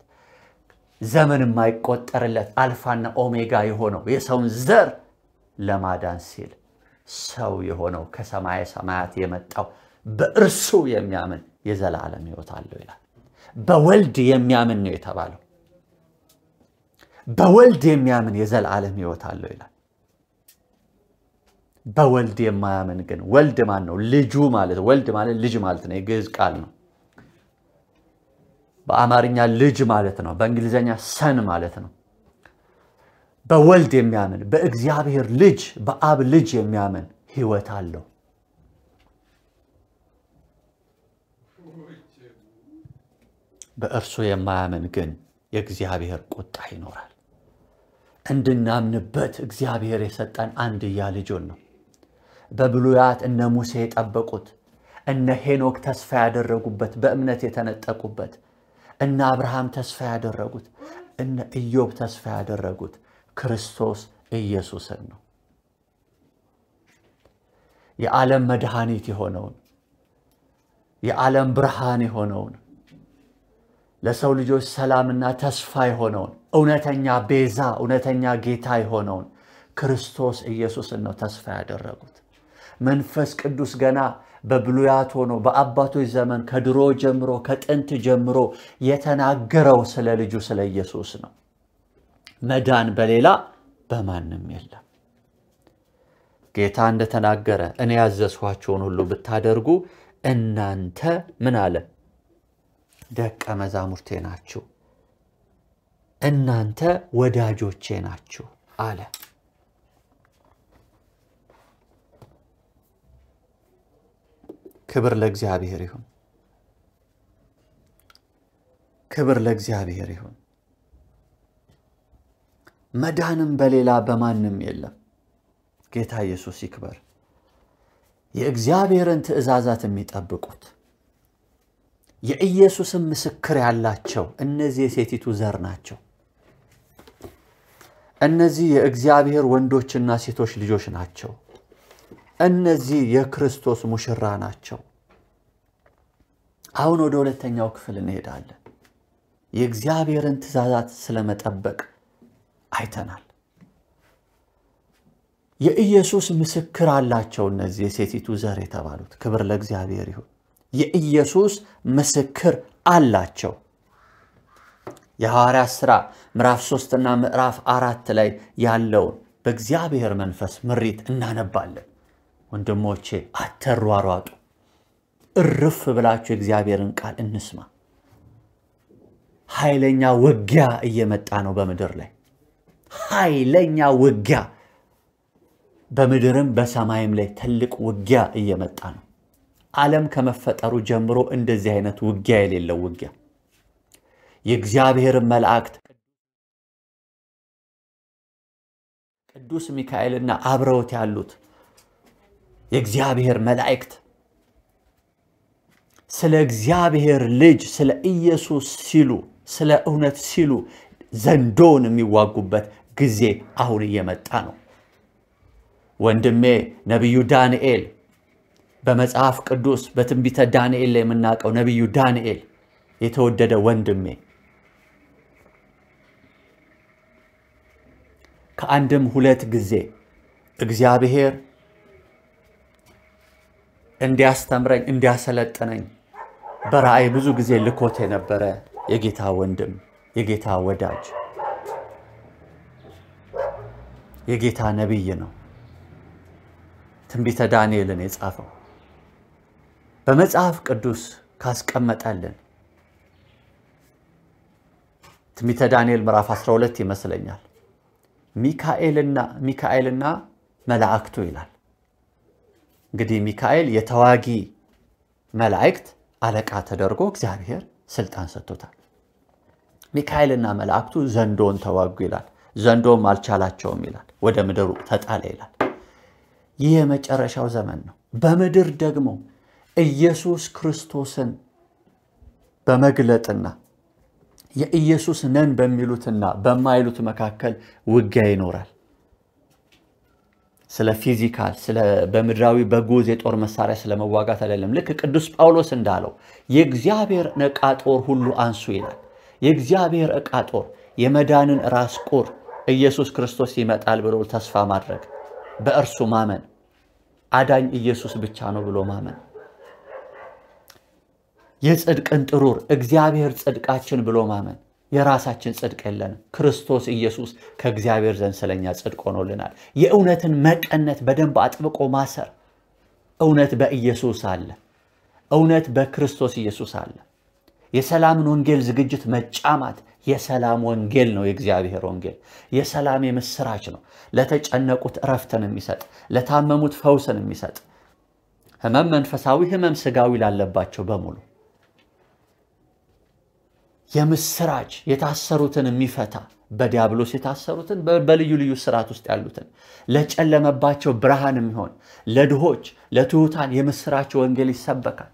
Speaker 1: ዘመን የማይቆጠርለት አልፋና ኦሜጋ የሆነው የሰውን ዘር ለማዳን ሲል ሰው የሆነው ከሰማይ ሰማያት የመጣው በእርሱ የሚያምን የዘላለም ሕይወት አለው ይላል በወልድ የሚያምን ነው የተባለው በወልድ የሚያምን የዘላለም ሕይወት አለው ይላል በወልድ የማያምን ግን ወልድ ማን ነው ልጁ ማለት ወልድ ማለት ልጅ ማለት ነው የግዕዝ ቃል ነው በአማርኛ ልጅ ማለት ነው በእንግሊዘኛ ሰን ማለት ነው በወልድ የሚያምን በእግዚአብሔር ልጅ በአብ ልጅ የሚያምን ሕይወት አለው በእርሱ የማያምን ግን የእግዚአብሔር ቁጣ ይኖራል እንድናምንበት እግዚአብሔር የሰጠን አንድያ ልጁን ነው በብሉያት እነ ሙሴ የጠበቁት እነ ሄኖክ ተስፋ ያደረጉበት በእምነት የተነጠቁበት እነ አብርሃም ተስፋ ያደረጉት እነ ኢዮብ ተስፋ ያደረጉት ክርስቶስ ኢየሱስን ነው የዓለም መድኃኒት የሆነውን የዓለም ብርሃን የሆነውን ለሰው ልጆች ሰላምና ተስፋ የሆነውን እውነተኛ ቤዛ እውነተኛ ጌታ የሆነውን ክርስቶስ ኢየሱስን ነው ተስፋ ያደረጉት መንፈስ ቅዱስ ገና በብሉያት ሆኖ በአባቶች ዘመን ከድሮ ጀምሮ ከጥንት ጀምሮ የተናገረው ስለ ልጁ ስለ ኢየሱስ ነው መዳን በሌላ በማንም የለም ጌታ እንደተናገረ እኔ ያዘዝኋችሁን ሁሉ ብታደርጉ እናንተ ምን አለ ደቀ መዛሙርቴ ናችሁ እናንተ ወዳጆቼ ናችሁ አለ ክብር ለእግዚአብሔር ይሁን ክብር ለእግዚአብሔር ይሁን መዳንም በሌላ በማንም የለም ጌታ ኢየሱስ ይክበር የእግዚአብሔርን ትእዛዛት የሚጠብቁት የኢየሱስን ምስክር ያላቸው እነዚህ የሴቲቱ ዘር ናቸው እነዚህ የእግዚአብሔር ወንዶችና ሴቶች ልጆች ናቸው። እነዚህ የክርስቶስ ሙሽራ ናቸው። አሁን ወደ ሁለተኛው ክፍል እንሄዳለን። የእግዚአብሔርን ትእዛዛት ስለመጠበቅ አይተናል። የኢየሱስ ምስክር አላቸው እነዚህ የሴቲቱ ዘር የተባሉት። ክብር ለእግዚአብሔር ይሁን። የኢየሱስ ምስክር አላቸው። የሐዋርያት ሥራ ምዕራፍ 3 እና ምዕራፍ 4 ላይ ያለውን በእግዚአብሔር መንፈስ ምሪት እናነባለን። ወንድሞቼ አትሯሯጡ፣ እርፍ ብላችሁ የእግዚአብሔርን ቃል እንስማ። ኃይለኛ ውጊያ እየመጣ ነው በምድር ላይ። ኃይለኛ ውጊያ በምድርም በሰማይም ላይ ትልቅ ውጊያ እየመጣ ነው። ዓለም ከመፈጠሩ ጀምሮ እንደዚህ አይነት ውጊያ የሌለው ውጊያ። የእግዚአብሔር መላእክት ቅዱስ ሚካኤልና አብረውት ያሉት የእግዚአብሔር መላእክት ስለ እግዚአብሔር ልጅ ስለ ኢየሱስ ሲሉ ስለ እውነት ሲሉ ዘንዶን የሚዋጉበት ጊዜ አሁን እየመጣ ነው። ወንድሜ ነብዩ ዳንኤል በመጽሐፍ ቅዱስ በትንቢተ ዳንኤል ላይ የምናውቀው ነብዩ ዳንኤል የተወደደ ወንድሜ ከአንድም ሁለት ጊዜ እግዚአብሔር እንዲያስተምረኝ እንዲያሰለጥነኝ በራእይ ብዙ ጊዜ ልኮት የነበረ የጌታ ወንድም የጌታ ወዳጅ የጌታ ነብይ ነው። ትንቢተ ዳንኤልን የጻፈው በመጽሐፍ ቅዱስ ካስቀመጠልን ትንቢተ ዳንኤል ምዕራፍ 12 ይመስለኛል። ሚካኤልና መላእክቱ ይላል። እንግዲህ ሚካኤል የተዋጊ መላእክት አለቃ ተደርጎ እግዚአብሔር ስልጣን ሰጥቶታል። ሚካኤልና መላእክቱ ዘንዶን ተዋጉ ይላል። ዘንዶም አልቻላቸውም ይላል። ወደ ምድሩ ተጣለ ይላል። ይህ የመጨረሻው ዘመን ነው። በምድር ደግሞ ኢየሱስ ክርስቶስን በመግለጥና የኢየሱስ ነን በሚሉትና በማይሉት መካከል ውጊያ ይኖራል። ስለ ፊዚካል ስለ በምድራዊ በጎዝ የጦር መሳሪያ ስለመዋጋት አይደለም። ልክ ቅዱስ ጳውሎስ እንዳለው የእግዚአብሔር ዕቃ ጦር ሁሉ አንሱ ይላል። የእግዚአብሔር ዕቃ ጦር የመዳንን ራስ ቁር ኢየሱስ ክርስቶስ ይመጣል ብሎ ተስፋ ማድረግ፣ በእርሱ ማመን፣ አዳኝ ኢየሱስ ብቻ ነው ብሎ ማመን፣ የጽድቅን ጥሩር እግዚአብሔር ጽድቃችን ብሎ ማመን። የራሳችን ጽድቅ የለንም። ክርስቶስ ኢየሱስ ከእግዚአብሔር ዘንድ ስለኛ ጽድቅ ሆኖልናል። የእውነትን መቀነት በደንብ አጥብቆ ማሰር። እውነት በኢየሱስ አለ። እውነት በክርስቶስ ኢየሱስ አለ። የሰላምን ወንጌል ዝግጅት መጫማት የሰላም ወንጌል ነው። የእግዚአብሔር ወንጌል የሰላም የምስራች ነው። ለተጨነቁት እረፍትን የሚሰጥ፣ ለታመሙት ፈውስን የሚሰጥ፣ ህመም መንፈሳዊ ህመም ስጋዊ ላለባቸው በሙሉ የምስራች የታሰሩትን የሚፈታ፣ በዲያብሎስ የታሰሩትን በልዩ ልዩ ስርዓት ውስጥ ያሉትን ለጨለመባቸው ብርሃን የሚሆን፣ ለድሆች ለትሑታን የምስራች ወንጌል ይሰበካል።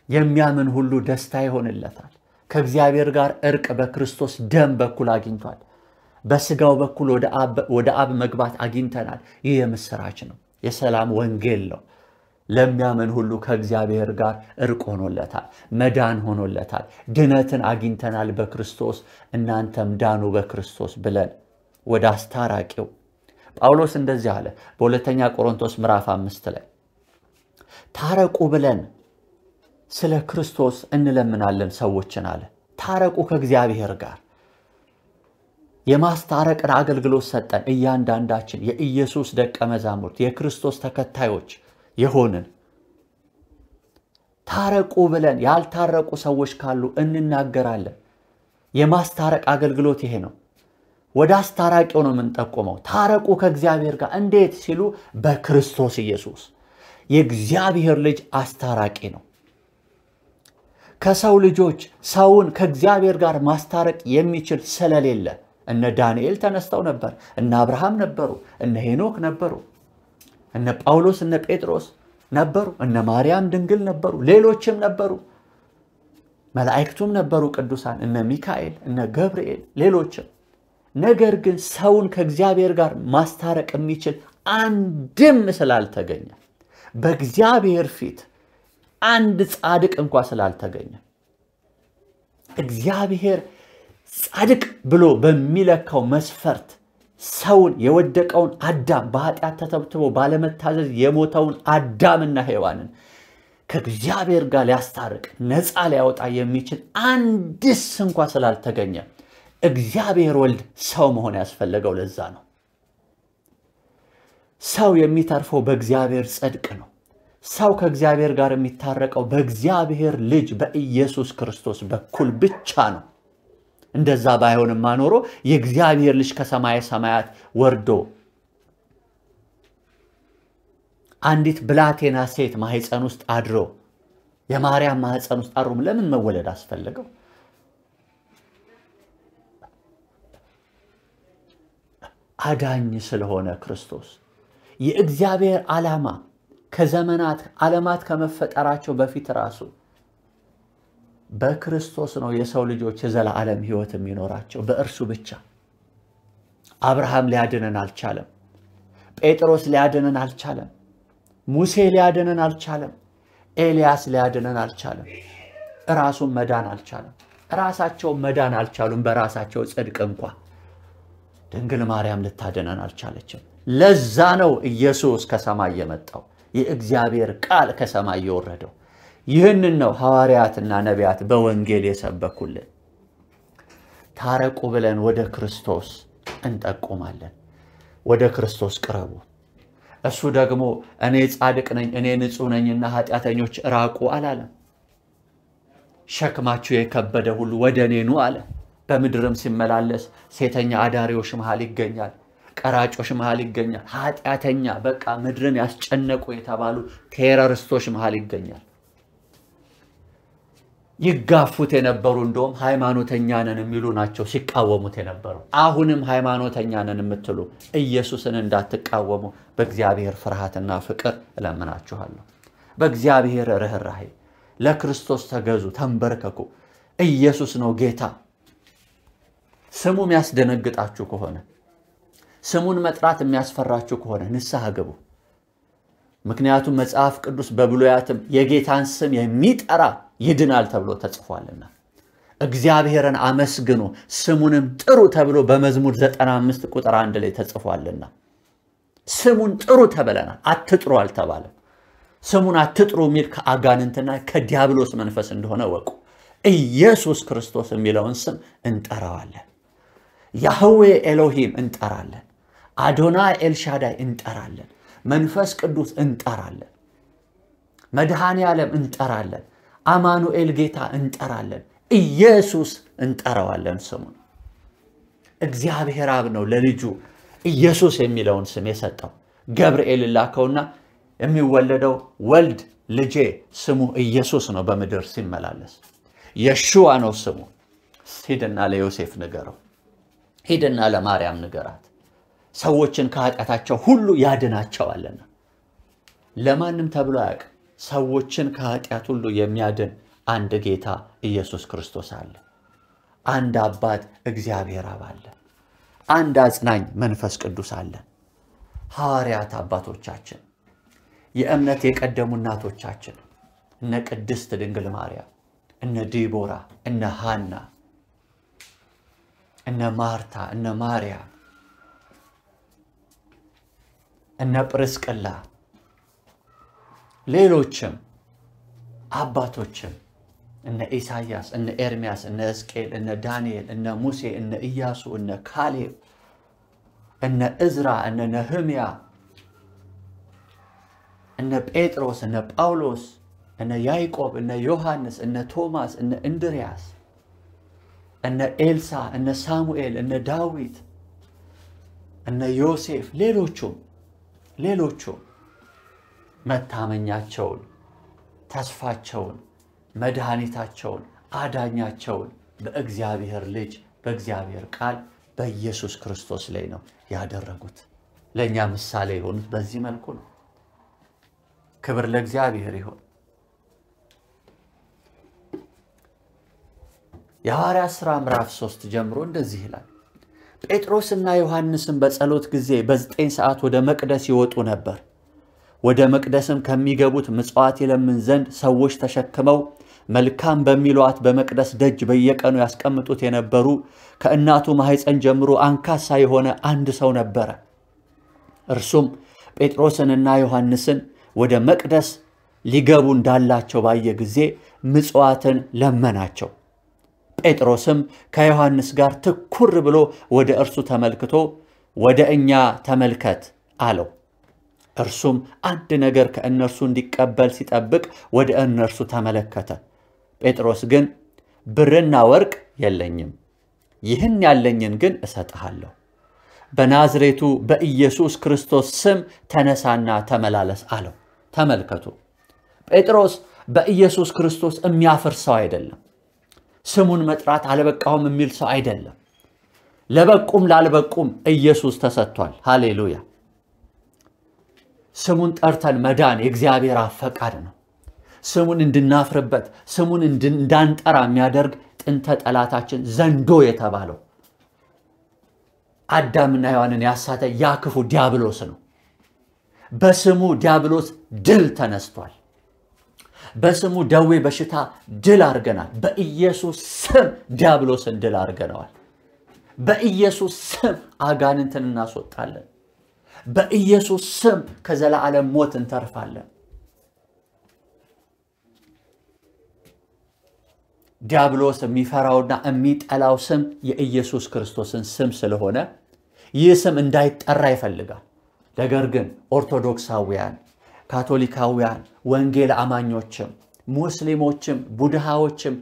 Speaker 1: የሚያምን ሁሉ ደስታ ይሆንለታል። ከእግዚአብሔር ጋር እርቅ በክርስቶስ ደም በኩል አግኝቷል። በስጋው በኩል ወደ አብ መግባት አግኝተናል። ይህ የምስራች ነው። የሰላም ወንጌል ነው። ለሚያምን ሁሉ ከእግዚአብሔር ጋር እርቅ ሆኖለታል። መዳን ሆኖለታል። ድነትን አግኝተናል በክርስቶስ እናንተም ዳኑ በክርስቶስ ብለን ወደ አስታራቂው ጳውሎስ እንደዚህ አለ በሁለተኛ ቆሮንቶስ ምዕራፍ 5 ላይ ታረቁ ብለን ስለ ክርስቶስ እንለምናለን ሰዎችን አለ። ታረቁ ከእግዚአብሔር ጋር የማስታረቅን አገልግሎት ሰጠን። እያንዳንዳችን የኢየሱስ ደቀ መዛሙርት የክርስቶስ ተከታዮች የሆንን ታረቁ ብለን ያልታረቁ ሰዎች ካሉ እንናገራለን። የማስታረቅ አገልግሎት ይሄ ነው። ወደ አስታራቂው ነው የምንጠቆመው። ታረቁ ከእግዚአብሔር ጋር እንዴት ሲሉ በክርስቶስ ኢየሱስ። የእግዚአብሔር ልጅ አስታራቂ ነው። ከሰው ልጆች ሰውን ከእግዚአብሔር ጋር ማስታረቅ የሚችል ስለሌለ እነ ዳንኤል ተነስተው ነበር፣ እነ አብርሃም ነበሩ፣ እነ ሄኖክ ነበሩ፣ እነ ጳውሎስ እነ ጴጥሮስ ነበሩ፣ እነ ማርያም ድንግል ነበሩ፣ ሌሎችም ነበሩ፣ መላእክቱም ነበሩ ቅዱሳን፣ እነ ሚካኤል እነ ገብርኤል ሌሎችም። ነገር ግን ሰውን ከእግዚአብሔር ጋር ማስታረቅ የሚችል አንድም ስላልተገኘ በእግዚአብሔር ፊት አንድ ጻድቅ እንኳን ስላልተገኘ እግዚአብሔር ጻድቅ ብሎ በሚለካው መስፈርት ሰውን የወደቀውን አዳም በኃጢአት ተተብትቦ ባለመታዘዝ የሞተውን አዳምና ሔዋንን ከእግዚአብሔር ጋር ሊያስታርቅ ነፃ ሊያወጣ የሚችል አንድስ እንኳን ስላልተገኘ እግዚአብሔር ወልድ ሰው መሆን ያስፈልገው ለዛ ነው። ሰው የሚተርፈው በእግዚአብሔር ጽድቅ ነው። ሰው ከእግዚአብሔር ጋር የሚታረቀው በእግዚአብሔር ልጅ በኢየሱስ ክርስቶስ በኩል ብቻ ነው። እንደዛ ባይሆንማ ኖሮ የእግዚአብሔር ልጅ ከሰማይ ሰማያት ወርዶ አንዲት ብላቴና ሴት ማህፀን ውስጥ አድሮ የማርያም ማህፀን ውስጥ አድሮ ለምን መወለድ አስፈልገው? አዳኝ ስለሆነ ክርስቶስ የእግዚአብሔር ዓላማ ከዘመናት ዓለማት ከመፈጠራቸው በፊት ራሱ በክርስቶስ ነው የሰው ልጆች የዘላለም ሕይወት የሚኖራቸው በእርሱ ብቻ። አብርሃም ሊያድነን አልቻለም። ጴጥሮስ ሊያድነን አልቻለም። ሙሴ ሊያድነን አልቻለም። ኤልያስ ሊያድነን አልቻለም። ራሱን መዳን አልቻለም። ራሳቸው መዳን አልቻሉም በራሳቸው ጽድቅ እንኳን። ድንግል ማርያም ልታድነን አልቻለችም። ለዛ ነው ኢየሱስ ከሰማይ የመጣው የእግዚአብሔር ቃል ከሰማይ የወረደው። ይህንን ነው ሐዋርያትና ነቢያት በወንጌል የሰበኩልን። ታረቁ ብለን ወደ ክርስቶስ እንጠቁማለን። ወደ ክርስቶስ ቅረቡ። እሱ ደግሞ እኔ ጻድቅ ነኝ እኔ ንጹህ ነኝና ኃጢአተኞች ራቁ አላለም። ሸክማችሁ የከበደ ሁሉ ወደ እኔ ኑ አለ። በምድርም ሲመላለስ ሴተኛ አዳሪዎች መሃል ይገኛል። ቀራጮች መሃል ይገኛል። ኃጢአተኛ በቃ ምድርን ያስጨነቁ የተባሉ ቴሮሪስቶች መሃል ይገኛል። ይጋፉት የነበሩ እንደውም ሃይማኖተኛ ነን የሚሉ ናቸው ሲቃወሙት የነበሩ። አሁንም ሃይማኖተኛ ነን የምትሉ ኢየሱስን እንዳትቃወሙ በእግዚአብሔር ፍርሃትና ፍቅር እለምናችኋለሁ። በእግዚአብሔር ርህራሄ ለክርስቶስ ተገዙ፣ ተንበርከኩ። ኢየሱስ ነው ጌታ። ስሙ የሚያስደነግጣችሁ ከሆነ ስሙን መጥራት የሚያስፈራችሁ ከሆነ ንስሐ ግቡ። ምክንያቱም መጽሐፍ ቅዱስ በብሉያትም የጌታን ስም የሚጠራ ይድናል ተብሎ ተጽፏልና እግዚአብሔርን አመስግኑ ስሙንም ጥሩ ተብሎ በመዝሙር 95 ቁጥር 1 ላይ ተጽፏልና ስሙን ጥሩ ተብለናል። አትጥሩ አልተባለም። ስሙን አትጥሩ የሚል ከአጋንንትና ከዲያብሎስ መንፈስ እንደሆነ ወቁ። ኢየሱስ ክርስቶስ የሚለውን ስም እንጠራዋለን። ያህዌ ኤሎሂም እንጠራለን። አዶናይ ኤልሻዳይ እንጠራለን። መንፈስ ቅዱስ እንጠራለን። መድኃኔ ዓለም እንጠራለን። አማኑኤል ጌታ እንጠራለን። ኢየሱስ እንጠራዋለን ስሙን። እግዚአብሔር አብ ነው ለልጁ ኢየሱስ የሚለውን ስም የሰጠው። ገብርኤል ላከውና የሚወለደው ወልድ ልጄ ስሙ ኢየሱስ ነው በምድር ሲመላለስ። የሹዋ ነው ስሙ። ሂድና ለዮሴፍ ንገረው። ሂድና ለማርያም ንገራት። ሰዎችን ከኃጢአታቸው ሁሉ ያድናቸዋልና። ለማንም ተብሎ አያውቅም። ሰዎችን ከኃጢአት ሁሉ የሚያድን አንድ ጌታ ኢየሱስ ክርስቶስ አለ። አንድ አባት እግዚአብሔር አብ አለ። አንድ አጽናኝ መንፈስ ቅዱስ አለ። ሐዋርያት አባቶቻችን፣ የእምነት የቀደሙ እናቶቻችን እነ ቅድስት ድንግል ማርያም፣ እነ ዲቦራ፣ እነ ሃና፣ እነ ማርታ፣ እነ ማርያም፣ እነ ጵርስቅላ ሌሎችም አባቶችም እነ ኢሳያስ፣ እነ ኤርሚያስ፣ እነ ሕዝቅኤል፣ እነ ዳንኤል፣ እነ ሙሴ፣ እነ ኢያሱ፣ እነ ካሌብ፣ እነ እዝራ፣ እነ ነህምያ፣ እነ ጴጥሮስ፣ እነ ጳውሎስ፣ እነ ያዕቆብ፣ እነ ዮሐንስ፣ እነ ቶማስ፣ እነ እንድርያስ፣ እነ ኤልሳ፣ እነ ሳሙኤል፣ እነ ዳዊት፣ እነ ዮሴፍ ሌሎቹም መታመኛቸውን ተስፋቸውን መድኃኒታቸውን አዳኛቸውን በእግዚአብሔር ልጅ በእግዚአብሔር ቃል በኢየሱስ ክርስቶስ ላይ ነው ያደረጉት። ለኛ ምሳሌ የሆኑት በዚህ መልኩ ነው። ክብር ለእግዚአብሔር ይሁን። የሐዋርያት ሥራ ምዕራፍ 3 ጀምሮ እንደዚህ ይላል። ጴጥሮስና ዮሐንስም በጸሎት ጊዜ በ9 ሰዓት ወደ መቅደስ ይወጡ ነበር። ወደ መቅደስም ከሚገቡት ምጽዋት ይለምን ዘንድ ሰዎች ተሸክመው መልካም በሚሏት በመቅደስ ደጅ በየቀኑ ያስቀምጡት የነበሩ ከእናቱ ማህፀን ጀምሮ አንካሳ የሆነ አንድ ሰው ነበረ። እርሱም ጴጥሮስንና ዮሐንስን ወደ መቅደስ ሊገቡ እንዳላቸው ባየ ጊዜ ምጽዋትን ለመናቸው። ጴጥሮስም ከዮሐንስ ጋር ትኩር ብሎ ወደ እርሱ ተመልክቶ ወደ እኛ ተመልከት አለው። እርሱም አንድ ነገር ከእነርሱ እንዲቀበል ሲጠብቅ ወደ እነርሱ ተመለከተ። ጴጥሮስ ግን ብርና ወርቅ የለኝም፣ ይህን ያለኝን ግን እሰጥሃለሁ። በናዝሬቱ በኢየሱስ ክርስቶስ ስም ተነሳና ተመላለስ አለው። ተመልከቱ፣ ጴጥሮስ በኢየሱስ ክርስቶስ የሚያፍር ሰው አይደለም። ስሙን መጥራት አልበቃውም የሚል ሰው አይደለም። ለበቁም ላልበቁም ኢየሱስ ተሰጥቷል። ሃሌሉያ። ስሙን ጠርተን መዳን የእግዚአብሔር ፈቃድ ነው። ስሙን እንድናፍርበት ስሙን እንዳንጠራ የሚያደርግ ጥንተ ጠላታችን ዘንዶ የተባለው አዳምና ሔዋንን ያሳተ ያ ክፉ ዲያብሎስ ነው። በስሙ ዲያብሎስ ድል ተነስቷል። በስሙ ደዌ በሽታ ድል አርገናል። በኢየሱስ ስም ዲያብሎስን ድል አርገናል። በኢየሱስ ስም አጋንንትን እናስወጣለን። በኢየሱስ ስም ከዘላለም ሞት እንተርፋለን። ዲያብሎስ የሚፈራውና የሚጠላው ስም የኢየሱስ ክርስቶስን ስም ስለሆነ ይህ ስም እንዳይጠራ ይፈልጋል። ነገር ግን ኦርቶዶክሳውያን፣ ካቶሊካውያን፣ ወንጌል አማኞችም፣ ሙስሊሞችም፣ ቡድሃዎችም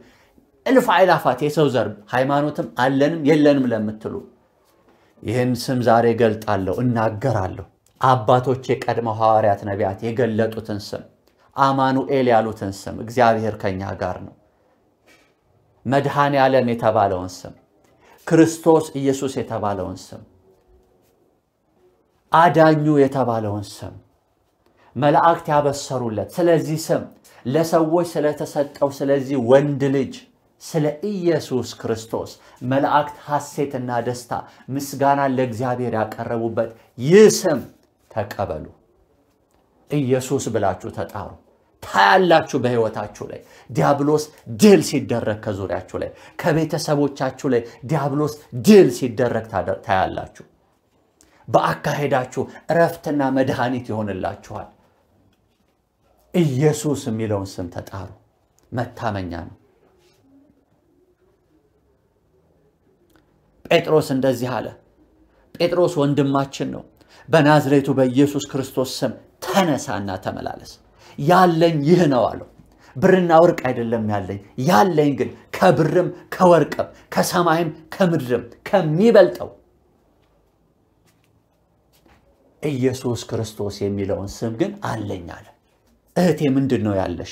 Speaker 1: እልፍ አእላፋት የሰው ዘር ሃይማኖትም አለንም የለንም ለምትሉ ይህን ስም ዛሬ ገልጣለሁ፣ እናገራለሁ። አባቶቼ ቀድመው ሐዋርያት ነቢያት የገለጡትን ስም አማኑኤል ያሉትን ስም እግዚአብሔር ከኛ ጋር ነው። መድኃኔ ዓለም የተባለውን ስም፣ ክርስቶስ ኢየሱስ የተባለውን ስም፣ አዳኙ የተባለውን ስም መላእክት ያበሰሩለት ስለዚህ ስም ለሰዎች ስለተሰጠው ስለዚህ ወንድ ልጅ ስለ ኢየሱስ ክርስቶስ መላእክት ሐሴትና ደስታ ምስጋናን ለእግዚአብሔር ያቀረቡበት ይህ ስም ተቀበሉ። ኢየሱስ ብላችሁ ተጣሩ። ታያላችሁ በሕይወታችሁ ላይ ዲያብሎስ ድል ሲደረግ፣ ከዙሪያችሁ ላይ ከቤተሰቦቻችሁ ላይ ዲያብሎስ ድል ሲደረግ ታያላችሁ። በአካሄዳችሁ እረፍትና መድኃኒት ይሆንላችኋል። ኢየሱስ የሚለውን ስም ተጣሩ። መታመኛ ነው። ጴጥሮስ እንደዚህ አለ። ጴጥሮስ ወንድማችን ነው። በናዝሬቱ በኢየሱስ ክርስቶስ ስም ተነሳና ተመላለስ። ያለኝ ይህ ነው አለው። ብርና ወርቅ አይደለም ያለኝ ግን ከብርም ከወርቅም ከሰማይም ከምድርም ከሚበልጠው ኢየሱስ ክርስቶስ የሚለውን ስም ግን አለኝ አለ። እህቴ ምንድነው ያለሽ?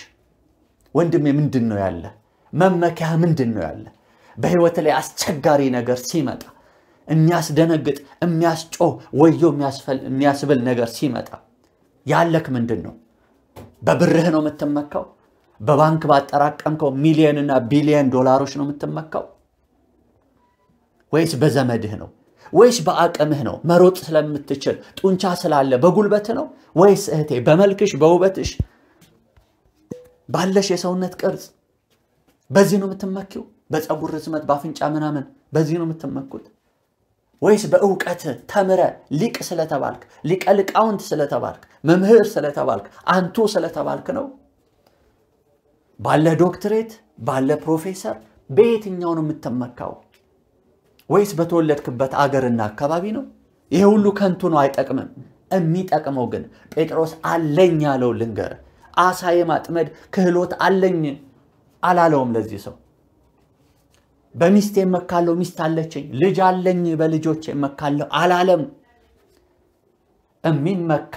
Speaker 1: ወንድሜ ምንድነው ያለ? መመኪያ ምንድነው ያለ? በህይወት ላይ አስቸጋሪ ነገር ሲመጣ የሚያስደነግጥ የሚያስጮህ ወዮ የሚያስብል ነገር ሲመጣ ያለክ ምንድነው? በብርህ ነው የምትመካው? በባንክ ባጠራቀምከው ሚሊዮንና ቢሊዮን ዶላሮች ነው የምትመካው? ወይስ በዘመድህ ነው? ወይስ በአቅምህ ነው? መሮጥ ስለምትችል ጡንቻ ስላለ በጉልበት ነው? ወይስ እህቴ በመልክሽ በውበትሽ ባለሽ የሰውነት ቅርጽ በዚህ ነው የምትመኪው? በፀጉር ርዝመት ባፍንጫ ምናምን በዚህ ነው የምትመኩት? ወይስ በእውቀት ተምረ ሊቅ ስለተባልክ ሊቀ ሊቃውንት ስለተባልክ መምህር ስለተባልክ አንቱ ስለተባልክ ነው? ባለ ዶክትሬት ባለ ፕሮፌሰር በየትኛው ነው የምትመካው? ወይስ በተወለድክበት አገርና አካባቢ ነው? ይሄ ሁሉ ከንቱ ነው፣ አይጠቅምም። የሚጠቅመው ግን ጴጥሮስ አለኝ ያለው ልንገር፣ አሳ የማጥመድ ክህሎት አለኝ አላለውም። ለዚህ ሰው በሚስቴ መካለው ሚስት አለችኝ፣ ልጅ አለኝ በልጆቼ መካለው አላለም። እሚመካ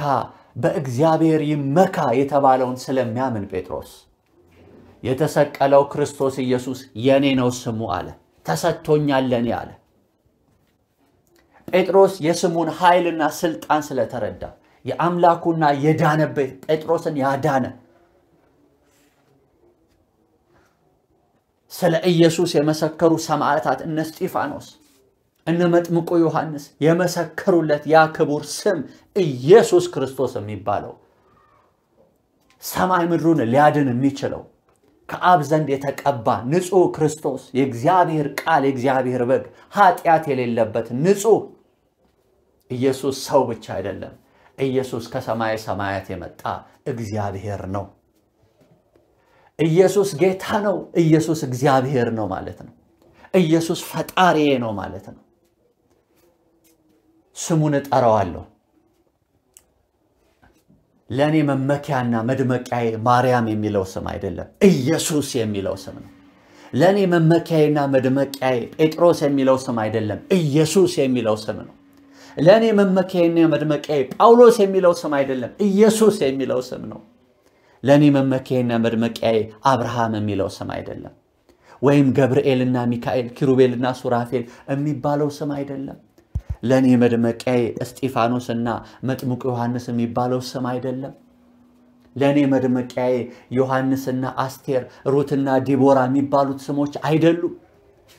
Speaker 1: በእግዚአብሔር ይመካ የተባለውን ስለሚያምን ጴጥሮስ የተሰቀለው ክርስቶስ ኢየሱስ የኔ ነው ስሙ አለ። ተሰጥቶኛል ለኔ አለ። ጴጥሮስ የስሙን ኃይልና ስልጣን ስለተረዳ የአምላኩና የዳነበት ጴጥሮስን ያዳነ ስለ ኢየሱስ የመሰከሩ ሰማዕታት እነ እስጢፋኖስ እነ መጥምቁ ዮሐንስ የመሰከሩለት ያ ክቡር ስም ኢየሱስ ክርስቶስ የሚባለው ሰማይ ምድሩን ሊያድን የሚችለው ከአብ ዘንድ የተቀባ ንጹህ ክርስቶስ የእግዚአብሔር ቃል የእግዚአብሔር በግ ኃጢአት የሌለበት ንጹህ ኢየሱስ ሰው ብቻ አይደለም። ኢየሱስ ከሰማይ ሰማያት የመጣ እግዚአብሔር ነው። ኢየሱስ ጌታ ነው። ኢየሱስ እግዚአብሔር ነው ማለት ነው። ኢየሱስ ፈጣሪ ነው ማለት ነው። ስሙን እጠራዋለሁ። ለኔ መመኪያና መድመቂያዬ ማርያም የሚለው ስም አይደለም፣ ኢየሱስ የሚለው ስም ነው። ለኔ መመኪያዬና መድመቂያዬ ጴጥሮስ የሚለው ስም አይደለም፣ ኢየሱስ የሚለው ስም ነው። ለኔ መመኪያዬና መድመቂያዬ ጳውሎስ የሚለው ስም አይደለም፣ ኢየሱስ የሚለው ስም ነው። ለኔ መመኪያዬና መድመቂያዬ አብርሃም የሚለው ስም አይደለም፣ ወይም ገብርኤልና ሚካኤል ኪሩቤልና ሱራፌል የሚባለው ስም አይደለም። ለኔ መድመቂያዬ እስጢፋኖስና መጥምቁ ዮሐንስ የሚባለው ስም አይደለም። ለኔ መድመቂያዬ ዮሐንስና አስቴር ሩትና ዲቦራ የሚባሉት ስሞች አይደሉም።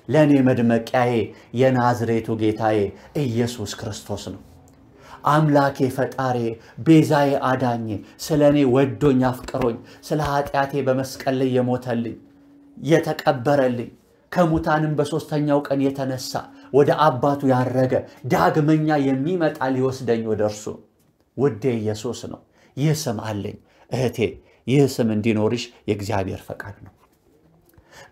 Speaker 1: ለኔ መድመቂያዬ የናዝሬቱ ጌታዬ ኢየሱስ ክርስቶስ ነው። አምላኬ ፈጣሪ ቤዛዬ አዳኜ ስለኔ ወዶኝ አፍቅሮኝ ስለ ኃጢአቴ በመስቀል ላይ የሞተልኝ የተቀበረልኝ ከሙታንም በሶስተኛው ቀን የተነሳ ወደ አባቱ ያረገ ዳግመኛ የሚመጣ ሊወስደኝ ወደርሱ ውዴ ኢየሱስ ነው። ይህ ስም አለኝ እህቴ። ይህ ስም እንዲኖርሽ የእግዚአብሔር ፈቃድ ነው።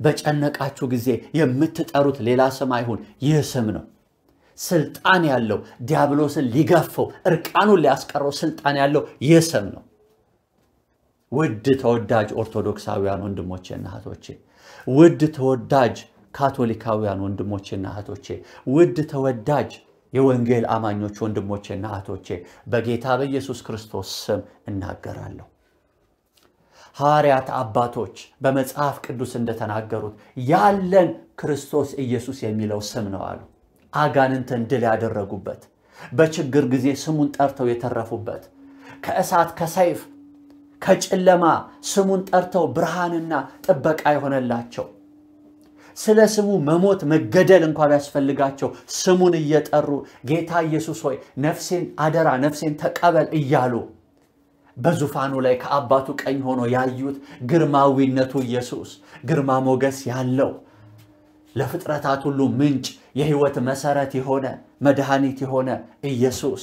Speaker 1: በጨነቃችሁ ጊዜ የምትጠሩት ሌላ ስም አይሁን፣ ይህ ስም ነው። ስልጣን ያለው ዲያብሎስን ሊገፈው እርቃኑን ሊያስቀረው ስልጣን ያለው ይህ ስም ነው። ውድ ተወዳጅ ኦርቶዶክሳውያን ወንድሞቼና እህቶቼ፣ ውድ ተወዳጅ ካቶሊካውያን ወንድሞቼና እህቶቼ፣ ውድ ተወዳጅ የወንጌል አማኞች ወንድሞቼና እህቶቼ በጌታ በኢየሱስ ክርስቶስ ስም እናገራለሁ። ሐዋርያት አባቶች በመጽሐፍ ቅዱስ እንደተናገሩት ያለን ክርስቶስ ኢየሱስ የሚለው ስም ነው አሉ። አጋንንትን ድል ያደረጉበት፣ በችግር ጊዜ ስሙን ጠርተው የተረፉበት፣ ከእሳት ከሰይፍ ከጨለማ ስሙን ጠርተው ብርሃንና ጥበቃ ይሆነላቸው፣ ስለ ስሙ መሞት መገደል እንኳን ቢያስፈልጋቸው ስሙን እየጠሩ ጌታ ኢየሱስ ሆይ ነፍሴን አደራ ነፍሴን ተቀበል እያሉ በዙፋኑ ላይ ከአባቱ ቀኝ ሆኖ ያዩት ግርማዊነቱ ኢየሱስ ግርማ ሞገስ ያለው ለፍጥረታት ሁሉ ምንጭ የሕይወት መሰረት የሆነ መድኃኒት የሆነ ኢየሱስ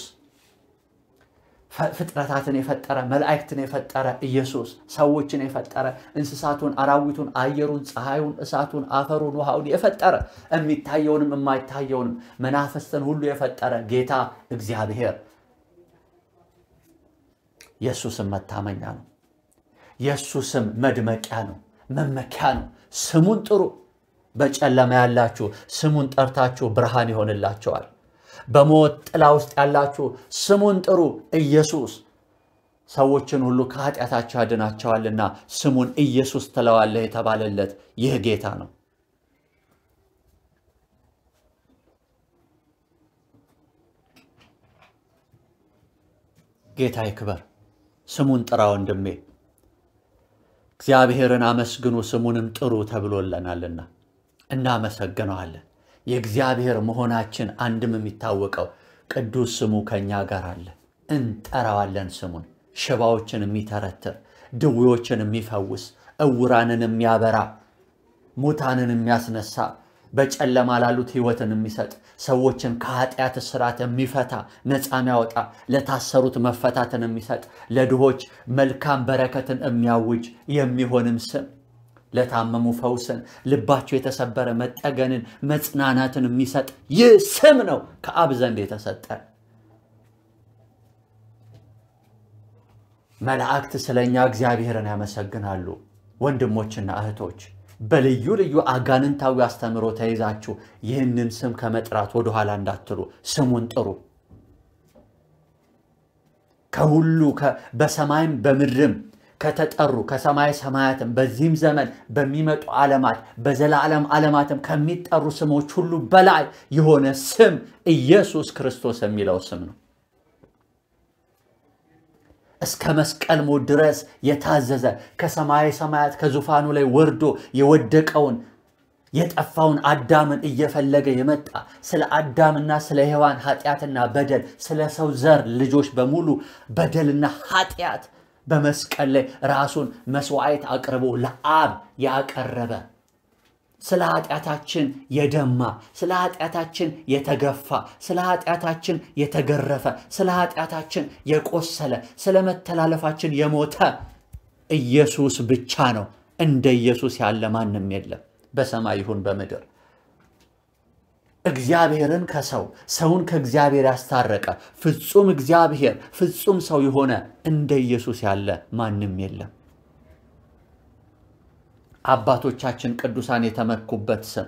Speaker 1: ፍጥረታትን የፈጠረ መላእክትን የፈጠረ ኢየሱስ ሰዎችን የፈጠረ እንስሳቱን አራዊቱን አየሩን ፀሐዩን እሳቱን አፈሩን ውሃውን የፈጠረ የሚታየውንም የማይታየውንም መናፍስትን ሁሉ የፈጠረ ጌታ እግዚአብሔር ኢየሱስም መታመኛ ነው። ኢየሱስም መድመቂያ ነው፣ መመኪያ ነው። ስሙን ጥሩ። በጨለማ ያላችሁ ስሙን ጠርታችሁ ብርሃን ይሆንላችኋል። በሞት ጥላ ውስጥ ያላችሁ ስሙን ጥሩ። ኢየሱስ ሰዎችን ሁሉ ከኃጢአታቸው ያድናቸዋልና ስሙን ኢየሱስ ትለዋለህ የተባለለት ይህ ጌታ ነው። ጌታ ይክበር። ስሙን ጥራ ወንድሜ። እግዚአብሔርን አመስግኑ ስሙንም ጥሩ ተብሎልናልና እናመሰግነዋለን። የእግዚአብሔር መሆናችን አንድም የሚታወቀው ቅዱስ ስሙ ከኛ ጋር አለ። እንጠራዋለን ስሙን። ሽባዎችን የሚተረትር፣ ድውዮችን የሚፈውስ፣ እውራንን የሚያበራ፣ ሙታንን የሚያስነሳ፣ በጨለማ ላሉት ሕይወትን የሚሰጥ፣ ሰዎችን ከኃጢአት እስራት የሚፈታ ነፃ የሚያወጣ፣ ለታሰሩት መፈታትን የሚሰጥ፣ ለድሆች መልካም በረከትን የሚያውጅ የሚሆንም ስም፣ ለታመሙ ፈውስን፣ ልባቸው የተሰበረ መጠገንን መጽናናትን የሚሰጥ ይህ ስም ነው ከአብ ዘንድ የተሰጠ። መላእክት ስለኛ እግዚአብሔርን ያመሰግናሉ። ወንድሞችና እህቶች በልዩ ልዩ አጋንንታዊ አስተምሮ ተይዛችሁ ይህንን ስም ከመጥራት ወደ ኋላ እንዳትሉ ስሙን ጥሩ። ከሁሉ በሰማይም በምድርም ከተጠሩ ከሰማይ ሰማያትም በዚህም ዘመን በሚመጡ ዓለማት በዘላለም ዓለማትም ከሚጠሩ ስሞች ሁሉ በላይ የሆነ ስም ኢየሱስ ክርስቶስ የሚለው ስም ነው። እስከ መስቀል ሞት ድረስ የታዘዘ ከሰማይ ሰማያት ከዙፋኑ ላይ ወርዶ የወደቀውን የጠፋውን አዳምን እየፈለገ የመጣ ስለ አዳምና ስለ ሔዋን ኃጢአትና በደል ስለ ሰው ዘር ልጆች በሙሉ በደልና ኃጢአት በመስቀል ላይ ራሱን መስዋዕት አቅርቦ ለአብ ያቀረበ ስለ ኃጢአታችን የደማ ስለ ኃጢአታችን የተገፋ ስለ ኃጢአታችን የተገረፈ ስለ ኃጢአታችን የቆሰለ ስለ መተላለፋችን የሞተ ኢየሱስ ብቻ ነው። እንደ ኢየሱስ ያለ ማንም የለም በሰማይ ይሁን በምድር። እግዚአብሔርን ከሰው ሰውን ከእግዚአብሔር ያስታረቀ ፍጹም እግዚአብሔር ፍጹም ሰው የሆነ እንደ ኢየሱስ ያለ ማንም የለም። አባቶቻችን ቅዱሳን የተመኩበት ስም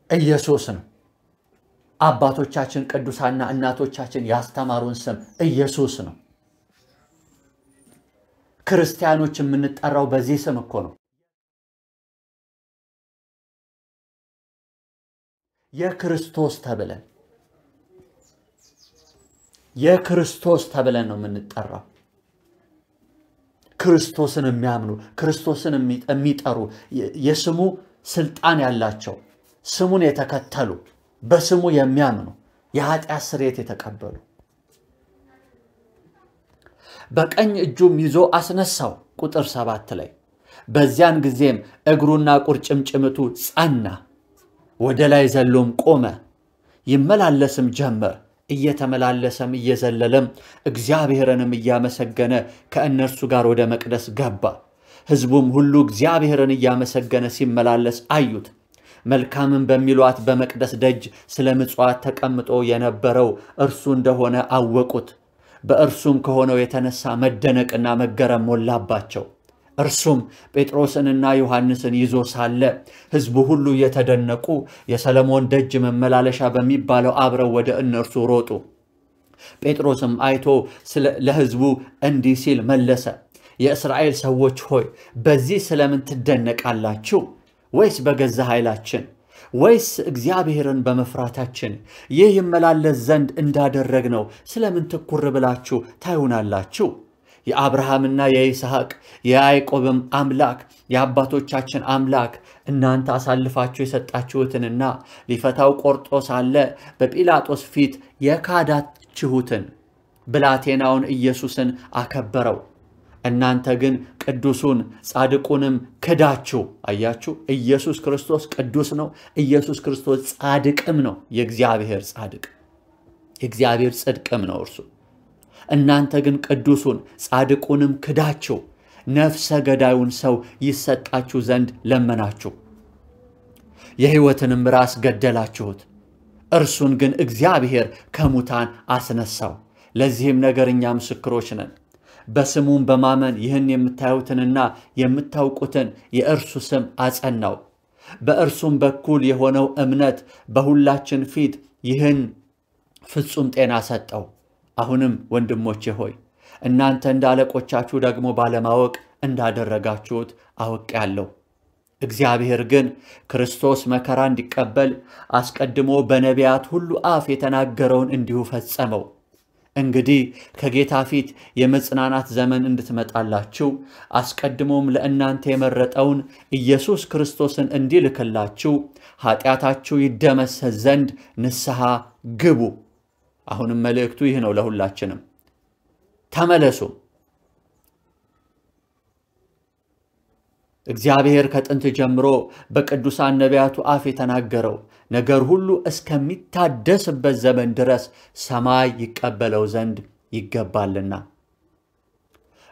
Speaker 1: ኢየሱስ ነው። አባቶቻችን ቅዱሳንና እናቶቻችን ያስተማሩን ስም ኢየሱስ ነው። ክርስቲያኖች የምንጠራው በዚህ ስም እኮ ነው። የክርስቶስ ተብለን ነው የምንጠራው። ክርስቶስን የሚያምኑ ክርስቶስን የሚጠሩ የስሙ ስልጣን ያላቸው ስሙን የተከተሉ በስሙ የሚያምኑ የኃጢአት ስርየት የተቀበሉ በቀኝ እጁም ይዞ አስነሳው። ቁጥር 7 ላይ በዚያን ጊዜም እግሩና ቁርጭምጭሚቱ ጸና፣ ወደ ላይ ዘሎም ቆመ፣ ይመላለስም ጀመር። እየተመላለሰም እየዘለለም እግዚአብሔርንም እያመሰገነ ከእነርሱ ጋር ወደ መቅደስ ገባ። ሕዝቡም ሁሉ እግዚአብሔርን እያመሰገነ ሲመላለስ አዩት። መልካምም በሚሏት በመቅደስ ደጅ ስለ ምጽዋት ተቀምጦ የነበረው እርሱ እንደሆነ አወቁት። በእርሱም ከሆነው የተነሳ መደነቅና መገረም ሞላባቸው። እርሱም ጴጥሮስንና ዮሐንስን ይዞ ሳለ ሕዝቡ ሁሉ እየተደነቁ የሰለሞን ደጅ መመላለሻ በሚባለው አብረው ወደ እነርሱ ሮጡ። ጴጥሮስም አይቶ ለሕዝቡ እንዲህ ሲል መለሰ፣ የእስራኤል ሰዎች ሆይ በዚህ ስለምን ትደነቃላችሁ? ወይስ በገዛ ኃይላችን ወይስ እግዚአብሔርን በመፍራታችን ይህ ይመላለስ ዘንድ እንዳደረግነው ስለምን ትኩር ብላችሁ ታዩናላችሁ? የአብርሃምና የይስሐቅ የያዕቆብም አምላክ የአባቶቻችን አምላክ እናንተ አሳልፋችሁ የሰጣችሁትንና ሊፈታው ቆርጦ ሳለ በጲላጦስ ፊት የካዳችሁትን ብላቴናውን ኢየሱስን አከበረው። እናንተ ግን ቅዱሱን ጻድቁንም ክዳችሁ። አያችሁ፣ ኢየሱስ ክርስቶስ ቅዱስ ነው። ኢየሱስ ክርስቶስ ጻድቅም ነው። የእግዚአብሔር ጻድቅ የእግዚአብሔር ጽድቅም ነው እርሱ። እናንተ ግን ቅዱሱን ጻድቁንም ክዳችሁ ነፍሰ ገዳዩን ሰው ይሰጣችሁ ዘንድ ለመናችሁ፣ የሕይወትንም ራስ ገደላችሁት። እርሱን ግን እግዚአብሔር ከሙታን አስነሳው። ለዚህም ነገር እኛ ምስክሮች ነን። በስሙም በማመን ይህን የምታዩትንና የምታውቁትን የእርሱ ስም አጸናው። በእርሱም በኩል የሆነው እምነት በሁላችን ፊት ይህን ፍጹም ጤና ሰጠው። አሁንም ወንድሞቼ ሆይ እናንተ እንደ አለቆቻችሁ ደግሞ ባለማወቅ እንዳደረጋችሁት አውቄአለሁ። እግዚአብሔር ግን ክርስቶስ መከራ እንዲቀበል አስቀድሞ በነቢያት ሁሉ አፍ የተናገረውን እንዲሁ ፈጸመው። እንግዲህ ከጌታ ፊት የመጽናናት ዘመን እንድትመጣላችሁ አስቀድሞም ለእናንተ የመረጠውን ኢየሱስ ክርስቶስን እንዲልክላችሁ ኃጢአታችሁ ይደመሰስ ዘንድ ንስሐ ግቡ። አሁንም መልእክቱ ይህ ነው ለሁላችንም፣ ተመለሱ። እግዚአብሔር ከጥንት ጀምሮ በቅዱሳን ነቢያቱ አፍ የተናገረው ነገር ሁሉ እስከሚታደስበት ዘመን ድረስ ሰማይ ይቀበለው ዘንድ ይገባልና።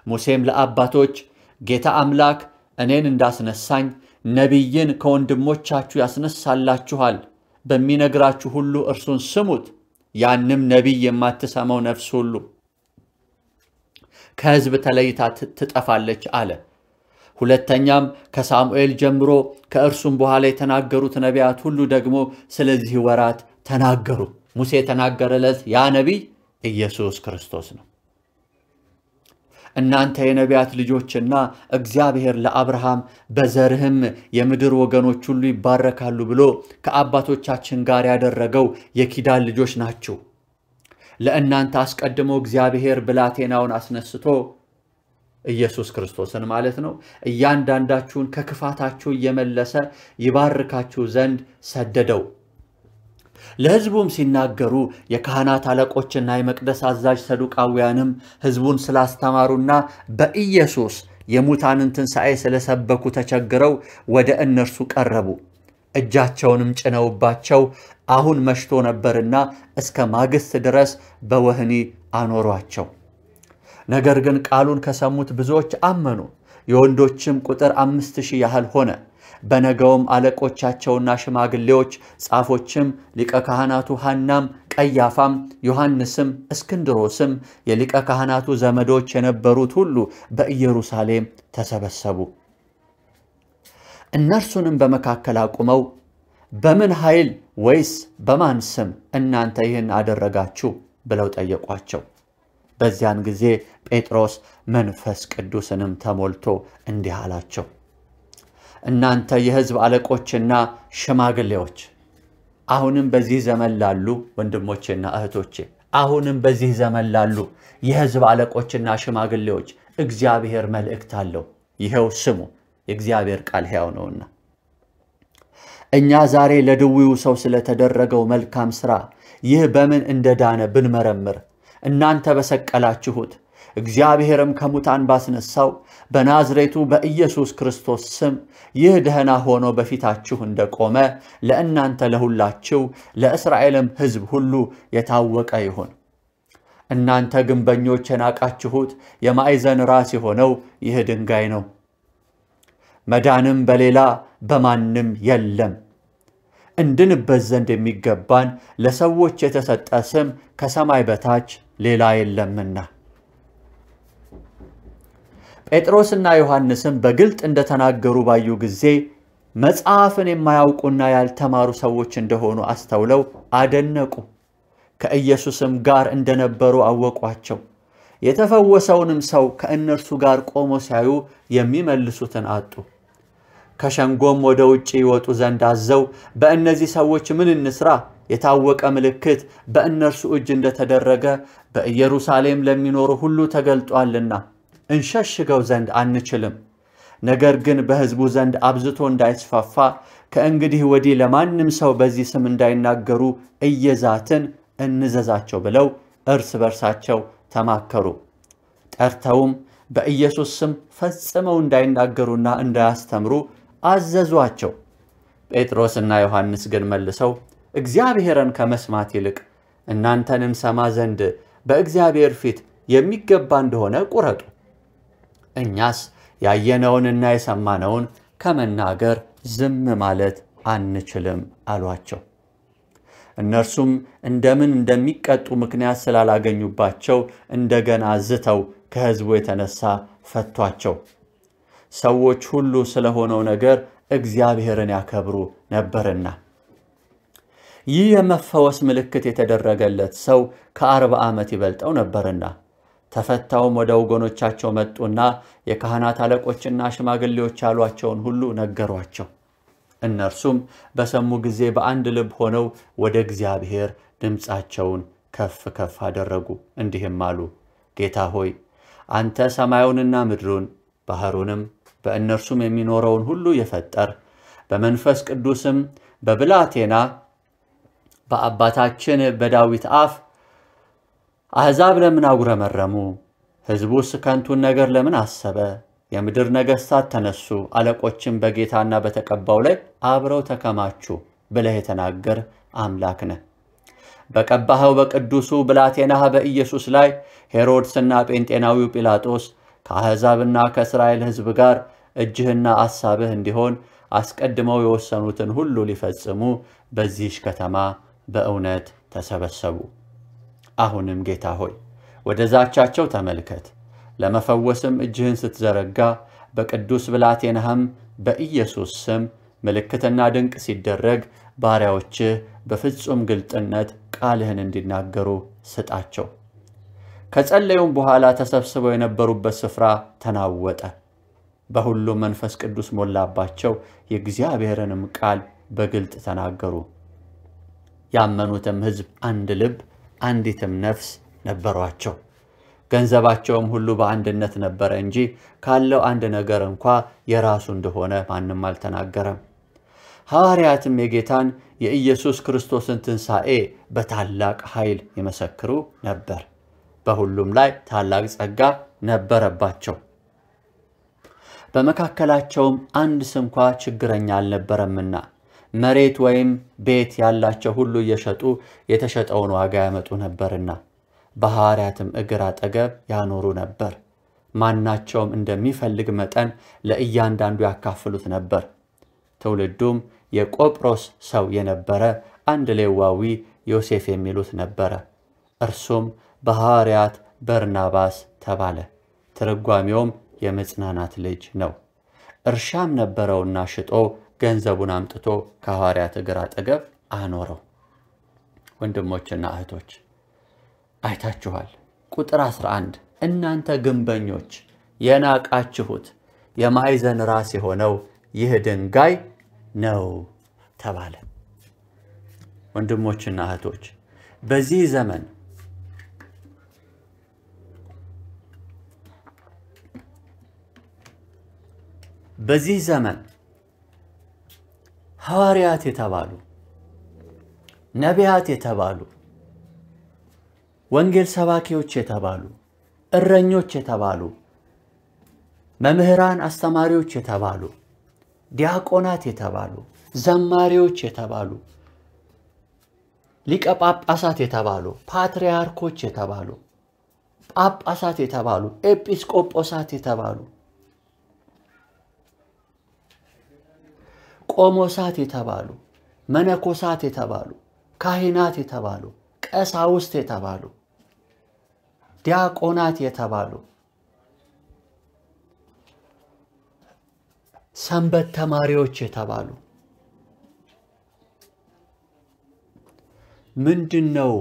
Speaker 1: ሙሴም ለአባቶች ጌታ አምላክ እኔን እንዳስነሳኝ ነቢይን ከወንድሞቻችሁ ያስነሳላችኋል በሚነግራችሁ ሁሉ እርሱን ስሙት። ያንም ነቢይ የማትሰማው ነፍስ ሁሉ ከሕዝብ ተለይታ ትጠፋለች አለ። ሁለተኛም ከሳሙኤል ጀምሮ ከእርሱም በኋላ የተናገሩት ነቢያት ሁሉ ደግሞ ስለዚህ ወራት ተናገሩ። ሙሴ የተናገረለት ያ ነቢይ ኢየሱስ ክርስቶስ ነው። እናንተ የነቢያት ልጆችና እግዚአብሔር ለአብርሃም በዘርህም የምድር ወገኖች ሁሉ ይባረካሉ ብሎ ከአባቶቻችን ጋር ያደረገው የኪዳን ልጆች ናችሁ። ለእናንተ አስቀድሞ እግዚአብሔር ብላቴናውን አስነስቶ ኢየሱስ ክርስቶስን ማለት ነው እያንዳንዳችሁን ከክፋታችሁ እየመለሰ ይባርካችሁ ዘንድ ሰደደው። ለሕዝቡም ሲናገሩ የካህናት አለቆችና የመቅደስ አዛዥ ሰዱቃውያንም ሕዝቡን ስላስተማሩና በኢየሱስ የሙታንን ትንሣኤ ስለሰበኩ ተቸግረው ወደ እነርሱ ቀረቡ። እጃቸውንም ጭነውባቸው አሁን መሽቶ ነበርና እስከ ማግስት ድረስ በወህኒ አኖሯቸው። ነገር ግን ቃሉን ከሰሙት ብዙዎች አመኑ። የወንዶችም ቁጥር 5000 ያህል ሆነ። በነገውም አለቆቻቸውና ሽማግሌዎች፣ ጻፎችም፣ ሊቀ ካህናቱ ሐናም፣ ቀያፋም፣ ዮሐንስም፣ እስክንድሮስም የሊቀ ካህናቱ ዘመዶች የነበሩት ሁሉ በኢየሩሳሌም ተሰበሰቡ። እነርሱንም በመካከል አቁመው በምን ኃይል ወይስ በማን ስም እናንተ ይህን አደረጋችሁ ብለው ጠየቋቸው። በዚያን ጊዜ ጴጥሮስ መንፈስ ቅዱስንም ተሞልቶ እንዲህ አላቸው፣ እናንተ የሕዝብ አለቆችና ሽማግሌዎች፣ አሁንም በዚህ ዘመን ላሉ ወንድሞቼና እህቶቼ፣ አሁንም በዚህ ዘመን ላሉ የሕዝብ አለቆችና ሽማግሌዎች እግዚአብሔር መልእክት አለው። ይሄው ስሙ፣ የእግዚአብሔር ቃል ሕያው ነውና። እኛ ዛሬ ለድዊው ሰው ስለተደረገው መልካም ሥራ ይህ በምን እንደዳነ ብንመረምር እናንተ በሰቀላችሁት እግዚአብሔርም ከሙታን ባስነሳው በናዝሬቱ በኢየሱስ ክርስቶስ ስም ይህ ደህና ሆኖ በፊታችሁ እንደቆመ ለእናንተ ለሁላችሁ ለእስራኤልም ሕዝብ ሁሉ የታወቀ ይሁን። እናንተ ግንበኞች የናቃችሁት የማዕዘን ራስ የሆነው ይህ ድንጋይ ነው። መዳንም በሌላ በማንም የለም። እንድንበት ዘንድ የሚገባን ለሰዎች የተሰጠ ስም ከሰማይ በታች ሌላ የለምና። ጴጥሮስና ዮሐንስም በግልጥ እንደተናገሩ ባዩ ጊዜ መጽሐፍን የማያውቁና ያልተማሩ ሰዎች እንደሆኑ አስተውለው አደነቁ። ከኢየሱስም ጋር እንደነበሩ አወቋቸው። የተፈወሰውንም ሰው ከእነርሱ ጋር ቆሞ ሲያዩ የሚመልሱትን አጡ። ከሸንጎም ወደ ውጪ ይወጡ ዘንድ አዘው በእነዚህ ሰዎች ምን እንስራ? የታወቀ ምልክት በእነርሱ እጅ እንደተደረገ በኢየሩሳሌም ለሚኖሩ ሁሉ ተገልጧልና እንሸሽገው ዘንድ አንችልም። ነገር ግን በሕዝቡ ዘንድ አብዝቶ እንዳይስፋፋ ከእንግዲህ ወዲህ ለማንም ሰው በዚህ ስም እንዳይናገሩ እየዛትን እንዘዛቸው ብለው እርስ በርሳቸው ተማከሩ። ጠርተውም በኢየሱስ ስም ፈጽመው እንዳይናገሩና እንዳያስተምሩ አዘዟቸው። ጴጥሮስና ዮሐንስ ግን መልሰው እግዚአብሔርን ከመስማት ይልቅ እናንተን እንሰማ ዘንድ በእግዚአብሔር ፊት የሚገባ እንደሆነ ቁረጡ። እኛስ ያየነውንና የሰማነውን ከመናገር ዝም ማለት አንችልም አሏቸው። እነርሱም እንደምን እንደሚቀጡ ምክንያት ስላላገኙባቸው እንደገና ዝተው ከሕዝቡ የተነሳ ፈቷቸው። ሰዎች ሁሉ ስለሆነው ነገር እግዚአብሔርን ያከብሩ ነበርና። ይህ የመፈወስ ምልክት የተደረገለት ሰው ከ40 ዓመት ይበልጠው ነበርና። ተፈታውም ወደ ወገኖቻቸው መጡና የካህናት አለቆችና ሽማግሌዎች ያሏቸውን ሁሉ ነገሯቸው። እነርሱም በሰሙ ጊዜ በአንድ ልብ ሆነው ወደ እግዚአብሔር ድምፃቸውን ከፍ ከፍ አደረጉ፣ እንዲህም አሉ፣ ጌታ ሆይ አንተ ሰማዩንና ምድሩን ባህሩንም በእነርሱም የሚኖረውን ሁሉ የፈጠር በመንፈስ ቅዱስም በብላቴና በአባታችን በዳዊት አፍ አሕዛብ ለምን አጉረመረሙ? ሕዝቡስ ከንቱን ነገር ለምን አሰበ? የምድር ነገሥታት ተነሱ፣ አለቆችም በጌታና በተቀባው ላይ አብረው ተከማቹ ብለህ የተናገር አምላክ ነህ። በቀባኸው በቅዱሱ ብላቴናህ በኢየሱስ ላይ ሄሮድስና ጴንጤናዊው ጲላጦስ ከአሕዛብና ከእስራኤል ሕዝብ ጋር እጅህና አሳብህ እንዲሆን አስቀድመው የወሰኑትን ሁሉ ሊፈጽሙ በዚህች ከተማ በእውነት ተሰበሰቡ። አሁንም ጌታ ሆይ ወደ ዛቻቸው ተመልከት። ለመፈወስም እጅህን ስትዘረጋ በቅዱስ ብላቴናህም በኢየሱስ ስም ምልክትና ድንቅ ሲደረግ ባሪያዎችህ በፍጹም ግልጥነት ቃልህን እንዲናገሩ ስጣቸው። ከጸለዩም በኋላ ተሰብስበው የነበሩበት ስፍራ ተናወጠ። በሁሉም መንፈስ ቅዱስ ሞላባቸው፣ የእግዚአብሔርንም ቃል በግልጥ ተናገሩ። ያመኑትም ሕዝብ አንድ ልብ አንዲትም ነፍስ ነበሯቸው። ገንዘባቸውም ሁሉ በአንድነት ነበረ እንጂ ካለው አንድ ነገር እንኳ የራሱ እንደሆነ ማንም አልተናገረም። ሐዋርያትም የጌታን የኢየሱስ ክርስቶስን ትንሣኤ በታላቅ ኃይል ይመሰክሩ ነበር። በሁሉም ላይ ታላቅ ጸጋ ነበረባቸው። በመካከላቸውም አንድ ስንኳ ችግረኛ አልነበረምና መሬት ወይም ቤት ያላቸው ሁሉ እየሸጡ የተሸጠውን ዋጋ ያመጡ ነበርና በሐዋርያትም እግር አጠገብ ያኖሩ ነበር። ማናቸውም እንደሚፈልግ መጠን ለእያንዳንዱ ያካፍሉት ነበር። ትውልዱም የቆጵሮስ ሰው የነበረ አንድ ሌዋዊ ዮሴፍ የሚሉት ነበረ። እርሱም በሐዋርያት በርናባስ ተባለ። ትርጓሜውም የመጽናናት ልጅ ነው። እርሻም ነበረውና ሽጦ ገንዘቡን አምጥቶ ከሐዋርያት እግር አጠገብ አኖረው። ወንድሞችና እህቶች አይታችኋል። ቁጥር 11 እናንተ ግንበኞች የናቃችሁት የማዕዘን ራስ የሆነው ይህ ድንጋይ ነው ተባለ። ወንድሞችና እህቶች በዚህ ዘመን ሐዋርያት የተባሉ ነቢያት የተባሉ ወንጌል ሰባኪዎች የተባሉ እረኞች የተባሉ መምህራን አስተማሪዎች የተባሉ ዲያቆናት የተባሉ ዘማሪዎች የተባሉ ሊቀ ጳጳሳት የተባሉ ፓትርያርኮች የተባሉ ጳጳሳት የተባሉ ኤጲስቆጶሳት የተባሉ ቆሞሳት የተባሉ መነኮሳት የተባሉ ካህናት የተባሉ ቀሳውስት የተባሉ ዲያቆናት የተባሉ ሰንበት ተማሪዎች የተባሉ ምንድነው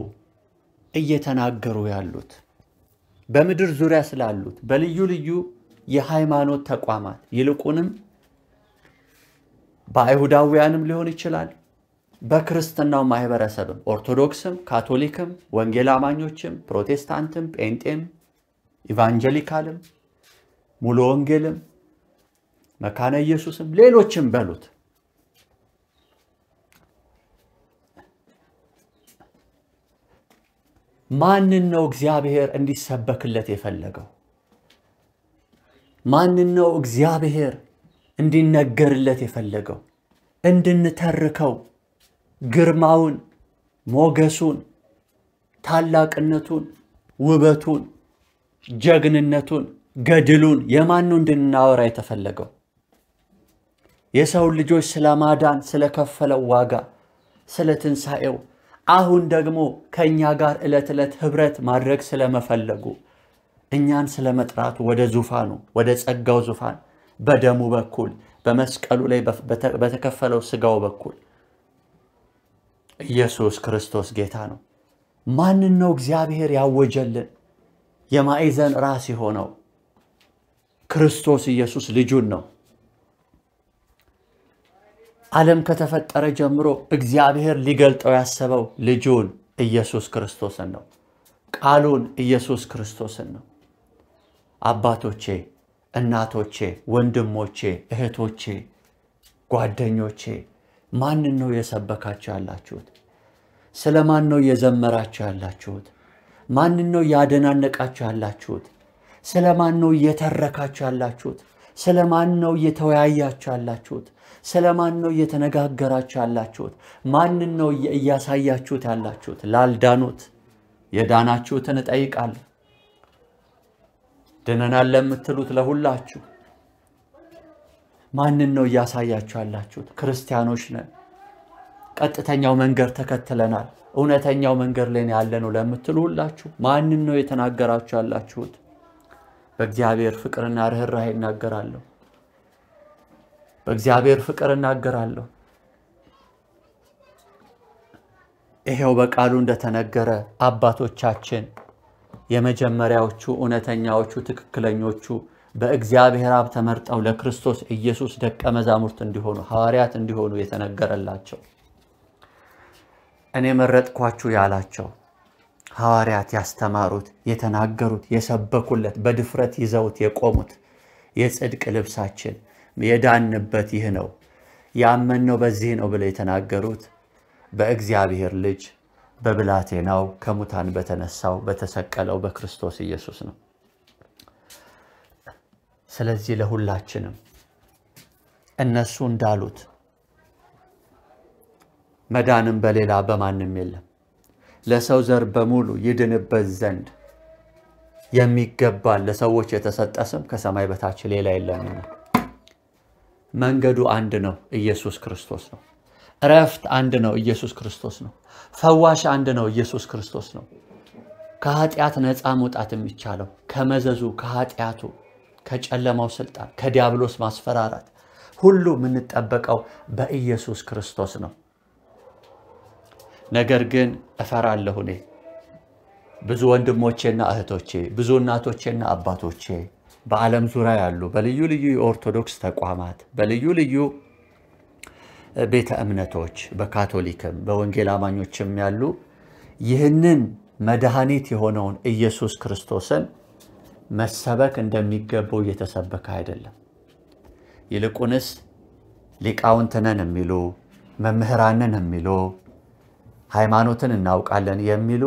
Speaker 1: እየተናገሩ ያሉት? በምድር ዙሪያ ስላሉት በልዩ ልዩ የሃይማኖት ተቋማት ይልቁንም በአይሁዳውያንም ሊሆን ይችላል፣ በክርስትናው ማህበረሰብም ኦርቶዶክስም፣ ካቶሊክም፣ ወንጌል አማኞችም፣ ፕሮቴስታንትም፣ ጴንጤም፣ ኢቫንጀሊካልም፣ ሙሉ ወንጌልም፣ መካነ ኢየሱስም ሌሎችም በሉት ማንን ነው እግዚአብሔር እንዲሰበክለት የፈለገው? ማንን ነው እግዚአብሔር እንዲነገርለት የፈለገው? እንድንተርከው ግርማውን፣ ሞገሱን፣ ታላቅነቱን፣ ውበቱን፣ ጀግንነቱን፣ ገድሉን የማን ነው እንድናወራ የተፈለገው? የሰው ልጆች ስለማዳን ስለከፈለው ዋጋ፣ ስለ ትንሣኤው፣ አሁን ደግሞ ከኛ ጋር ዕለት ዕለት ህብረት ማድረግ ስለመፈለጉ፣ እኛን ስለመጥራቱ ወደ ዙፋኑ ወደ ጸጋው ዙፋን በደሙ በኩል በመስቀሉ ላይ በተከፈለው ስጋው በኩል ኢየሱስ ክርስቶስ ጌታ ነው። ማንን ነው እግዚአብሔር ያወጀልን? የማዕዘን ራስ የሆነው ክርስቶስ ኢየሱስ ልጁን ነው። ዓለም ከተፈጠረ ጀምሮ እግዚአብሔር ሊገልጠው ያሰበው ልጁን ኢየሱስ ክርስቶስን ነው። ቃሉን ኢየሱስ ክርስቶስን ነው። አባቶቼ፣ እናቶቼ፣ ወንድሞቼ፣ እህቶቼ፣ ጓደኞቼ ማንን ነው የሰበካችሁ ያላችሁት? ስለማን ነው የዘመራችሁ ያላችሁት? ማንን ነው ያደናነቃችሁ ያላችሁት? ስለማን ነው የተረካችሁ ያላችሁት? ስለማን ነው የተወያያችሁ ያላችሁት? ስለማን ነው የተነጋገራችሁ ያላችሁት? ማንን ነው እያሳያችሁት ያላችሁት? ላልዳኑት የዳናችሁትን እጠይቃለሁ። ድነናል ለምትሉት ለሁላችሁ ማንን ነው እያሳያችሁ ያላችሁት? ክርስቲያኖች ነን፣ ቀጥተኛው መንገድ ተከትለናል፣ እውነተኛው መንገድ ላይ ያለነው ለምትሉ ሁላችሁ ማንን ነው የተናገራችሁ ያላችሁት? በእግዚአብሔር ፍቅርና ርህራሄ እናገራለሁ። በእግዚአብሔር ፍቅር እናገራለሁ። ይሄው በቃሉ እንደተነገረ አባቶቻችን የመጀመሪያዎቹ እውነተኛዎቹ ትክክለኞቹ በእግዚአብሔር አብ ተመርጠው ለክርስቶስ ኢየሱስ ደቀ መዛሙርት እንዲሆኑ ሐዋርያት እንዲሆኑ የተነገረላቸው እኔ መረጥኳችሁ ያላቸው ሐዋርያት ያስተማሩት የተናገሩት የሰበኩለት በድፍረት ይዘውት የቆሙት የጽድቅ ልብሳችን የዳንበት ይህ ነው ያመንነው በዚህ ነው ብለው የተናገሩት በእግዚአብሔር ልጅ በብላቴናው ከሙታን በተነሳው በተሰቀለው በክርስቶስ ኢየሱስ ነው። ስለዚህ ለሁላችንም እነሱ እንዳሉት መዳንም በሌላ በማንም የለም ለሰው ዘር በሙሉ ይድንበት ዘንድ የሚገባ ለሰዎች የተሰጠ ስም ከሰማይ በታች ሌላ የለምና መንገዱ አንድ ነው ኢየሱስ ክርስቶስ ነው። ረፍት አንድ ነው ኢየሱስ ክርስቶስ ነው። ፈዋሽ አንድ ነው ኢየሱስ ክርስቶስ ነው። ከኃጢአት ነፃ መውጣት የሚቻለው ከመዘዙ ከኃጢአቱ ከጨለማው ስልጣን ከዲያብሎስ ማስፈራራት ሁሉ የምንጠበቀው በኢየሱስ ክርስቶስ ነው። ነገር ግን እፈራለሁ እኔ ብዙ ወንድሞቼና እህቶቼ ብዙ እናቶቼና አባቶቼ በዓለም ዙሪያ ያሉ በልዩ ልዩ የኦርቶዶክስ ተቋማት በልዩ ልዩ ቤተ እምነቶች በካቶሊክም በወንጌል አማኞችም ያሉ ይህንን መድኃኒት የሆነውን ኢየሱስ ክርስቶስን መሰበክ እንደሚገባው እየተሰበከ አይደለም። ይልቁንስ ሊቃውንት ነን የሚሉ መምህራንን የሚሉ ሃይማኖትን እናውቃለን የሚሉ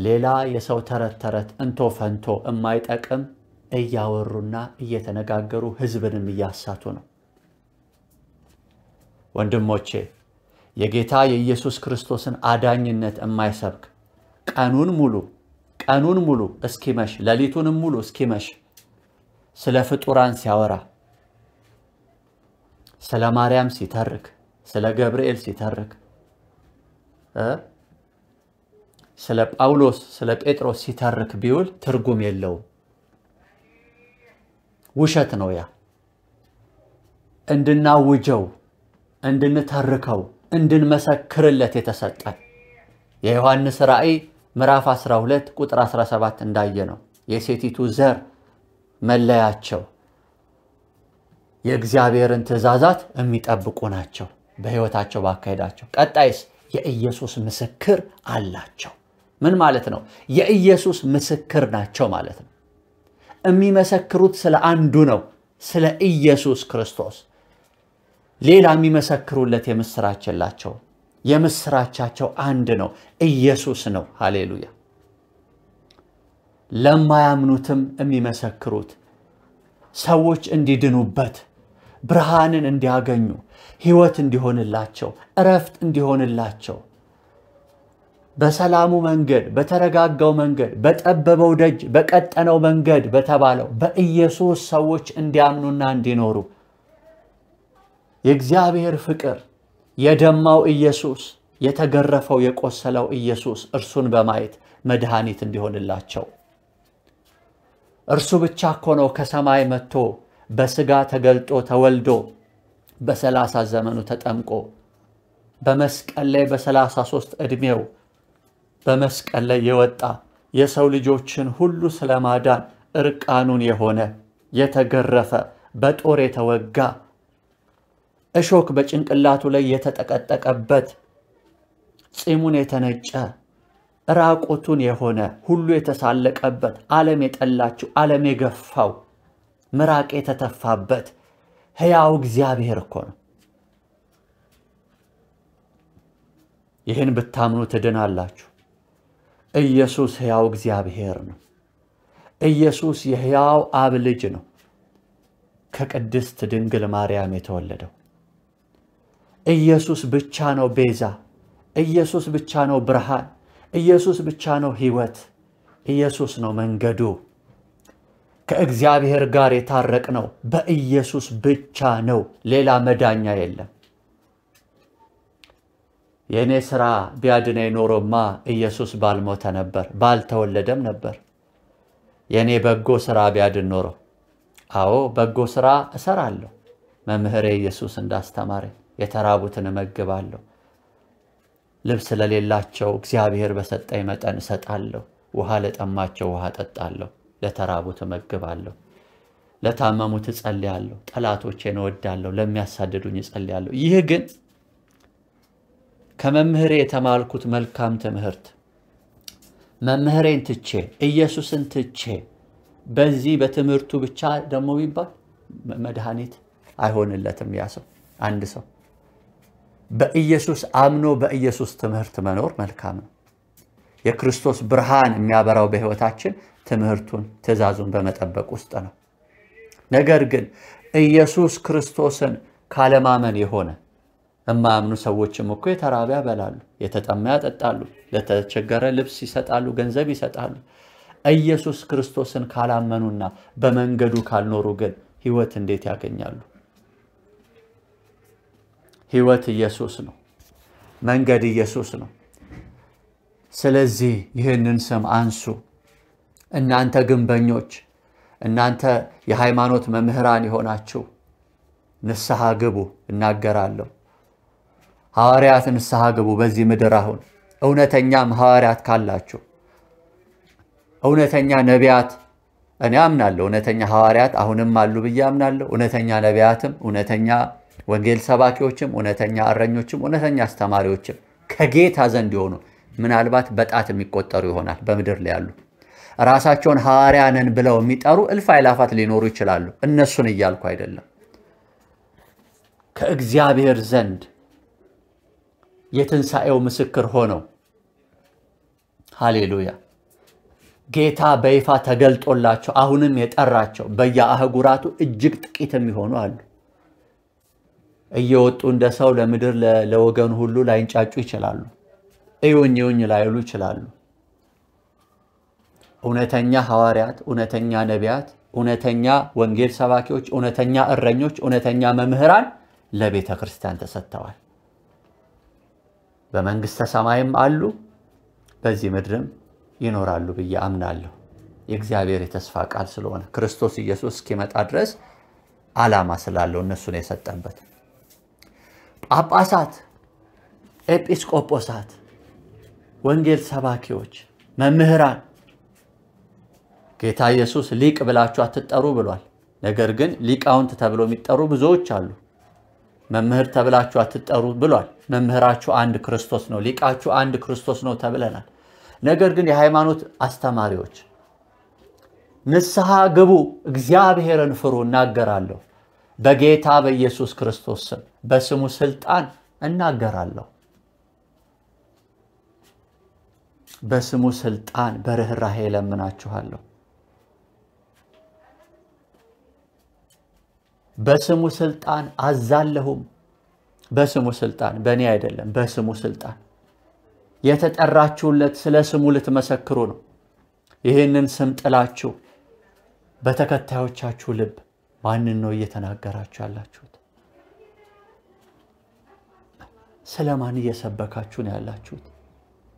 Speaker 1: ሌላ የሰው ተረት እንቶ ፈንቶ የማይጠቅም እያወሩና እየተነጋገሩ ህዝብንም እያሳቱ ነው። ወንድሞቼ የጌታ የኢየሱስ ክርስቶስን አዳኝነት የማይሰብክ ቀኑን ሙሉ እስኪመሽ ሌሊቱንም ሙሉ እስኪመሽ ስለ ፍጡራን ሲያወራ ስለ ማርያም ሲተርክ ስለ ገብርኤል ሲተርክ ስለ ጳውሎስ ስለ ጴጥሮስ ሲተርክ ቢውል ትርጉም የለውም። ውሸት ነው ያ። እንድናውጀው እንድንተርከው እንድንመሰክርለት የተሰጠ የዮሐንስ ራእይ ምዕራፍ 12 ቁጥር 17 እንዳየነው የሴቲቱ ዘር መለያቸው የእግዚአብሔርን ትእዛዛት የሚጠብቁ ናቸው በህይወታቸው ባካሄዳቸው። ቀጣይስ የኢየሱስ ምስክር አላቸው። ምን ማለት ነው? የኢየሱስ ምስክር ናቸው ማለት ነው። የሚመሰክሩት ስለ አንዱ ነው፣ ስለ ኢየሱስ ክርስቶስ። ሌላ የሚመሰክሩለት የምስራች የላቸው። የምስራቻቸው አንድ ነው፣ ኢየሱስ ነው። ሃሌሉያ። ለማያምኑትም የሚመሰክሩት ሰዎች እንዲድኑበት ብርሃንን እንዲያገኙ ህይወት እንዲሆንላቸው እረፍት እንዲሆንላቸው በሰላሙ መንገድ በተረጋጋው መንገድ በጠበበው ደጅ በቀጠነው መንገድ በተባለው በኢየሱስ ሰዎች እንዲያምኑና እንዲኖሩ የእግዚአብሔር ፍቅር የደማው ኢየሱስ የተገረፈው የቆሰለው ኢየሱስ እርሱን በማየት መድኃኒት እንዲሆንላቸው እርሱ ብቻ እኮ ነው ከሰማይ መጥቶ በስጋ ተገልጦ ተወልዶ በ30 ዘመኑ ተጠምቆ በመስቀል ላይ በ33 እድሜው በመስቀል ላይ የወጣ የሰው ልጆችን ሁሉ ስለማዳን እርቃኑን የሆነ የተገረፈ በጦር የተወጋ እሾክ በጭንቅላቱ ላይ የተጠቀጠቀበት ጺሙን የተነጨ ራቁቱን የሆነ ሁሉ የተሳለቀበት ዓለም የጠላችው ዓለም የገፋው ምራቅ የተተፋበት ሕያው እግዚአብሔር እኮ ነው። ይህን ብታምኑ ትድናላችሁ። ኢየሱስ ሕያው እግዚአብሔር ነው። ኢየሱስ የሕያው አብ ልጅ ነው። ከቅድስት ድንግል ማርያም የተወለደው ኢየሱስ ብቻ ነው ቤዛ። ኢየሱስ ብቻ ነው ብርሃን። ኢየሱስ ብቻ ነው ሕይወት። ኢየሱስ ነው መንገዱ። ከእግዚአብሔር ጋር የታረቅነው በኢየሱስ ብቻ ነው። ሌላ መዳኛ የለም። የኔ ሥራ ቢያድነኝ ኖሮማ ኢየሱስ ባልሞተ ነበር፣ ባልተወለደም ነበር። የኔ በጎ ሥራ ቢያድን ኖሮ አዎ በጎ ሥራ እሰራለሁ። መምህሬ ኢየሱስ እንዳስተማረኝ የተራቡትን እመግባለሁ፣ ልብስ ለሌላቸው እግዚአብሔር በሰጠኝ መጠን እሰጣለሁ፣ ውሃ ለጠማቸው ውሃ ጠጣለሁ፣ ለተራቡት እመግባለሁ፣ ለታመሙት እጸልያለሁ፣ ጠላቶቼን እወዳለሁ፣ ለሚያሳድዱኝ እጸልያለሁ። ይህ ግን ከመምህሬ የተማልኩት መልካም ትምህርት መምህሬን ትቼ ኢየሱስን ትቼ በዚህ በትምህርቱ ብቻ ደግሞ ቢባል መድኃኒት አይሆንለትም። ያ ሰው አንድ ሰው በኢየሱስ አምኖ በኢየሱስ ትምህርት መኖር መልካም ነው። የክርስቶስ ብርሃን የሚያበራው በህይወታችን ትምህርቱን ትእዛዙን በመጠበቅ ውስጥ ነው። ነገር ግን ኢየሱስ ክርስቶስን ካለማመን የሆነ እማያምኑ ሰዎችም እኮ የተራበ ያበላሉ፣ የተጠማ ያጠጣሉ፣ ለተቸገረ ልብስ ይሰጣሉ፣ ገንዘብ ይሰጣሉ። ኢየሱስ ክርስቶስን ካላመኑና በመንገዱ ካልኖሩ ግን ህይወት እንዴት ያገኛሉ? ህይወት ኢየሱስ ነው። መንገድ ኢየሱስ ነው። ስለዚህ ይህንን ስም አንሱ። እናንተ ግንበኞች፣ እናንተ የሃይማኖት መምህራን የሆናችሁ ንስሐ ግቡ እናገራለሁ። ሐዋርያት ንስሐ ግቡ በዚህ ምድር አሁን እውነተኛም ሐዋርያት ካላችሁ እውነተኛ ነቢያት እኔ አምናለሁ እውነተኛ ሐዋርያት አሁንም አሉ ብዬ አምናለሁ። እውነተኛ ነቢያትም እውነተኛ ወንጌል ሰባኪዎችም እውነተኛ እረኞችም እውነተኛ አስተማሪዎችም ከጌታ ዘንድ ይሆኑ ምናልባት በጣት የሚቆጠሩ ይሆናል በምድር ላይ ያሉ ራሳቸውን ሐዋርያ ነን ብለው የሚጠሩ እልፍ አእላፋት ሊኖሩ ይችላሉ። እነሱን እያልኩ አይደለም። ከእግዚአብሔር ዘንድ የትንሣኤው ምስክር ሆነው ሃሌሉያ ጌታ በይፋ ተገልጦላቸው አሁንም የጠራቸው በየአህጉራቱ እጅግ ጥቂት የሚሆኑ አሉ። እየወጡ እንደ ሰው ለምድር ለወገን ሁሉ ላይንጫጩ ይችላሉ። እዩኝ ላይሉ ይችላሉ። እውነተኛ ሐዋርያት፣ እውነተኛ ነቢያት፣ እውነተኛ ወንጌል ሰባኪዎች፣ እውነተኛ እረኞች፣ እውነተኛ መምህራን ለቤተ ክርስቲያን ተሰጥተዋል። በመንግስተ ሰማይም አሉ፣ በዚህ ምድርም ይኖራሉ ብዬ አምናለሁ። የእግዚአብሔር የተስፋ ቃል ስለሆነ ክርስቶስ ኢየሱስ እስኪመጣ ድረስ ዓላማ ስላለው እነሱን የሰጠበት ጳጳሳት፣ ኤጲስቆጶሳት፣ ወንጌል ሰባኪዎች፣ መምህራን ጌታ ኢየሱስ ሊቅ ብላችሁ አትጠሩ ብሏል። ነገር ግን ሊቃውንት ተብሎ የሚጠሩ ብዙዎች አሉ። መምህር ተብላችሁ አትጠሩ ብሏል። መምህራችሁ አንድ ክርስቶስ ነው፣ ሊቃችሁ አንድ ክርስቶስ ነው ተብለናል። ነገር ግን የሃይማኖት አስተማሪዎች ንስሐ ግቡ፣ እግዚአብሔርን ፍሩ እናገራለሁ። በጌታ በኢየሱስ ክርስቶስ ስም በስሙ ስልጣን እናገራለሁ። በስሙ ስልጣን በርህራሄ ለምናችኋለሁ። በስሙ ስልጣን አዛለሁም። በስሙ ስልጣን በእኔ አይደለም፣ በስሙ ስልጣን የተጠራችሁለት ስለ ስሙ ልትመሰክሩ ነው። ይህንን ስም ጥላችሁ በተከታዮቻችሁ ልብ ማንን ነው እየተናገራችሁ ያላችሁት? ስለማን እየሰበካችሁ ነው ያላችሁት?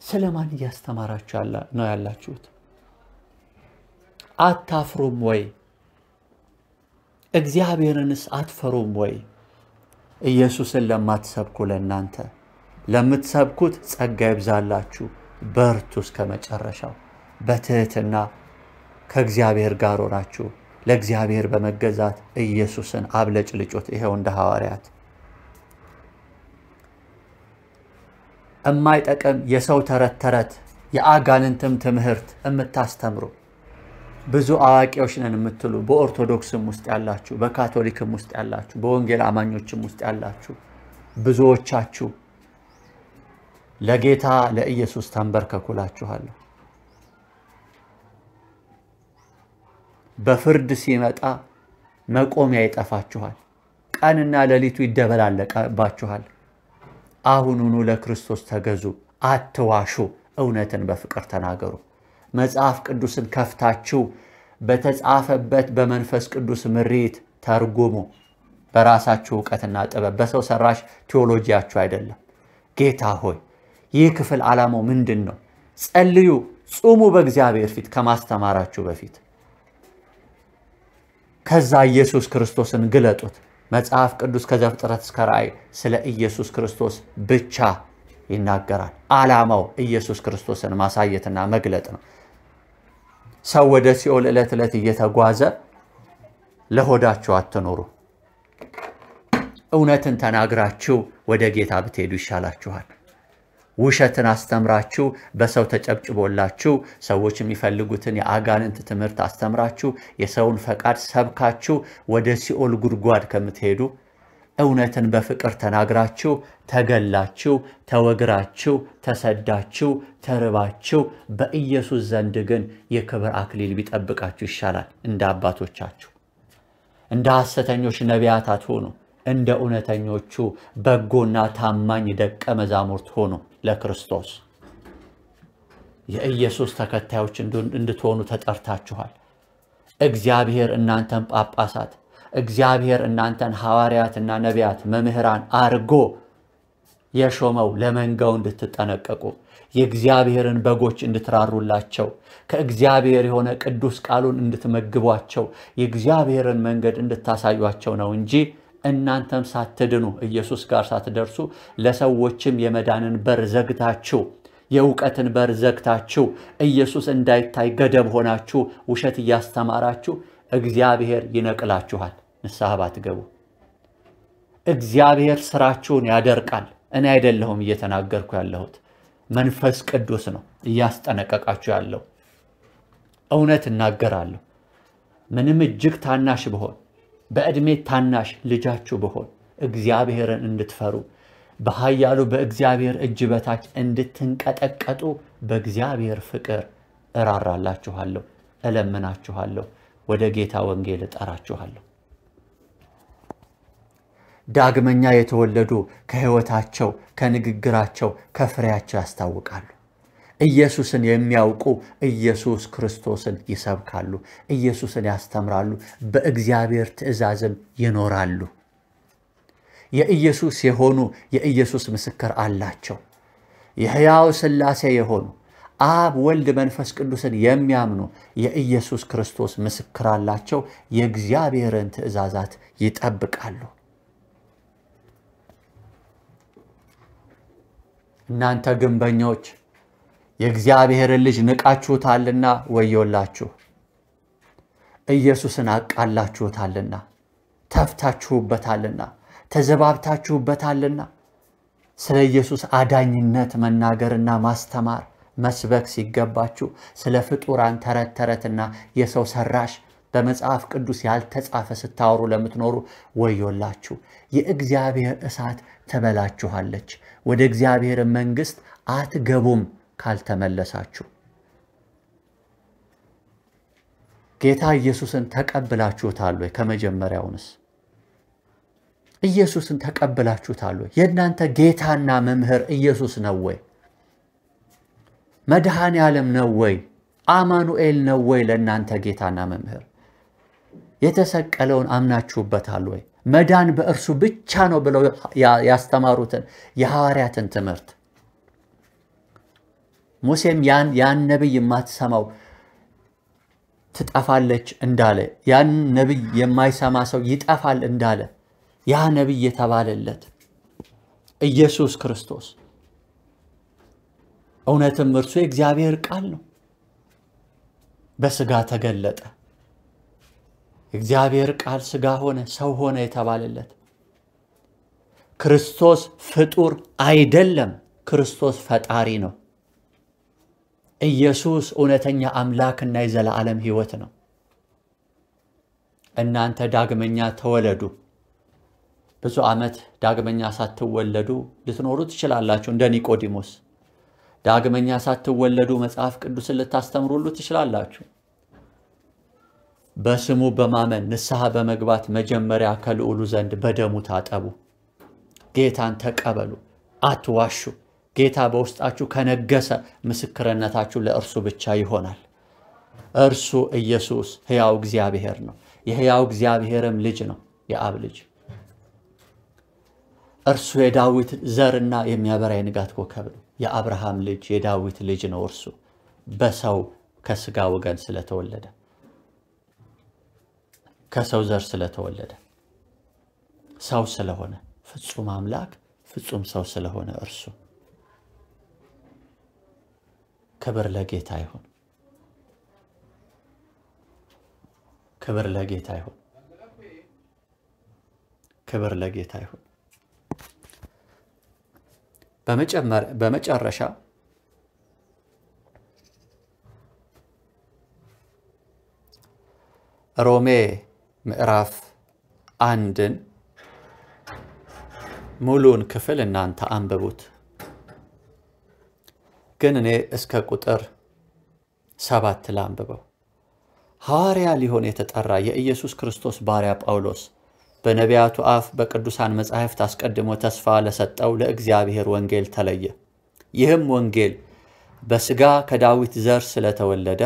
Speaker 1: ስለማን እያስተማራችሁ ነው ያላችሁት? አታፍሩም ወይ? እግዚአብሔርንስ አትፈሩም ወይ? ኢየሱስን ለማትሰብኩ ለእናንተ ለምትሰብኩት ጸጋ ይብዛላችሁ፣ በርቱ እስከ መጨረሻው። በትህትና ከእግዚአብሔር ጋር ሆናችሁ ለእግዚአብሔር በመገዛት ኢየሱስን አብለጭልጩት። ይሄው እንደ ሐዋርያት እማይጠቅም የሰው ተረት የአጋንንትም ትምህርት የምታስተምሩ ብዙ አዋቂዎች ነን የምትሉ በኦርቶዶክስም ውስጥ ያላችሁ፣ በካቶሊክም ውስጥ ያላችሁ፣ በወንጌል አማኞችም ውስጥ ያላችሁ ብዙዎቻችሁ ለጌታ ለኢየሱስ ተንበርከኩላችኋለሁ። በፍርድ ሲመጣ መቆሚያ ይጠፋችኋል። ቀንና ሌሊቱ ይደበላለቅባችኋል። አሁኑኑ ለክርስቶስ ተገዙ፣ አትዋሹ፣ እውነትን በፍቅር ተናገሩ። መጽሐፍ ቅዱስን ከፍታችሁ በተጻፈበት በመንፈስ ቅዱስ ምሪት ተርጉሙ። በራሳችሁ ዕውቀትና ጥበብ፣ በሰው ሰራሽ ቴዎሎጂያችሁ አይደለም። ጌታ ሆይ ይህ ክፍል ዓላማው ምንድነው? ጸልዩ፣ ጾሙ በእግዚአብሔር ፊት ከማስተማራችሁ በፊት። ከዛ ኢየሱስ ክርስቶስን ግለጡት። መጽሐፍ ቅዱስ ከዘፍጥረት እስከ ራእይ ስለ ኢየሱስ ክርስቶስ ብቻ ይናገራል። ዓላማው ኢየሱስ ክርስቶስን ማሳየትና መግለጥ ነው። ሰው ወደ ሲኦል ዕለት ዕለት እየተጓዘ ለሆዳችሁ አትኖሩ። እውነትን ተናግራችሁ ወደ ጌታ ብትሄዱ ይሻላችኋል። ውሸትን አስተምራችሁ በሰው ተጨብጭቦላችሁ ሰዎች የሚፈልጉትን የአጋንንት ትምህርት አስተምራችሁ የሰውን ፈቃድ ሰብካችሁ ወደ ሲኦል ጉድጓድ ከምትሄዱ እውነትን በፍቅር ተናግራችሁ ተገላችሁ ተወግራችሁ ተሰዳችሁ ተርባችሁ በኢየሱስ ዘንድ ግን የክብር አክሊል ቢጠብቃችሁ ይሻላል። እንደ አባቶቻችሁ እንደ ሐሰተኞች ነቢያት አትሆኑ፣ እንደ እውነተኞቹ በጎና ታማኝ ደቀ መዛሙርት ሆኑ። ለክርስቶስ የኢየሱስ ተከታዮች እንድትሆኑ ተጠርታችኋል። እግዚአብሔር እናንተን ጳጳሳት፣ እግዚአብሔር እናንተን ሐዋርያትና ነቢያት መምህራን አርጎ የሾመው ለመንጋው እንድትጠነቀቁ የእግዚአብሔርን በጎች እንድትራሩላቸው ከእግዚአብሔር የሆነ ቅዱስ ቃሉን እንድትመግቧቸው የእግዚአብሔርን መንገድ እንድታሳዩቸው ነው እንጂ እናንተም ሳትድኑ ኢየሱስ ጋር ሳትደርሱ ለሰዎችም የመዳንን በር ዘግታችሁ የእውቀትን በር ዘግታችሁ ኢየሱስ እንዳይታይ ገደብ ሆናችሁ ውሸት እያስተማራችሁ እግዚአብሔር ይነቅላችኋል። ንስሐ ባትገቡ እግዚአብሔር ስራችሁን ያደርቃል። እኔ አይደለሁም እየተናገርኩ ያለሁት፣ መንፈስ ቅዱስ ነው እያስጠነቀቃችሁ ያለው። እውነት እናገራለሁ። ምንም እጅግ ታናሽ ብሆን በእድሜ ታናሽ ልጃችሁ ብሆን እግዚአብሔርን እንድትፈሩ በኃያሉ በእግዚአብሔር እጅ በታች እንድትንቀጠቀጡ በእግዚአብሔር ፍቅር እራራላችኋለሁ፣ እለምናችኋለሁ፣ ወደ ጌታ ወንጌል እጠራችኋለሁ። ዳግመኛ የተወለዱ ከሕይወታቸው ከንግግራቸው ከፍሬያቸው ያስታውቃሉ። ኢየሱስን የሚያውቁ ኢየሱስ ክርስቶስን ይሰብካሉ፣ ኢየሱስን ያስተምራሉ፣ በእግዚአብሔር ትእዛዝም ይኖራሉ። የኢየሱስ የሆኑ የኢየሱስ ምስክር አላቸው። የሕያው ሥላሴ የሆኑ አብ ወልድ መንፈስ ቅዱስን የሚያምኑ የኢየሱስ ክርስቶስ ምስክር አላቸው። የእግዚአብሔርን ትእዛዛት ይጠብቃሉ። እናንተ ግንበኞች የእግዚአብሔርን ልጅ ንቃችሁታልና ወዮላችሁ። ኢየሱስን አቃላችሁታልና ተፍታችሁበታልና ተዘባብታችሁበታልና ስለ ኢየሱስ አዳኝነት መናገርና ማስተማር መስበክ ሲገባችሁ ስለ ፍጡራን ተረት ተረትና የሰው ሰራሽ በመጽሐፍ ቅዱስ ያልተጻፈ ስታወሩ ለምትኖሩ ወዮላችሁ። የእግዚአብሔር እሳት ተበላችኋለች፣ ወደ እግዚአብሔር መንግሥት አትገቡም ካልተመለሳችሁ። ጌታ ኢየሱስን ተቀብላችሁታል ወይ? ከመጀመሪያውንስ ኢየሱስን ተቀብላችሁታል ወይ? የእናንተ ጌታና መምህር ኢየሱስ ነው ወይ? መድኃኔ ዓለም ነው ወይ? አማኑኤል ነው ወይ? ለእናንተ ጌታና መምህር የተሰቀለውን አምናችሁበታል ወይ? መዳን በእርሱ ብቻ ነው ብለው ያስተማሩትን የሐዋርያትን ትምህርት ሙሴም ያን ነብይ የማትሰማው ትጠፋለች እንዳለ ያን ነብይ የማይሰማ ሰው ይጠፋል እንዳለ ያ ነብይ የተባለለት ኢየሱስ ክርስቶስ እውነትም እርሱ የእግዚአብሔር ቃል ነው፣ በስጋ ተገለጠ። እግዚአብሔር ቃል ስጋ ሆነ ሰው ሆነ የተባለለት ክርስቶስ ፍጡር አይደለም፣ ክርስቶስ ፈጣሪ ነው። ኢየሱስ እውነተኛ አምላክና የዘላለም ሕይወት ነው። እናንተ ዳግመኛ ተወለዱ። ብዙ ዓመት ዳግመኛ ሳትወለዱ ልትኖሩ ትችላላችሁ። እንደ ኒቆዲሞስ ዳግመኛ ሳትወለዱ መጽሐፍ ቅዱስን ልታስተምሩሉ ትችላላችሁ። በስሙ በማመን ንስሐ በመግባት መጀመሪያ ከልዑሉ ዘንድ በደሙ ታጠቡ። ጌታን ተቀበሉ፣ አትዋሹ። ጌታ በውስጣችሁ ከነገሰ ምስክርነታችሁ ለእርሱ ብቻ ይሆናል። እርሱ ኢየሱስ ሕያው እግዚአብሔር ነው፣ የሕያው እግዚአብሔርም ልጅ ነው፣ የአብ ልጅ። እርሱ የዳዊት ዘርና የሚያበራ የንጋት ኮከብ ነው፣ የአብርሃም ልጅ የዳዊት ልጅ ነው። እርሱ በሰው ከስጋ ወገን ስለተወለደ ከሰው ዘር ስለተወለደ ሰው ስለሆነ ፍጹም አምላክ ፍጹም ሰው ስለሆነ እርሱ ክብር ለጌታ ይሁን። ክብር ለጌታ ይሁን። ክብር ለጌታ ይሁን። በመጨረሻ ሮሜ ምዕራፍ 1ን ሙሉን ክፍል እናንተ አንብቡት። ግን እኔ እስከ ቁጥር 7 ላንብበው። ሐዋርያ ሊሆን የተጠራ የኢየሱስ ክርስቶስ ባሪያ ጳውሎስ በነቢያቱ አፍ በቅዱሳን መጻሕፍት አስቀድሞ ተስፋ ለሰጠው ለእግዚአብሔር ወንጌል ተለየ። ይህም ወንጌል በሥጋ ከዳዊት ዘር ስለተወለደ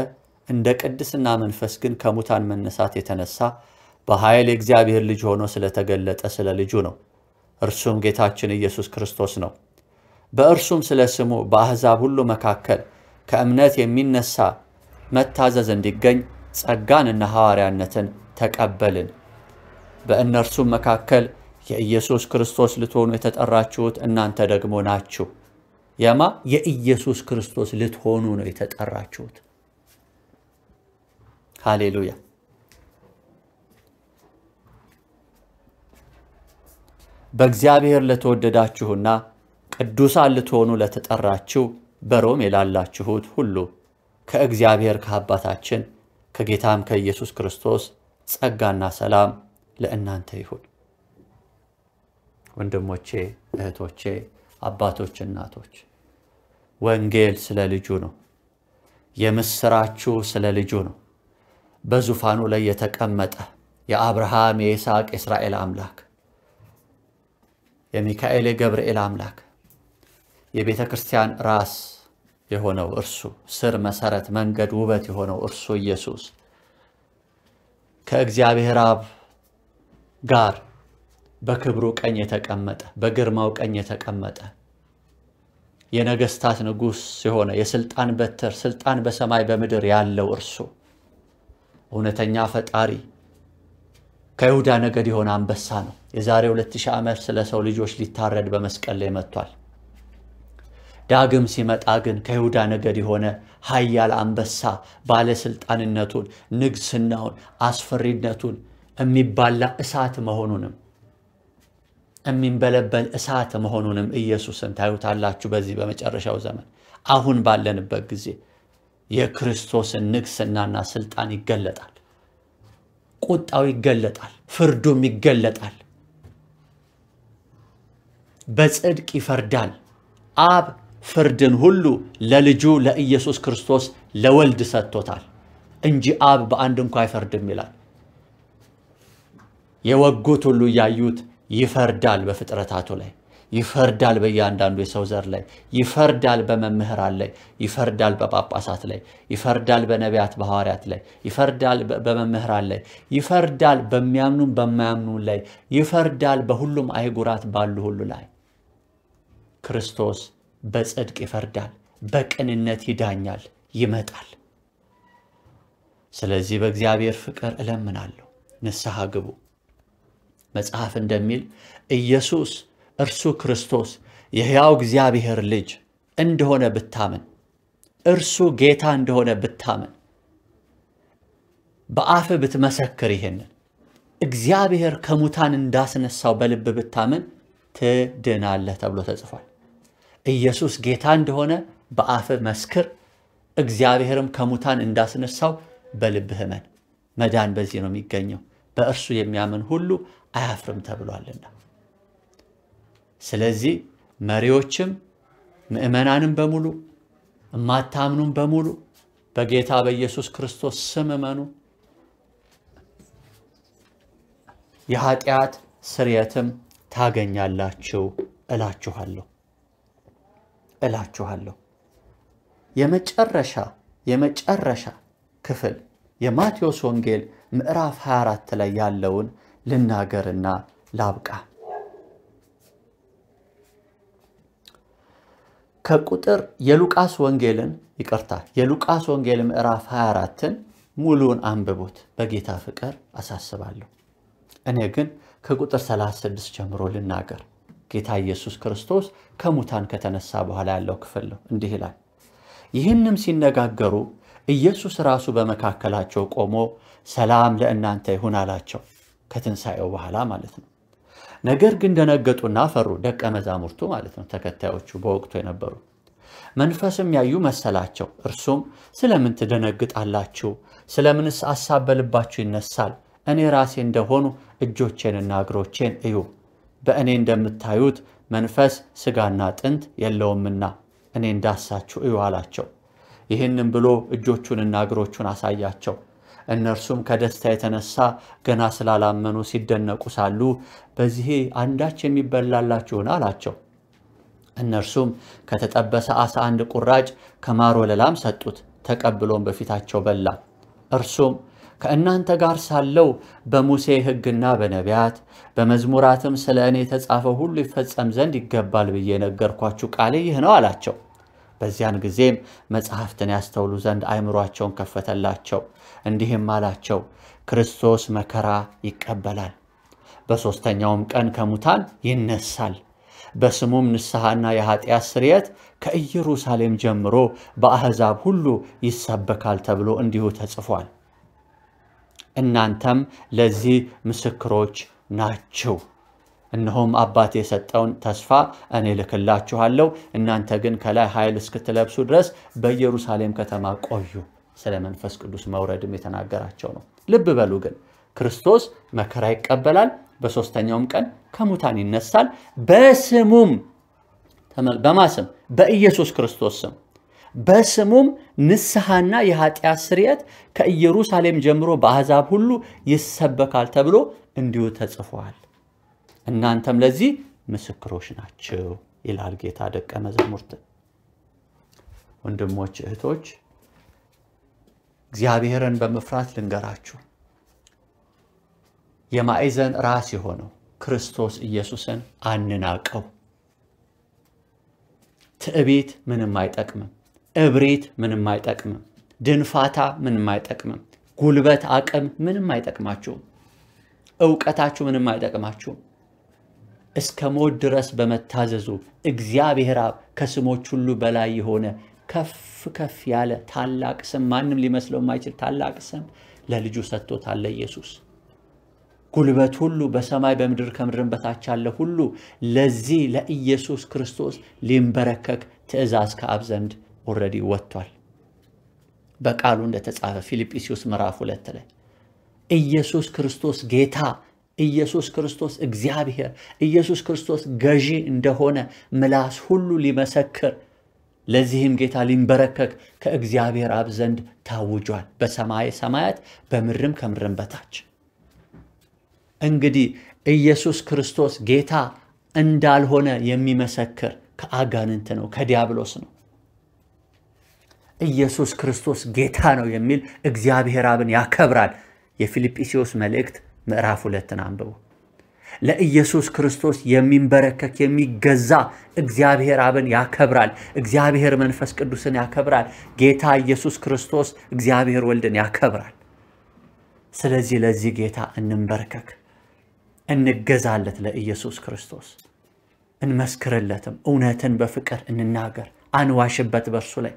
Speaker 1: እንደ ቅድስና መንፈስ ግን ከሙታን መነሳት የተነሳ በኃይል የእግዚአብሔር ልጅ ሆኖ ስለተገለጠ ስለ ልጁ ነው። እርሱም ጌታችን ኢየሱስ ክርስቶስ ነው። በእርሱም ስለ ስሙ በአሕዛብ ሁሉ መካከል ከእምነት የሚነሳ መታዘዝ እንዲገኝ ጸጋንና ሐዋርያነትን ተቀበልን። በእነርሱም መካከል የኢየሱስ ክርስቶስ ልትሆኑ የተጠራችሁት እናንተ ደግሞ ናችሁ። የኢየሱስ ክርስቶስ ልትሆኑ ነው የተጠራችሁት። ሃሌሉያ። በእግዚአብሔር ለተወደዳችሁና ቅዱሳን ልትሆኑ ለተጠራችሁ በሮም ላላችሁት ሁሉ ከእግዚአብሔር ከአባታችን ከጌታም ከኢየሱስ ክርስቶስ ጸጋና ሰላም ለእናንተ ይሁን። ወንድሞቼ፣ እህቶቼ፣ አባቶች፣ እናቶች ወንጌል ስለ ልጁ ነው። የምስራቹ ስለ ልጁ ነው። በዙፋኑ ላይ የተቀመጠ የአብርሃም የይስሐቅ የእስራኤል አምላክ የሚካኤል የገብርኤል አምላክ የቤተ ክርስቲያን ራስ የሆነው እርሱ ስር መሰረት መንገድ ውበት የሆነው እርሱ ኢየሱስ ከእግዚአብሔር አብ ጋር በክብሩ ቀኝ የተቀመጠ በግርማው ቀኝ የተቀመጠ የነገስታት ንጉስ የሆነ የስልጣን በትር ስልጣን በሰማይ በምድር ያለው እርሱ እውነተኛ ፈጣሪ ከይሁዳ ነገድ የሆነ አንበሳ ነው። የዛሬ 2000 ዓመት ስለ ሰው ልጆች ሊታረድ በመስቀል ላይ መጥቷል። ዳግም ሲመጣ ግን ከይሁዳ ነገድ የሆነ ኃያል አንበሳ ባለስልጣንነቱን ንግስናውን አስፈሪነቱን የሚባላ እሳት መሆኑንም የሚንበለበል እሳት መሆኑንም ኢየሱስን ታዩታላችሁ። በዚህ በመጨረሻው ዘመን አሁን ባለንበት ጊዜ የክርስቶስን ንግስናና ስልጣን ይገለጣል። ቁጣው ይገለጣል፣ ፍርዱም ይገለጣል። በጽድቅ ይፈርዳል። አብ ፍርድን ሁሉ ለልጁ ለኢየሱስ ክርስቶስ ለወልድ ሰጥቶታል እንጂ አብ በአንድ እንኳን አይፈርድም ይላል። የወጉት ሁሉ ያዩት ይፈርዳል። በፍጥረታቱ ላይ ይፈርዳል። በእያንዳንዱ የሰው ዘር ላይ ይፈርዳል። በመምህራን ላይ ይፈርዳል። በጳጳሳት ላይ ይፈርዳል። በነቢያት በሐዋርያት ላይ ይፈርዳል። በመምህራን ላይ ይፈርዳል። በሚያምኑም በማያምኑም ላይ ይፈርዳል። በሁሉም አይጉራት ባሉ ሁሉ ላይ ክርስቶስ በጽድቅ ይፈርዳል። በቅንነት ይዳኛል፣ ይመጣል። ስለዚህ በእግዚአብሔር ፍቅር እለምናለሁ ንስሐ ግቡ። መጽሐፍ እንደሚል ኢየሱስ እርሱ ክርስቶስ የሕያው እግዚአብሔር ልጅ እንደሆነ ብታምን እርሱ ጌታ እንደሆነ ብታምን በአፍ ብትመሰክር ይሄንን እግዚአብሔር ከሙታን እንዳስነሳው በልብ ብታምን ትድናለህ ተብሎ ተጽፏል። ኢየሱስ ጌታ እንደሆነ በአፍ መስክር፣ እግዚአብሔርም ከሙታን እንዳስነሳው በልብህ እመን። መዳን በዚህ ነው የሚገኘው። በእርሱ የሚያምን ሁሉ አያፍርም ተብሏልና። ስለዚህ መሪዎችም ምእመናንም በሙሉ ማታምኑም በሙሉ በጌታ በኢየሱስ ክርስቶስ ስም እመኑ። የኃጢአት ስርየትም ታገኛላችሁ እላችኋለሁ። የመጨረሻ ክፍል የማቴዎስ ወንጌል ምዕራፍ 24 ላይ ያለውን ልናገርና ላብቃ። ከቁጥር የሉቃስ ወንጌል ምዕራፍ 24ን ሙሉን አንብቡት በጌታ ፍቅር አሳስባለሁ። እኔ ግን ከቁጥር 36 ጀምሮ ልናገር። ጌታ ኢየሱስ ክርስቶስ ከሙታን ከተነሳ በኋላ ያለው ክፍል ነው። እንዲህ ይላል። ይህንም ሲነጋገሩ ኢየሱስ ራሱ በመካከላቸው ቆሞ ሰላም ለእናንተ ይሁን አላቸው። ከትንሣኤው በኋላ ማለት ነው። ነገር ግን ደነገጡና ፈሩ። ደቀ መዛሙርቱ ማለት ነው፣ ተከታዮቹ በወቅቱ የነበሩ። መንፈስም ያዩ መሰላቸው። እርሱም ስለምን ትደነግጣላችሁ? ስለምንስ ሐሳብ በልባችሁ ይነሳል? እኔ ራሴ እንደሆኑ እጆቼንና እግሮቼን እዩ። በእኔ እንደምታዩት መንፈስ ሥጋና አጥንት የለውምና እኔ እንዳሳችሁ እዩ አላቸው። ይህንም ብሎ እጆቹንና እግሮቹን አሳያቸው። እነርሱም ከደስታ የተነሳ ገና ስላላመኑ ሲደነቁ ሳሉ በዚህ አንዳች የሚበላላችሁን አላቸው። እነርሱም ከተጠበሰ ዓሣ አንድ ቁራጭ ከማር ወለላም ሰጡት። ተቀብሎም በፊታቸው በላ። እርሱም ከእናንተ ጋር ሳለው በሙሴ ሕግና በነቢያት በመዝሙራትም ስለ እኔ የተጻፈው ሁሉ ይፈጸም ዘንድ ይገባል ብዬ ነገርኳችሁ ቃሌ ይህ ነው አላቸው። በዚያን ጊዜም መጽሐፍትን ያስተውሉ ዘንድ አእምሯቸውን ከፈተላቸው። እንዲህም አላቸው፣ ክርስቶስ መከራ ይቀበላል፣ በሦስተኛውም ቀን ከሙታን ይነሳል፣ በስሙም ንስሐና የኃጢአት ስርየት ከኢየሩሳሌም ጀምሮ በአሕዛብ ሁሉ ይሰበካል ተብሎ እንዲሁ ተጽፏል። እናንተም ለዚህ ምስክሮች ናችሁ። እነሆም አባቴ የሰጠውን ተስፋ እኔ ልክላችኋለሁ። እናንተ ግን ከላይ ኃይል እስክትለብሱ ድረስ በኢየሩሳሌም ከተማ ቆዩ። ስለ መንፈስ ቅዱስ መውረድም የተናገራቸው ነው። ልብ በሉ ግን ክርስቶስ መከራ ይቀበላል፣ በሦስተኛውም ቀን ከሙታን ይነሳል፣ በስሙም በማስም በኢየሱስ ክርስቶስ ስም በስሙም ንስሐና የኃጢአት ስርየት ከኢየሩሳሌም ጀምሮ በአሕዛብ ሁሉ ይሰበካል ተብሎ እንዲሁ ተጽፏል። እናንተም ለዚህ ምስክሮች ናችሁ ይላል ጌታ ደቀ መዛሙርት። ወንድሞች እህቶች፣ እግዚአብሔርን በመፍራት ልንገራችሁ፣ የማዕዘን ራስ የሆነው ክርስቶስ ኢየሱስን አንናቀው። ትዕቢት ምንም አይጠቅምም። እብሪት ምንም አይጠቅምም። ድንፋታ ምንም አይጠቅምም። ጉልበት፣ አቅም ምንም አይጠቅማችሁም። ዕውቀታችሁ ምንም አይጠቅማችሁም። እስከ ሞት ድረስ በመታዘዙ እግዚአብሔር አብ ከስሞች ሁሉ በላይ የሆነ ከፍ ከፍ ያለ ታላቅ ስም፣ ማንም ሊመስለው የማይችል ታላቅ ስም ለልጁ ሰጥቶታል ለኢየሱስ። ጉልበት ሁሉ በሰማይ በምድር ከምድርም በታች ያለ ሁሉ ለዚህ ለኢየሱስ ክርስቶስ ሊንበረከክ ትእዛዝ ከአብ ዘንድ ኦልሬዲ ወጥቷል። በቃሉ እንደተጻፈ ፊልጵስዩስ ምዕራፍ 2 ላይ ኢየሱስ ክርስቶስ ጌታ፣ ኢየሱስ ክርስቶስ እግዚአብሔር፣ ኢየሱስ ክርስቶስ ገዢ እንደሆነ ምላስ ሁሉ ሊመሰክር፣ ለዚህም ጌታ ሊንበረከክ ከእግዚአብሔር አብ ዘንድ ታውጇል፣ በሰማይ ሰማያት በምድርም ከምድርም በታች። እንግዲህ ኢየሱስ ክርስቶስ ጌታ እንዳልሆነ የሚመሰክር ከአጋንንት ነው፣ ከዲያብሎስ ነው። ኢየሱስ ክርስቶስ ጌታ ነው የሚል እግዚአብሔር አብን ያከብራል። የፊልጵስዩስ መልእክት ምዕራፍ 2 አንብቡ። ለኢየሱስ ክርስቶስ የሚንበረከክ የሚገዛ እግዚአብሔር አብን ያከብራል። እግዚአብሔር መንፈስ ቅዱስን ያከብራል። ጌታ ኢየሱስ ክርስቶስ እግዚአብሔር ወልድን ያከብራል። ስለዚህ ለዚህ ጌታ እንንበረከክ፣ እንገዛለት፣ ለኢየሱስ ክርስቶስ እንመስክርለትም፣ እውነትን በፍቅር እንናገር፣ አንዋሽበት፣ በእርሱ ላይ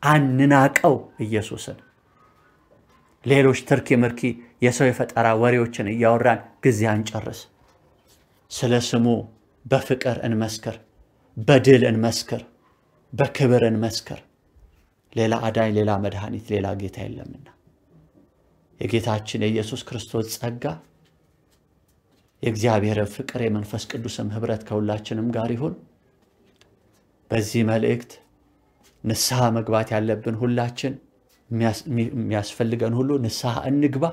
Speaker 1: አንናቀው ኢየሱስን። ሌሎች ትርኪ ምርኪ የሰው የፈጠራ ወሬዎችን እያወራን ጊዜ አንጨርስ። ስለ ስሙ በፍቅር እንመስክር፣ በድል እንመስክር፣ በክብር እንመስክር። ሌላ አዳኝ፣ ሌላ መድኃኒት፣ ሌላ ጌታ የለምና የጌታችን የኢየሱስ ክርስቶስ ጸጋ፣ የእግዚአብሔር ፍቅር፣ የመንፈስ ቅዱስም ኅብረት ከሁላችንም ጋር ይሁን። በዚህ መልእክት ንስሐ መግባት ያለብን ሁላችን፣ የሚያስፈልገን ሁሉ ንስሐ እንግባ።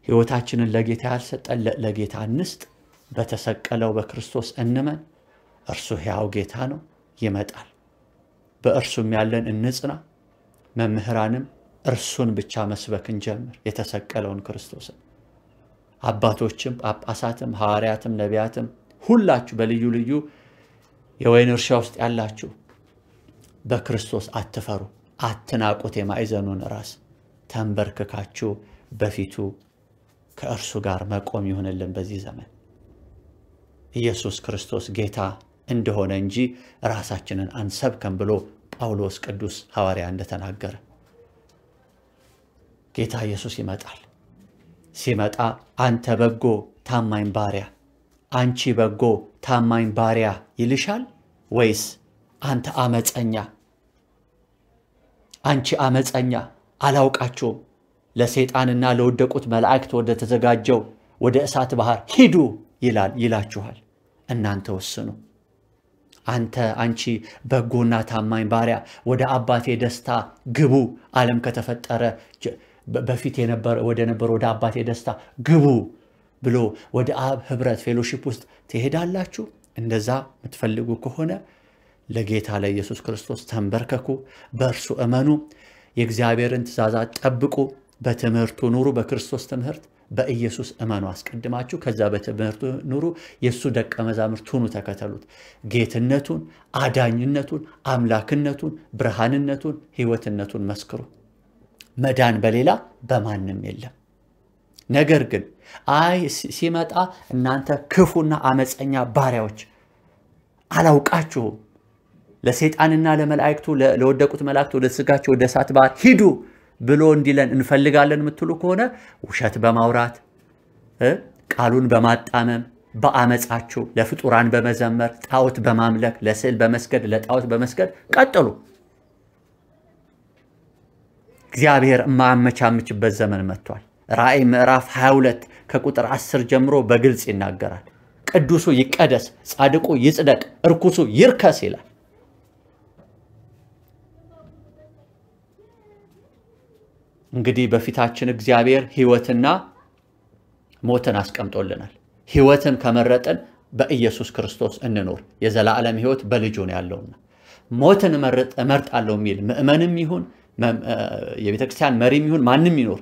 Speaker 1: ሕይወታችንን ለጌታ ያልሰጠን ለጌታ እንስጥ። በተሰቀለው በክርስቶስ እንመን። እርሱ ሕያው ጌታ ነው፣ ይመጣል። በእርሱም ያለን እንጽና። መምህራንም እርሱን ብቻ መስበክ እንጀምር፣ የተሰቀለውን ክርስቶስን። አባቶችም ጳጳሳትም ሐዋርያትም ነቢያትም ሁላችሁ በልዩ ልዩ የወይን እርሻ ውስጥ ያላችሁ በክርስቶስ አትፈሩ፣ አትናቁት። የማዕዘኑን ራስ ተንበርክካችሁ በፊቱ ከእርሱ ጋር መቆም ይሆንልን በዚህ ዘመን። ኢየሱስ ክርስቶስ ጌታ እንደሆነ እንጂ ራሳችንን አንሰብከም ብሎ ጳውሎስ ቅዱስ ሐዋርያ እንደተናገረ ጌታ ኢየሱስ ይመጣል። ሲመጣ አንተ በጎ ታማኝ ባሪያ፣
Speaker 2: አንቺ በጎ ታማኝ ባሪያ ይልሻል ወይስ አንተ አመፀኛ? አንቺ አመፀኛ አላውቃችሁም ለሰይጣንና ለወደቁት መላእክት ወደ ተዘጋጀው ወደ እሳት ባህር ሂዱ ይላችኋል። እናንተ ወስኑ። አንቺ በጎና ታማኝ ባሪያ ወደ አባቴ ደስታ ግቡ፣ ዓለም ከተፈጠረ በፊት ወደ አባቴ ደስታ ግቡ ብሎ ወደ አብ ህብረት ፌሎሺፕ ውስጥ ትሄዳላችሁ። እንደዛ የምትፈልጉ ከሆነ ለጌታ ለኢየሱስ ክርስቶስ ተንበርከኩ፣ በእርሱ እመኑ፣ የእግዚአብሔርን ትእዛዛት ጠብቁ፣ በትምህርቱ ኑሩ። በክርስቶስ ትምህርት በኢየሱስ እመኑ አስቀድማችሁ፣ ከዛ በትምህርቱ ኑሩ። የሱ ደቀ መዛሙርት ሁኑ፣ ተከተሉት። ጌትነቱን፣ አዳኝነቱን፣ አምላክነቱን፣ ብርሃንነቱን፣ ህይወትነቱን መስክሩ። መዳን በሌላ በማንም የለም። ነገር ግን ሲመጣ እናንተ ክፉና አመፀኛ ባሪያዎች አላውቃችሁም ለሰይጣንና ለመላእክቱ ለወደቁት መላእክት ወደ ስጋቸው ወደ እሳት ባህር ሂዱ ብሎ እንዲለን እንፈልጋለን የምትሉ ከሆነ ውሸት በማውራት ቃሉን በማጣመም በአመፃችሁ ለፍጡራን በመዘመር ጣዖት በማምለክ ለስዕል በመስገድ ለጣዖት በመስገድ ቀጥሉ። እግዚአብሔር ማመቻምችበት ዘመን መጥቷል። ራእይ ምዕራፍ 22 ከቁጥር 10 ጀምሮ በግልጽ ይናገራል። ቅዱሱ ይቀደስ፣ ጻድቁ ይጽደቅ፣ እርኩሱ ይርከስ ይላል። እንግዲህ በፊታችን እግዚአብሔር ሕይወትና ሞትን አስቀምጦልናል። ሕይወትን ከመረጥን በኢየሱስ ክርስቶስ እንኖር። የዘላለም ሕይወት በልጁ ነው ያለውና ሞትን እመርጣለሁ የሚል ምእመንም ይሁን የቤተክርስቲያን መሪም ይሁን ማንም ይኖር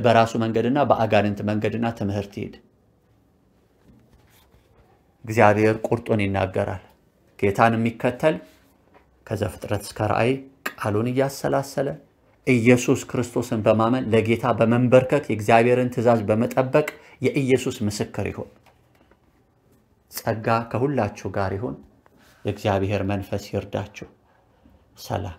Speaker 2: በራሱ መንገድና በአጋንንት መንገድና ትምህርት ይሄድ። እግዚአብሔር ቁርጡን ይናገራል። ጌታን የሚከተል ከዘፍጥረት እስከ ራእይ ቃሉን እያሰላሰለ ኢየሱስ ክርስቶስን በማመን ለጌታ በመንበርከክ የእግዚአብሔርን ትእዛዝ በመጠበቅ የኢየሱስ ምስክር ይሁን። ጸጋ ከሁላችሁ ጋር ይሁን። የእግዚአብሔር መንፈስ ይርዳችሁ። ሰላም